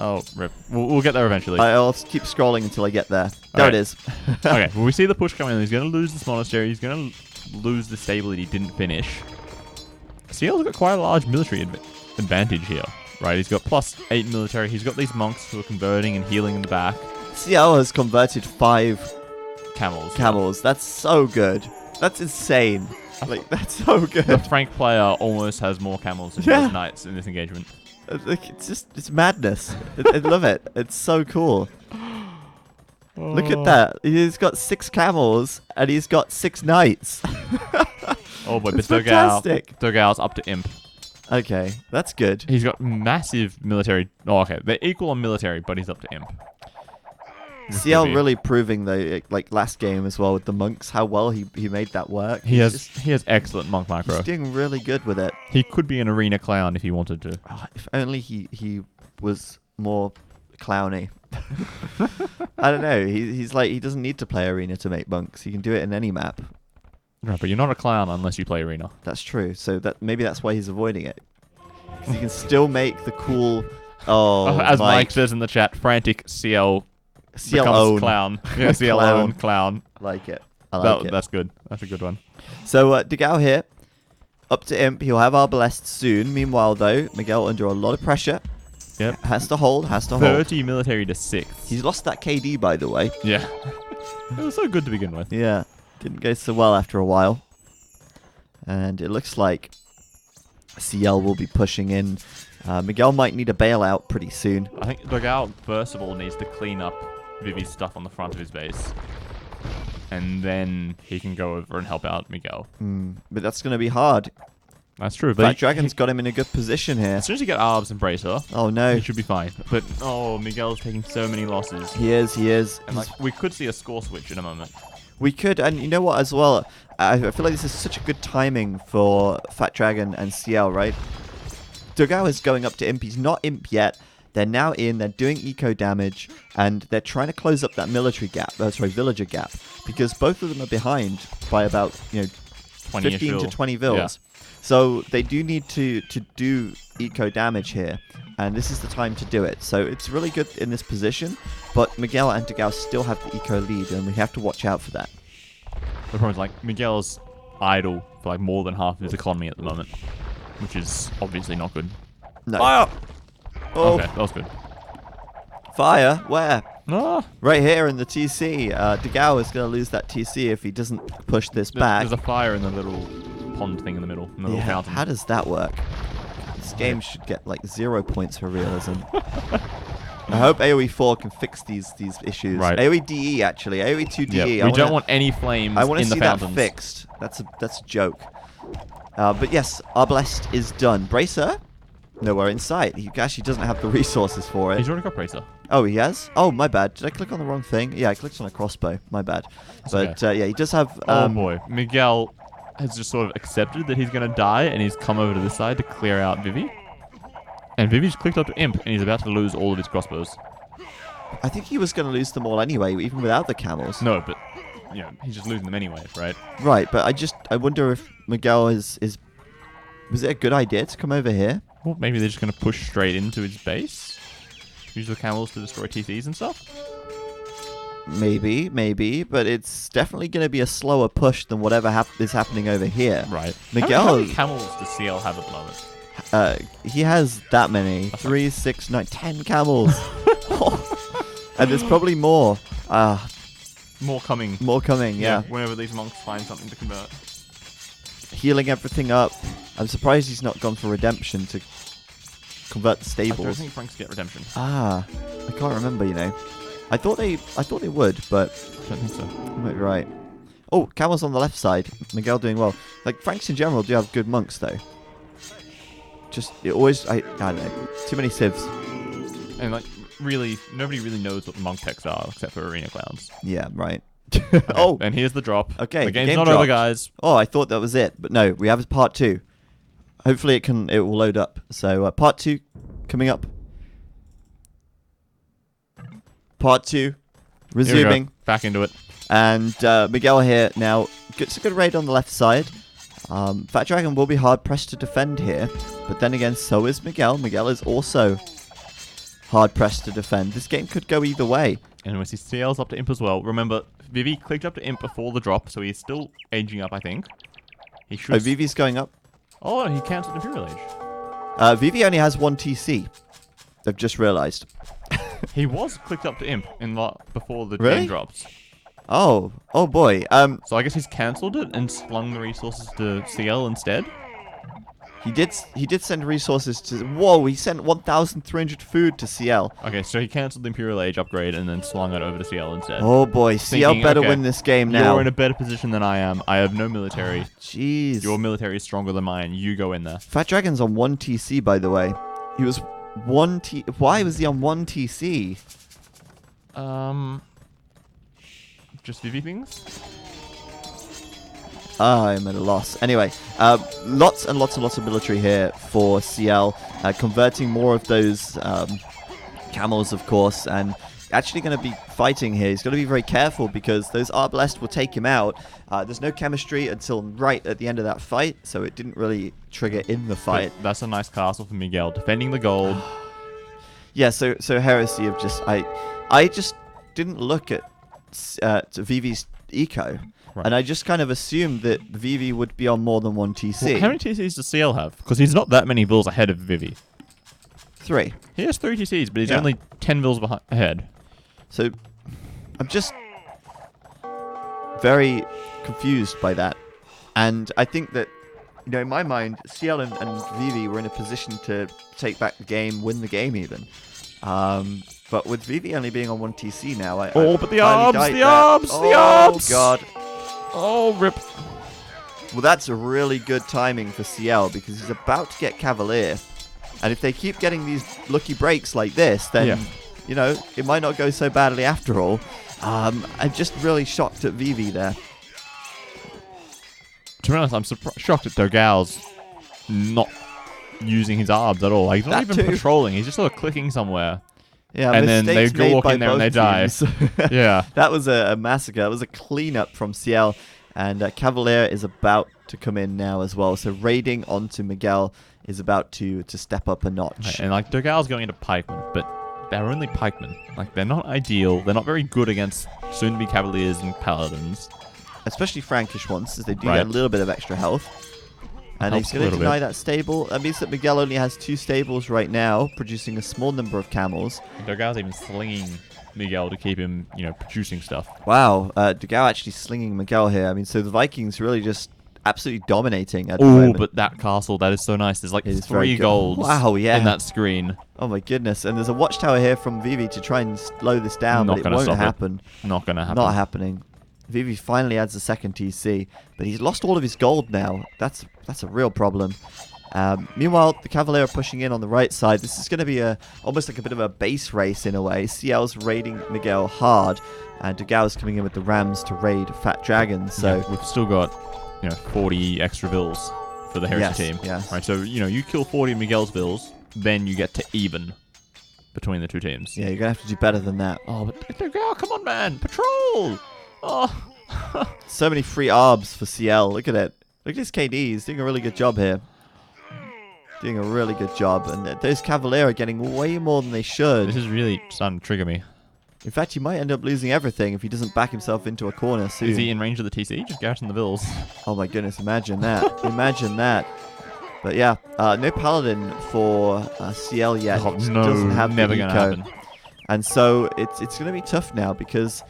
[SPEAKER 2] Oh, rip. We'll get there eventually.
[SPEAKER 1] I'll keep scrolling until I get there. There it is.
[SPEAKER 2] Okay, well, we see the push coming in. He's going to lose this monastery. He's going to lose the stable that he didn't finish. CL's got quite a large military advantage here, right? He's got +8 military. He's got these monks who are converting and healing in the back.
[SPEAKER 1] CL has converted 5
[SPEAKER 2] Camels.
[SPEAKER 1] That's so good. That's insane. Like, that's so good.
[SPEAKER 2] The Frank player almost has more camels than does knights in this engagement.
[SPEAKER 1] It's madness. I love it. It's so cool. Look at that. He's got 6 camels and he's got 6 knights.
[SPEAKER 2] Oh boy, but
[SPEAKER 1] fantastic.
[SPEAKER 2] Dogao's up to imp.
[SPEAKER 1] Okay, that's good.
[SPEAKER 2] He's got massive military. Oh, okay. They're equal on military, but he's up to imp.
[SPEAKER 1] CL really proving though, like last game as well with the monks, how well he made that work.
[SPEAKER 2] He has excellent monk macro.
[SPEAKER 1] He's doing really good with it.
[SPEAKER 2] He could be an arena clown if he wanted to.
[SPEAKER 1] Oh, if only he was more clowny. I don't know. He's like, he doesn't need to play arena to make monks. He can do it in any map.
[SPEAKER 2] Right, but you're not a clown unless you play arena.
[SPEAKER 1] That's true. So maybe that's why he's avoiding it. Because he can still make the cool. Oh,
[SPEAKER 2] as Mike says in the chat, Frantic CL
[SPEAKER 1] own
[SPEAKER 2] clown. Yeah, CL own clown.
[SPEAKER 1] Like it. I like it.
[SPEAKER 2] That's good. That's a good one.
[SPEAKER 1] So Dagao here, up to imp. He'll have Arbalest soon. Meanwhile, though, Miguel under a lot of pressure.
[SPEAKER 2] Yep.
[SPEAKER 1] Has to hold.
[SPEAKER 2] 30 military to 6.
[SPEAKER 1] He's lost that KD, by the way.
[SPEAKER 2] Yeah. It was so good to begin with.
[SPEAKER 1] Yeah. Didn't go so well after a while. And it looks like CL will be pushing in. Miguel might need a bailout pretty soon.
[SPEAKER 2] I think Dogao, first of all, needs to clean up Vivi's stuff on the front of his base. And then he can go over and help out Miguel.
[SPEAKER 1] But that's going to be hard.
[SPEAKER 2] That's true. But
[SPEAKER 1] Fat Dragon's got him in a good position here.
[SPEAKER 2] As soon as you get Arbs and Bracer,
[SPEAKER 1] oh no,
[SPEAKER 2] he should be fine. But Miguel's taking so many losses.
[SPEAKER 1] He is.
[SPEAKER 2] And we could see a score switch in a moment.
[SPEAKER 1] We could, and you know what as well? I feel like this is such a good timing for Fat Dragon and CL, right? Dogao is going up to imp. He's not imp yet. They're now in. They're doing eco damage, and they're trying to close up that villager gap, because both of them are behind by about 15 to 20 vills. Yeah. So they do need to do eco damage here, and this is the time to do it. So it's really good in this position, but Miguel and Dagao still have the eco lead, and we have to watch out for that.
[SPEAKER 2] The problem is, Miguel's idle for more than half of his economy at the moment, which is obviously not good.
[SPEAKER 1] No.
[SPEAKER 2] Fire!
[SPEAKER 1] Oh.
[SPEAKER 2] Okay, that was good.
[SPEAKER 1] Fire? Where?
[SPEAKER 2] Ah.
[SPEAKER 1] Right here in the TC. Dagao is going to lose that TC if he doesn't push this back.
[SPEAKER 2] There's a fire in the little pond thing in the middle, in the little fountain.
[SPEAKER 1] How does that work? This game should get 0 points for realism. I hope AoE 4 can fix these issues.
[SPEAKER 2] Right.
[SPEAKER 1] AoE DE actually. AoE 2 DE.
[SPEAKER 2] Yep. We don't want any flames in the fountains. I want to see that
[SPEAKER 1] fixed. That's a joke. But yes, Arbalest is done. Bracer? Nowhere in sight. He actually doesn't have the resources for it.
[SPEAKER 2] He's already got Bracer.
[SPEAKER 1] Oh, he has? Oh, my bad. Did I click on the wrong thing? Yeah, I clicked on a crossbow. My bad. But yeah, he does have...
[SPEAKER 2] oh boy. Miguel has just sort of accepted that he's going to die, and he's come over to this side to clear out Vivi. And Vivi's clicked up to imp, and he's about to lose all of his crossbows.
[SPEAKER 1] I think he was going to lose them all anyway, even without the camels.
[SPEAKER 2] No, but he's just losing them anyway, right?
[SPEAKER 1] Right, but I wonder if Miguel is... Was it a good idea to come over here?
[SPEAKER 2] Well, maybe they're just going to push straight into his base? Use the camels to destroy TCs and stuff?
[SPEAKER 1] Maybe, but it's definitely going to be a slower push than whatever is happening over here.
[SPEAKER 2] Right.
[SPEAKER 1] Miguel...
[SPEAKER 2] How many camels does CL have at the moment?
[SPEAKER 1] He has that many. 3, 6, 9, 10 camels. And there's probably more.
[SPEAKER 2] More coming.
[SPEAKER 1] More coming, yeah.
[SPEAKER 2] Whenever these monks find something to convert.
[SPEAKER 1] Healing everything up. I'm surprised he's not gone for redemption to convert the stables.
[SPEAKER 2] I don't think Franks get redemption.
[SPEAKER 1] I can't remember, I thought they would, but
[SPEAKER 2] I don't think so.
[SPEAKER 1] You might be right. Oh, camels on the left side. Miguel doing well. Franks in general do have good monks though. Just it always I don't know. Too many civs.
[SPEAKER 2] And nobody really knows what the monk techs are except for arena clowns.
[SPEAKER 1] Yeah, right.
[SPEAKER 2] Oh, and here's the drop.
[SPEAKER 1] Okay,
[SPEAKER 2] the game's
[SPEAKER 1] game
[SPEAKER 2] not
[SPEAKER 1] dropped.
[SPEAKER 2] over, guys.
[SPEAKER 1] Oh, I thought that was it, but no, we have part 2. Hopefully it will load up. So part 2 coming up. Part 2
[SPEAKER 2] Here we
[SPEAKER 1] resuming.
[SPEAKER 2] go. Back into it.
[SPEAKER 1] And Miguel here now gets a good raid on the left side. Fat Dragon will be hard pressed to defend here, but then again, so is Miguel. Miguel is also hard pressed to defend. This game could go either way.
[SPEAKER 2] And we see CL's up to Imp as well. Remember, Vivi clicked up to Imp before the drop, so he's still aging up, I think. He should.
[SPEAKER 1] Oh, Vivi's going up.
[SPEAKER 2] Oh, he cancelled Imperial Age.
[SPEAKER 1] Vivi only has 1 TC. I've just realised.
[SPEAKER 2] He was clicked up to Imp before the
[SPEAKER 1] Really?
[SPEAKER 2] game dropped.
[SPEAKER 1] Oh boy.
[SPEAKER 2] So I guess he's cancelled it and slung the resources to CL instead.
[SPEAKER 1] He did send resources to. Whoa, he sent 1,300 food to CL.
[SPEAKER 2] Okay, so he cancelled the Imperial Age upgrade and then slung it over to CL instead.
[SPEAKER 1] Oh boy, CL
[SPEAKER 2] Thinking,
[SPEAKER 1] better
[SPEAKER 2] okay,
[SPEAKER 1] win this game now.
[SPEAKER 2] You're in a better position than I am. I have no military.
[SPEAKER 1] Jeez.
[SPEAKER 2] Your military is stronger than mine. You go in there.
[SPEAKER 1] Fat Dragon's on 1 TC, by the way. He was 1 T. Why was he on 1 TC?
[SPEAKER 2] Just Vivi things?
[SPEAKER 1] I'm at a loss. Anyway, lots and lots and lots of military here for CL, converting more of those camels, of course, and actually going to be fighting here. He's got to be very careful because those Arbalest will take him out. There's no chemistry until right at the end of that fight, so it didn't really trigger in the fight.
[SPEAKER 2] But that's a nice castle for Miguel, defending the gold.
[SPEAKER 1] Yeah, so Heresy of just I just didn't look at Vivi's eco.
[SPEAKER 2] Right.
[SPEAKER 1] And I just kind of assumed that Vivi would be on more than 1 TC.
[SPEAKER 2] Well, how many TCs does CL have? Because he's not that many bills ahead of Vivi.
[SPEAKER 1] 3.
[SPEAKER 2] He has 3 TCs, but he's
[SPEAKER 1] Yeah.
[SPEAKER 2] only 10 bills ahead.
[SPEAKER 1] So I'm just very confused by that. And I think that, in my mind, CL and Vivi were in a position to take back the game, win the game even. But with Vivi only being on 1 TC now,
[SPEAKER 2] But the
[SPEAKER 1] highly
[SPEAKER 2] arbs,
[SPEAKER 1] doubt
[SPEAKER 2] the
[SPEAKER 1] that.
[SPEAKER 2] arbs, the arbs!
[SPEAKER 1] Oh, God.
[SPEAKER 2] Oh, rip.
[SPEAKER 1] Well, that's a really good timing for CL because he's about to get Cavalier. And if they keep getting these lucky breaks like this, then, it might not go so badly after all. I'm just really shocked at Vivi there.
[SPEAKER 2] To be honest, I'm shocked at Dogal's not using his arbs at all. Like, he's not
[SPEAKER 1] That
[SPEAKER 2] even
[SPEAKER 1] too.
[SPEAKER 2] patrolling. He's just sort of clicking somewhere.
[SPEAKER 1] Yeah,
[SPEAKER 2] And then they
[SPEAKER 1] mistakes
[SPEAKER 2] go
[SPEAKER 1] made
[SPEAKER 2] walk
[SPEAKER 1] by
[SPEAKER 2] in there and they
[SPEAKER 1] both
[SPEAKER 2] die.
[SPEAKER 1] teams.
[SPEAKER 2] Yeah.
[SPEAKER 1] That was a massacre. That was a cleanup from CL. And Cavalier is about to come in now as well. So raiding onto Miguel is about to step up a notch.
[SPEAKER 2] And, like, Dogal's going into pikemen, but they're only pikemen. Like, they're not ideal. They're not very good against soon-to-be Cavaliers and Paladins.
[SPEAKER 1] Especially Frankish ones, as they do
[SPEAKER 2] Right.
[SPEAKER 1] get a little bit of extra health. And he's
[SPEAKER 2] Helps a
[SPEAKER 1] going to
[SPEAKER 2] little
[SPEAKER 1] deny
[SPEAKER 2] bit.
[SPEAKER 1] that stable. That means that Miguel only has 2 stables right now, producing a small number of camels.
[SPEAKER 2] And Dogal's even slinging Miguel to keep him, producing stuff.
[SPEAKER 1] Wow, Degao actually slinging Miguel here. I mean, so the Vikings really just absolutely dominating at the
[SPEAKER 2] Oh,
[SPEAKER 1] moment.
[SPEAKER 2] but that castle, that is so nice. There's like
[SPEAKER 1] It is very
[SPEAKER 2] 3
[SPEAKER 1] good.
[SPEAKER 2] golds
[SPEAKER 1] Wow, yeah.
[SPEAKER 2] in that screen.
[SPEAKER 1] Oh my goodness, and there's a watchtower here from Vivi to try and slow this down,
[SPEAKER 2] Not
[SPEAKER 1] but it
[SPEAKER 2] gonna
[SPEAKER 1] won't
[SPEAKER 2] stop it.
[SPEAKER 1] happen.
[SPEAKER 2] Not going to happen.
[SPEAKER 1] Not happening. Vivi finally adds a second TC, but he's lost all of his gold now. That's a real problem. Meanwhile, the Cavalier are pushing in on the right side. This is going to be almost like a bit of a base race in a way. CL's raiding Miguel hard, and Degao's coming in with the Rams to raid Fat Dragon. So
[SPEAKER 2] Yeah, we've still got, 40 extra vills for the Heresy team.
[SPEAKER 1] yes.
[SPEAKER 2] Right, so, you kill 40 of Miguel's vills, then you get to even between the 2 teams.
[SPEAKER 1] yeah, you're going to have to do better than that.
[SPEAKER 2] Oh, but Dogal, come on, man. Patrol! Oh.
[SPEAKER 1] So many free arbs for CL. Look at it. Look at his KD. He's doing a really good job here. Doing a really good job. And those Cavalier are getting way more than they should.
[SPEAKER 2] This is really starting to trigger me.
[SPEAKER 1] In fact, he might end up losing everything if he doesn't back himself into a corner soon.
[SPEAKER 2] Is he in range of the TC? Just garrison the vills.
[SPEAKER 1] Oh my goodness, imagine that. Imagine that. But yeah, no Paladin for CL yet.
[SPEAKER 2] Oh,
[SPEAKER 1] He
[SPEAKER 2] no,
[SPEAKER 1] doesn't have
[SPEAKER 2] never
[SPEAKER 1] the
[SPEAKER 2] going to
[SPEAKER 1] eco.
[SPEAKER 2] happen.
[SPEAKER 1] And so it's going to be tough now because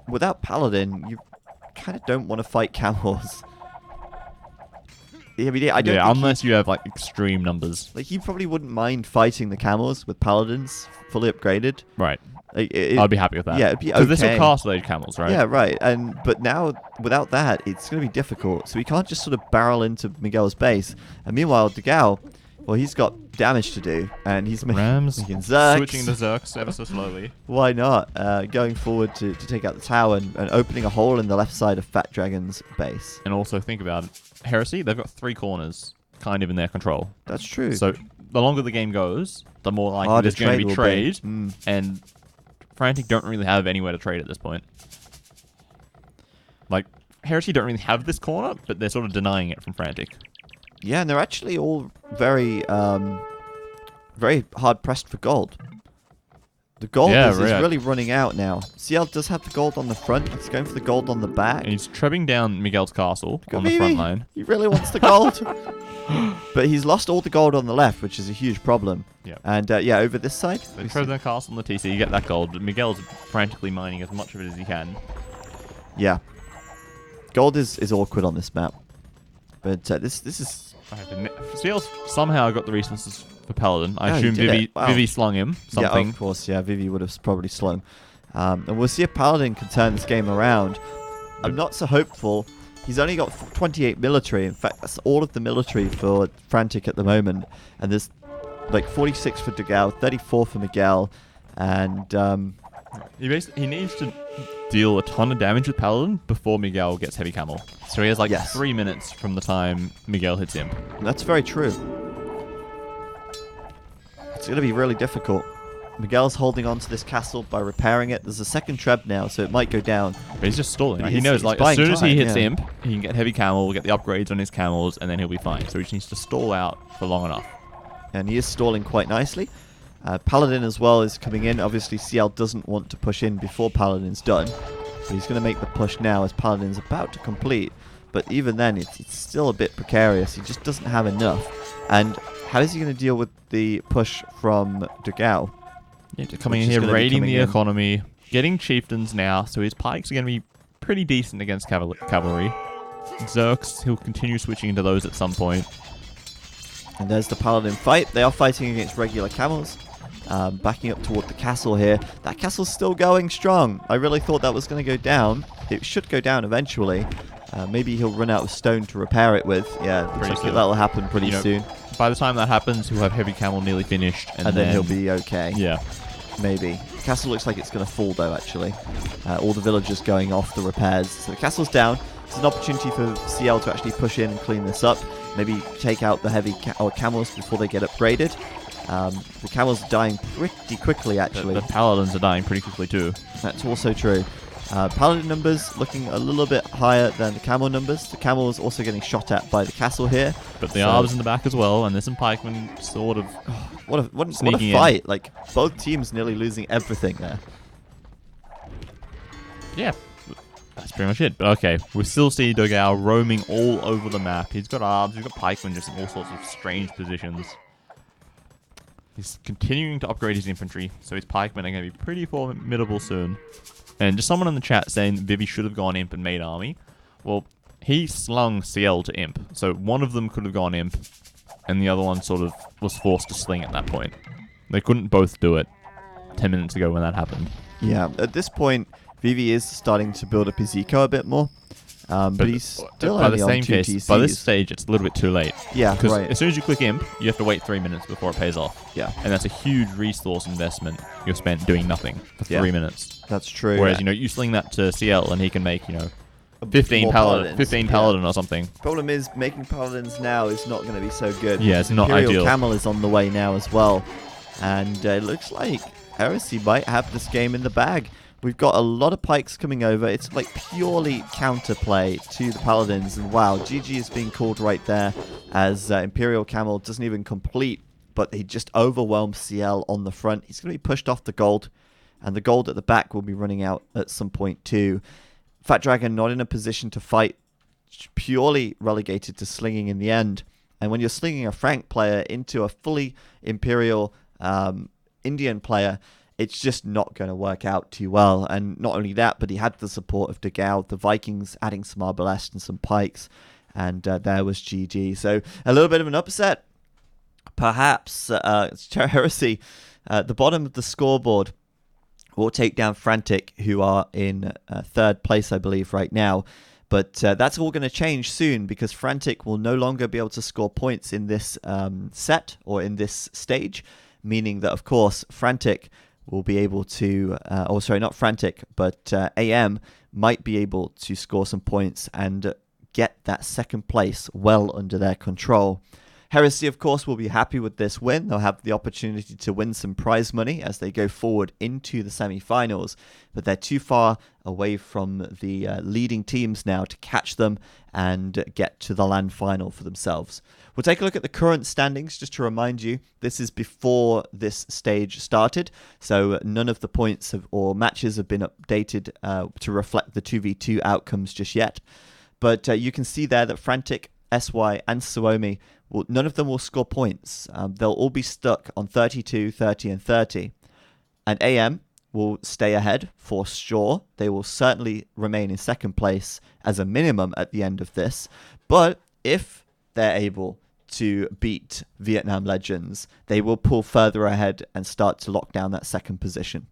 [SPEAKER 1] without Paladin, you kind of don't want to fight camels. I mean, I don't
[SPEAKER 2] Yeah,
[SPEAKER 1] think
[SPEAKER 2] unless you have, like, extreme numbers.
[SPEAKER 1] he probably wouldn't mind fighting the camels with Paladins fully upgraded.
[SPEAKER 2] Right.
[SPEAKER 1] I'd
[SPEAKER 2] I'd be happy with that.
[SPEAKER 1] Yeah, it'd be
[SPEAKER 2] Because they're still
[SPEAKER 1] okay.
[SPEAKER 2] castle age camels, right?
[SPEAKER 1] Yeah, right. But now without that, it's going to be difficult. So we can't just sort of barrel into Miguel's base. And meanwhile, Degao, Well, he's got damage to do, and he's
[SPEAKER 2] Rams
[SPEAKER 1] making Zerks.
[SPEAKER 2] switching to Zerks ever so slowly.
[SPEAKER 1] Why not? Going forward to take out the tower and opening a hole in the left side of Fat Dragon's base.
[SPEAKER 2] And also think about it. Heresy, they've got 3 corners kind of in their control.
[SPEAKER 1] That's true.
[SPEAKER 2] So the longer the game goes, the more likely
[SPEAKER 1] Harder
[SPEAKER 2] there's going to be
[SPEAKER 1] trade
[SPEAKER 2] trade.
[SPEAKER 1] will be.
[SPEAKER 2] And Frantic don't really have anywhere to trade at this point. Like, Heresy don't really have this corner, but they're sort of denying it from Frantic.
[SPEAKER 1] Yeah, and they're actually all very, very hard pressed for gold. The gold is really running out now. CL does have the gold on the front. He's going for the gold on the back.
[SPEAKER 2] And he's trebbing down Miguel's castle on the
[SPEAKER 1] Maybe.
[SPEAKER 2] front line.
[SPEAKER 1] He really wants the gold. But he's lost all the gold on the left, which is a huge problem.
[SPEAKER 2] Yeah.
[SPEAKER 1] And yeah, over this side.
[SPEAKER 2] They tread their castle on the TC, you get that gold. But Miguel's frantically mining as much of it as he can.
[SPEAKER 1] Yeah. Gold is awkward on this map. But this is...
[SPEAKER 2] CL's somehow got the resources for Paladin. I
[SPEAKER 1] Oh, he
[SPEAKER 2] assume
[SPEAKER 1] did it. Wow.
[SPEAKER 2] Vivi slung him something.
[SPEAKER 1] Yeah, of course. Yeah, Vivi would have probably slung. And we'll see if Paladin can turn this game around. I'm not so hopeful. He's only got 28 military. In fact, that's all of the military for Frantic at the moment. And there's like 46 for Dugao, 34 for Miguel. And
[SPEAKER 2] He needs to deal a ton of damage with Paladin before Miguel gets heavy camel. So he has like 3 minutes from the time Miguel hits him.
[SPEAKER 1] that's very true. It's going to be really difficult. Miguel's holding on to this castle by repairing it. There's a second treb now, so it might go down.
[SPEAKER 2] But he's just stalling.
[SPEAKER 1] But
[SPEAKER 2] He knows,
[SPEAKER 1] he's
[SPEAKER 2] like, as
[SPEAKER 1] buying
[SPEAKER 2] soon as he
[SPEAKER 1] time,
[SPEAKER 2] hits
[SPEAKER 1] yeah.
[SPEAKER 2] Imp, he can get heavy camel, get the upgrades on his camels, and then he'll be fine. So he just needs to stall out for long enough.
[SPEAKER 1] And he is stalling quite nicely. Paladin as well is coming in. Obviously, CL doesn't want to push in before Paladin's done. But he's going to make the push now as Paladin's about to complete. But even then, it's still a bit precarious. He just doesn't have enough. And how is he going to deal with the push from Dugao?
[SPEAKER 2] Yeah, coming in
[SPEAKER 1] Which is
[SPEAKER 2] here,
[SPEAKER 1] gonna be
[SPEAKER 2] raiding
[SPEAKER 1] coming
[SPEAKER 2] the
[SPEAKER 1] in.
[SPEAKER 2] economy, getting chieftains now, so his pikes are going to be pretty decent against cavalry. Zerks, he'll continue switching into those at some point.
[SPEAKER 1] And there's the Paladin fight. They are fighting against regular camels. Backing up toward the castle here. That castle's still going strong. I really thought that was going to go down. It should go down eventually. Maybe he'll run out of stone to repair it with. Yeah, looks like
[SPEAKER 2] soon.
[SPEAKER 1] that'll happen pretty soon.
[SPEAKER 2] By the time that happens, he'll have heavy camel nearly finished.
[SPEAKER 1] And then he'll be okay.
[SPEAKER 2] Yeah.
[SPEAKER 1] Maybe. The castle looks like it's going to fall though, actually. All the villagers going off the repairs. So the castle's down. It's an opportunity for CL to actually push in and clean this up. Maybe take out the heavy camels before they get upgraded. The camels are dying pretty quickly, actually.
[SPEAKER 2] The paladins are dying pretty quickly too.
[SPEAKER 1] That's also true. Paladin numbers looking a little bit higher than the camel numbers. The camel is also getting shot at by the castle here.
[SPEAKER 2] But the arbs in the back as well, and there's some pikemen sort of...
[SPEAKER 1] What a
[SPEAKER 2] Sneaking in.
[SPEAKER 1] fight. Like, both teams nearly losing everything there.
[SPEAKER 2] Yeah, that's pretty much it. But okay, we still see Dogao roaming all over the map. He's got arbs, he's got pikemen just in all sorts of strange positions. He's continuing to upgrade his infantry, so his pikemen are going to be pretty formidable soon. And just someone in the chat saying Vivi should have gone Imp and made army. Well, he slung CL to Imp, so one of them could have gone Imp, and the other one sort of was forced to sling at that point. They couldn't both do it 10 minutes ago when that happened.
[SPEAKER 1] Yeah, at this point, Vivi is starting to build up his eco a bit more. But he's still
[SPEAKER 2] by
[SPEAKER 1] only
[SPEAKER 2] the
[SPEAKER 1] on
[SPEAKER 2] same
[SPEAKER 1] 2
[SPEAKER 2] case,
[SPEAKER 1] TCs.
[SPEAKER 2] by this stage, it's a little bit too late.
[SPEAKER 1] Yeah,
[SPEAKER 2] Because
[SPEAKER 1] right.
[SPEAKER 2] as soon as you click Imp, you have to wait 3 minutes before it pays off.
[SPEAKER 1] Yeah,
[SPEAKER 2] And that's a huge resource investment you're spent doing nothing for 3 minutes.
[SPEAKER 1] that's true.
[SPEAKER 2] Whereas,
[SPEAKER 1] yeah.
[SPEAKER 2] you sling that to CL and he can make, 15
[SPEAKER 1] More
[SPEAKER 2] paladin,
[SPEAKER 1] paladins,
[SPEAKER 2] 15
[SPEAKER 1] yeah.
[SPEAKER 2] paladin or something.
[SPEAKER 1] Problem is, making paladins now is not going to be so good.
[SPEAKER 2] Yeah, it's not
[SPEAKER 1] Imperial
[SPEAKER 2] ideal.
[SPEAKER 1] Camel is on the way now as well. And it looks like Heresy might have this game in the bag. We've got a lot of pikes coming over. It's like purely counterplay to the Paladins. And wow, GG is being called right there as Imperial Camel doesn't even complete, but he just overwhelmed CL on the front. He's going to be pushed off the gold, and the gold at the back will be running out at some point too. Fat Dragon not in a position to fight, purely relegated to slinging in the end. And when you're slinging a Frank player into a fully Imperial Indian player, it's just not going to work out too well. And not only that, but he had the support of Dugao, the Vikings adding some Arbalest and some pikes, and there was GG. So a little bit of an upset. Perhaps Heresy, the bottom of the scoreboard, will take down Frantic, who are in third place, I believe, right now. But that's all going to change soon because Frantic will no longer be able to score points in this set or in this stage, meaning that, of course, Frantic will be able to, not Frantic, but AM might be able to score some points and get that second place well under their control. Heresy, of course, will be happy with this win. They'll have the opportunity to win some prize money as they go forward into the semi-finals, but they're too far away from the leading teams now to catch them and get to the LAN final for themselves. We'll take a look at the current standings just to remind you. This is before this stage started, so none of the points or matches have been updated to reflect the 2v2 outcomes just yet. But you can see there that Frantic, SY, and Suomi, none of them will score points. They'll all be stuck on 32, 30, and 30. And AM will stay ahead for sure. They will certainly remain in second place as a minimum at the end of this. But if they're able to beat Vietnam Legends, they will pull further ahead and start to lock down that second position.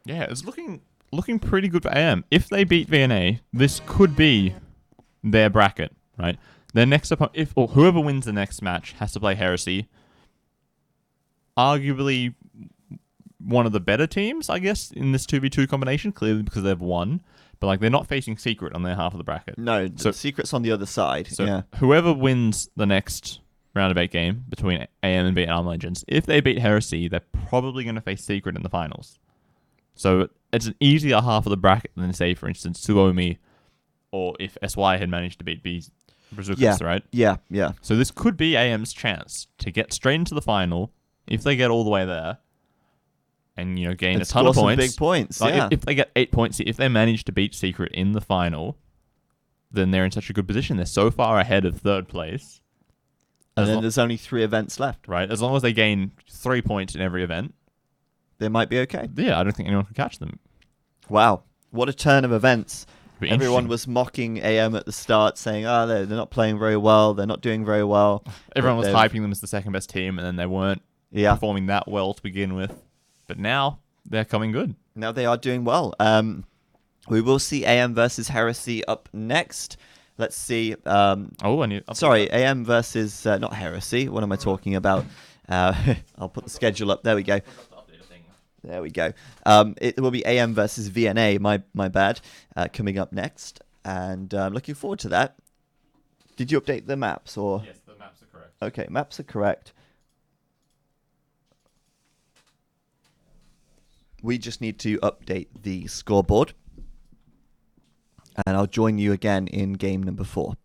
[SPEAKER 2] Yeah, it's looking pretty good for AM. If they beat VNA, this could be their bracket, right? Their next opponent, whoever wins the next match has to play Heresy. Arguably one of the better teams, I guess, in this 2v2 combination, clearly because they've won. But like they're not facing Secret on their half of the bracket.
[SPEAKER 1] No, so Secret's on the other side.
[SPEAKER 2] So
[SPEAKER 1] yeah.
[SPEAKER 2] Whoever wins the next round of 8 game between AM and Vietnam Legends, if they beat Heresy, they're probably going to face Secret in the finals. So it's an easier half of the bracket than, say, for instance, Suomi, or if SY had managed to beat Brazucas, right?
[SPEAKER 1] Yeah.
[SPEAKER 2] So this could be AM's chance to get straight into the final if they get all the way there and, gain a ton of points.
[SPEAKER 1] Big points,
[SPEAKER 2] like
[SPEAKER 1] yeah.
[SPEAKER 2] If they get 8 points, if they manage to beat Secret in the final, then they're in such a good position. They're so far ahead of third place.
[SPEAKER 1] And then there's only 3 events left.
[SPEAKER 2] Right, as long as they gain 3 points in every event,
[SPEAKER 1] they might be okay.
[SPEAKER 2] Yeah, I don't think anyone can catch them.
[SPEAKER 1] Wow, what a turn of events.
[SPEAKER 2] Everyone
[SPEAKER 1] was mocking AM at the start, saying, they're not playing very well, they're not doing very well.
[SPEAKER 2] Everyone was hyping them as the second best team, and then they weren't performing that well to begin with. But now, they're coming good.
[SPEAKER 1] Now they are doing well. We will see AM versus Heresy up next. Let's see. AM versus, not Heresy. What am I talking about? I'll put the schedule up. There we go. There we go. It will be AM versus VNA, my bad, coming up next. And I'm looking forward to that. Did you update the maps? Or?
[SPEAKER 2] Yes, the maps are correct.
[SPEAKER 1] Okay, maps are correct. We just need to update the scoreboard. And I'll join you again in game number 4.